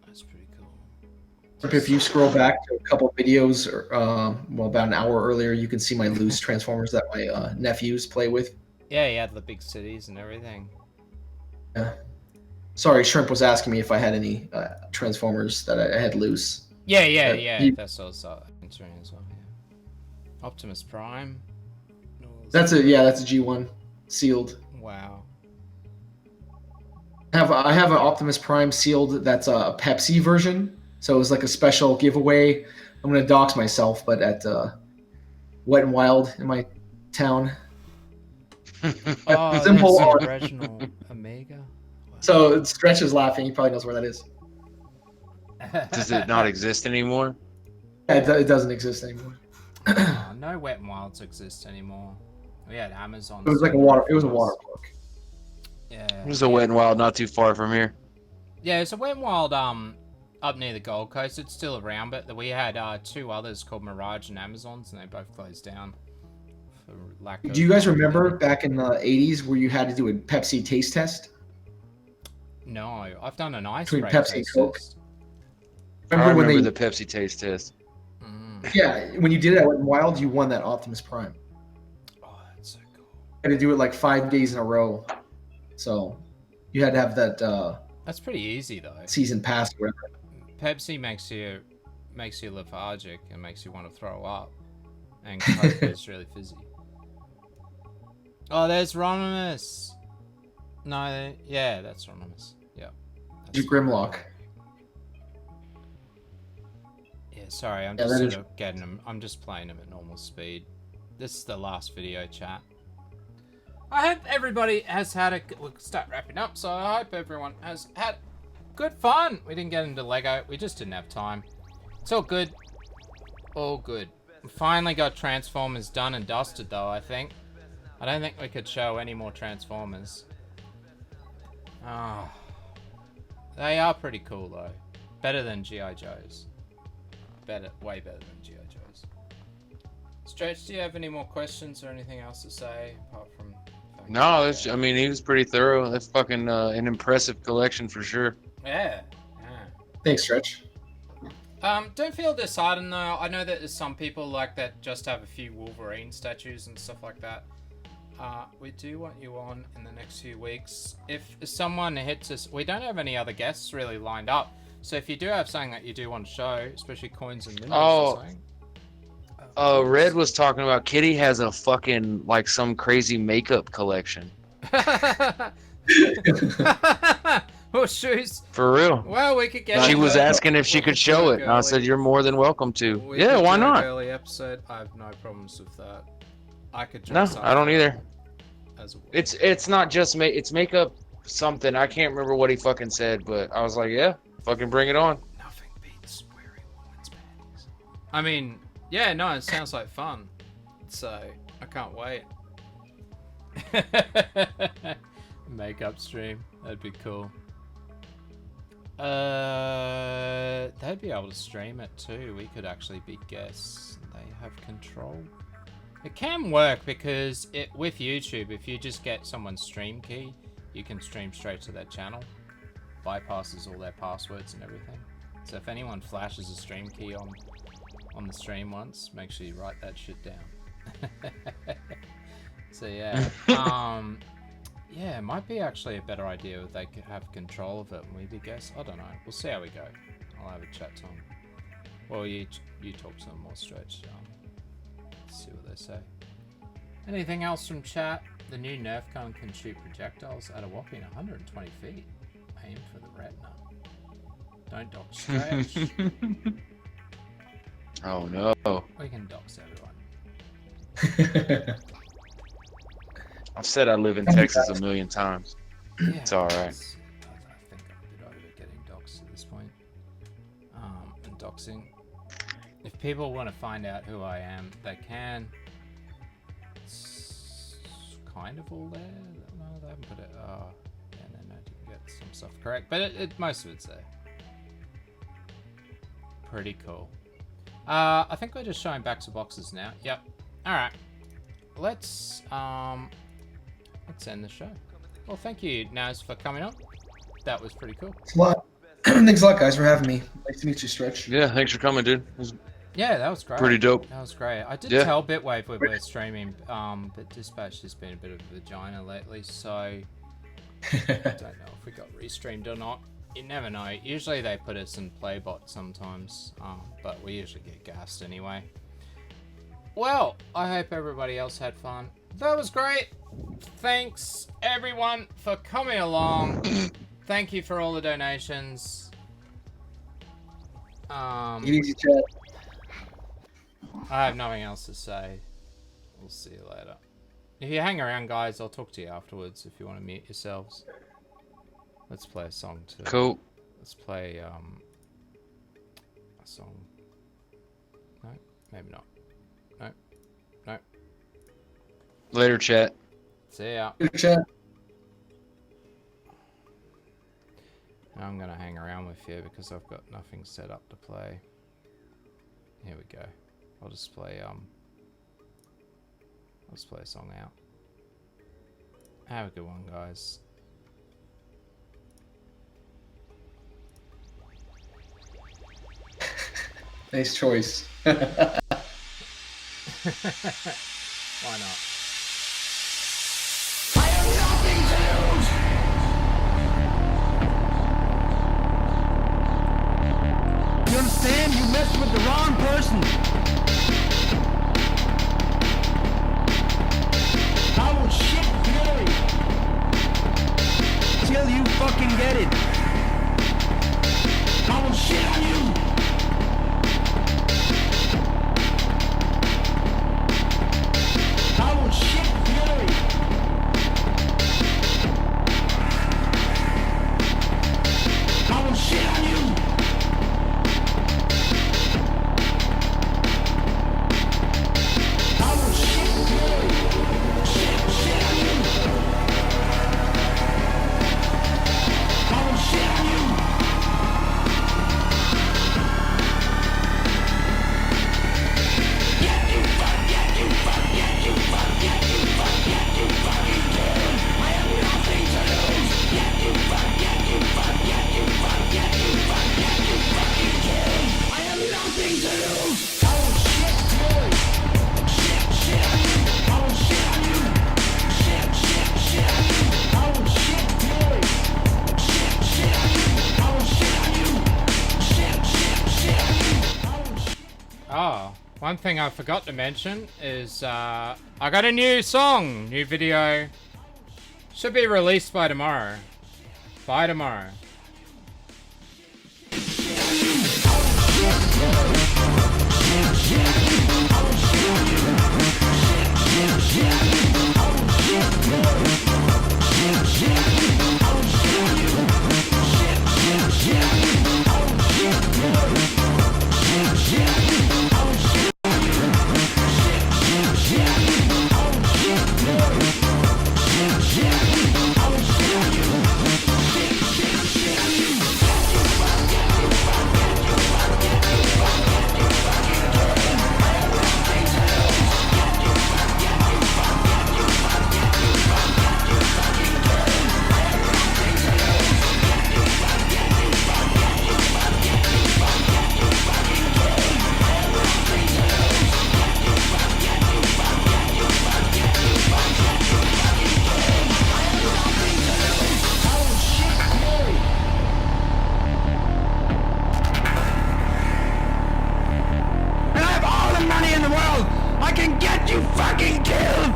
That's pretty cool. If you scroll back to a couple of videos, well, about an hour earlier, you can see my loose Transformers that my nephews play with. Yeah, he had the big cities and everything. Yeah. Sorry, Shrimp was asking me if I had any Transformers that I had loose. Yeah. That's what I was answering as well. Yeah. Optimus Prime. That's a G1 sealed. Wow. I have an Optimus Prime sealed. That's a Pepsi version. So it was like a special giveaway. I'm gonna dox myself, but at Wet and Wild in my town. Oh, simple original Omega. Wow. So Stretch is laughing. He probably knows where that is. Does it not exist anymore? Yeah, it doesn't exist anymore. Oh, no Wet and Wilds exist anymore. We had Amazon. It was like a water. It was a water park. Yeah. There's a Wet and Wild not too far from here. Yeah, it's a Wet and Wild up near the Gold Coast. It's still around, but we had two others called Mirage and Amazons, and they both closed down for lack of. Do you guys remember back in the 80s where you had to do a Pepsi taste test? No, I've done an ice between break Pepsi and Coke. Test. I remember the Pepsi taste test. Yeah, when you did it at Wet n Wild, you won that Optimus Prime. Oh, that's so cool. You had to do it like 5 days in a row. So you had to have that That's pretty easy though. season pass or whatever. Pepsi makes you lethargic and makes you want to throw up, and Coke is really fizzy. Oh, there's Ronimus. No, yeah, that's Ronimus. Yeah. That's Grimlock. Yeah, sorry, I'm just sort of getting them. I'm just playing them at normal speed. This is the last video, chat. I hope everybody has had a... We'll start wrapping up, so I hope everyone has had good fun. We didn't get into Lego. We just didn't have time. It's all good. All good. We finally got Transformers done and dusted, though, I think. I don't think we could show any more Transformers. Ah. They are pretty cool, though. Better than G.I. Joes. Way better than G.I. Joes. Stretch, do you have any more questions or anything else to say apart from? No, I mean, he was pretty thorough. That's fucking an impressive collection for sure. Yeah. Thanks, Stretch. Don't feel disheartened though. I know that there's some people like that just have a few Wolverine statues and stuff like that. We do want you on in the next few weeks. If someone hits us, we don't have any other guests really lined up. So if you do have something that you do want to show, especially coins and minerals or something. Red was talking about Kitty has a fucking, like, some crazy makeup collection. Oh, shoes. For real. Well, we could get... She was asking if she could show it, and I said, you're more than welcome to. Yeah, why not? Early episode. I have no problems with that. I could No, I don't either. As well. It's not just it's makeup something. I can't remember what he fucking said, but I was like, yeah, fucking bring it on. Nothing beats wearing women's panties. I mean, yeah, no, it sounds like fun. So, I can't wait. Makeup stream. That'd be cool. They'd be able to stream it too. We could actually be guests. They have control. It can work because with YouTube, if you just get someone's stream key, you can stream straight to their channel. Bypasses all their passwords and everything. So if anyone flashes a stream key on the stream once, make sure you write that shit down. So yeah, yeah, it might be actually a better idea if they could have control of it and we be guests. I don't know. We'll see how we go. I'll have a chat to them. Well, you talk to them more, Stretch. See what they say. Anything else from chat? The new Nerf gun can shoot projectiles at a whopping 120 feet. Aim for the retina. Don't dox Stretch. Oh no. We can dox everyone. I've said I live in Texas a million times. Yeah, It's alright. I think I'm a bit over getting doxed at this point. And doxing. If people want to find out who I am, they can. It's kind of all there. No, they haven't put it. Yeah, no, didn't get some stuff correct, but most of it's there. Pretty cool. I think we're just showing backs of boxes now. Yep. All right. Let's end the show. Well, thank you, Naz, for coming on. That was pretty cool. Thanks a lot. Thanks a lot, guys, for having me. Nice to meet you, Stretch. Yeah, thanks for coming, dude. It was Yeah, that was great. pretty dope. That was great. I did Yeah. tell Bitwave we were streaming, but Dispatch has been a bit of a vagina lately, so I don't know if we got restreamed or not. You never know. Usually they put us in Playbot sometimes, but we usually get gassed anyway. Well, I hope everybody else had fun. That was great. Thanks, everyone, for coming along. Thank you for all the donations. Easy chat. I have nothing else to say. We'll see you later. If you hang around, guys, I'll talk to you afterwards if you want to mute yourselves. Let's play a song too. Cool. Let's play a song. No, maybe not. No, no. Later, chat. See ya. Good chat. Now I'm gonna hang around with you because I've got nothing set up to play. Here we go. I'll just play a song out. Have a good one, guys. Nice choice. Why not? You understand? You messed with the wrong person. I will shit fury till you fucking get it. I will shit on you. I will shit fury. I will shit on you. I will shit fury. Shit on you. I will shit on you. Get you fuck, get you fuck, get you fuck, get you fuck, get you fucking killed. I have nothing to lose. Get you fuck, get you fuck, get you fuck, get you fuck, get you fucking killed. I have nothing to lose. I will shit fury. Shit on you. I will shit on you. Shit on you. I will shit fury. Shit on you. I will shit on you. Shit on you. I will shit. Oh, one thing I forgot to mention is I got a new song, new video. Should be released by tomorrow. By tomorrow. And I have all the money in the world. I can get you fucking killed.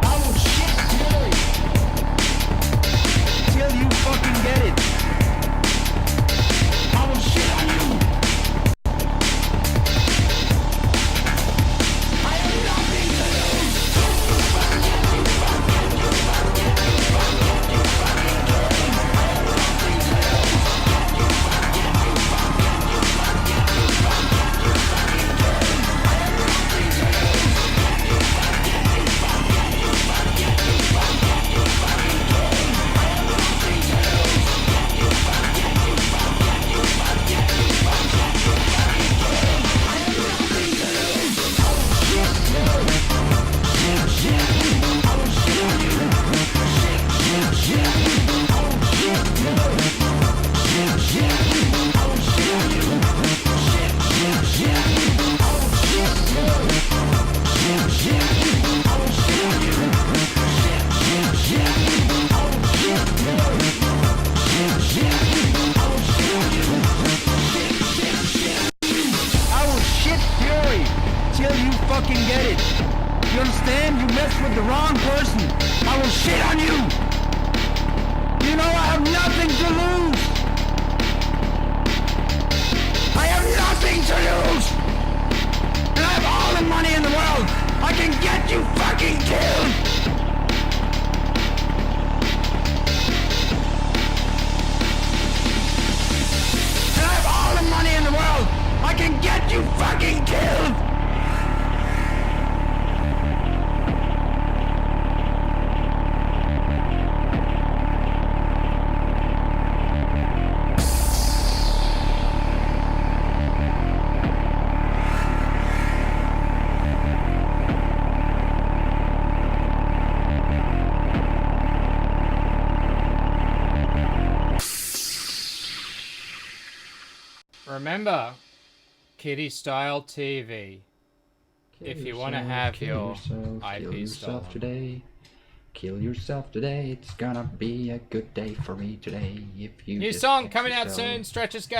I will shit fury till you fucking get it. I will shit on you. I have nothing to lose. I will shit fury till you fucking get it. You understand? You messed with the wrong person. I will shit on you. You know I have nothing to lose. I have nothing to lose. And I have all the money in the world. I can get you fucking killed. And I have all the money in the world. I can get you fucking killed. Remember, Kitty style TV. If you want to have your kill IP yourself stolen. today. Kill yourself today. It's gonna be a good day for me today. If you New just song X coming out yourself. soon. Stretch is gay.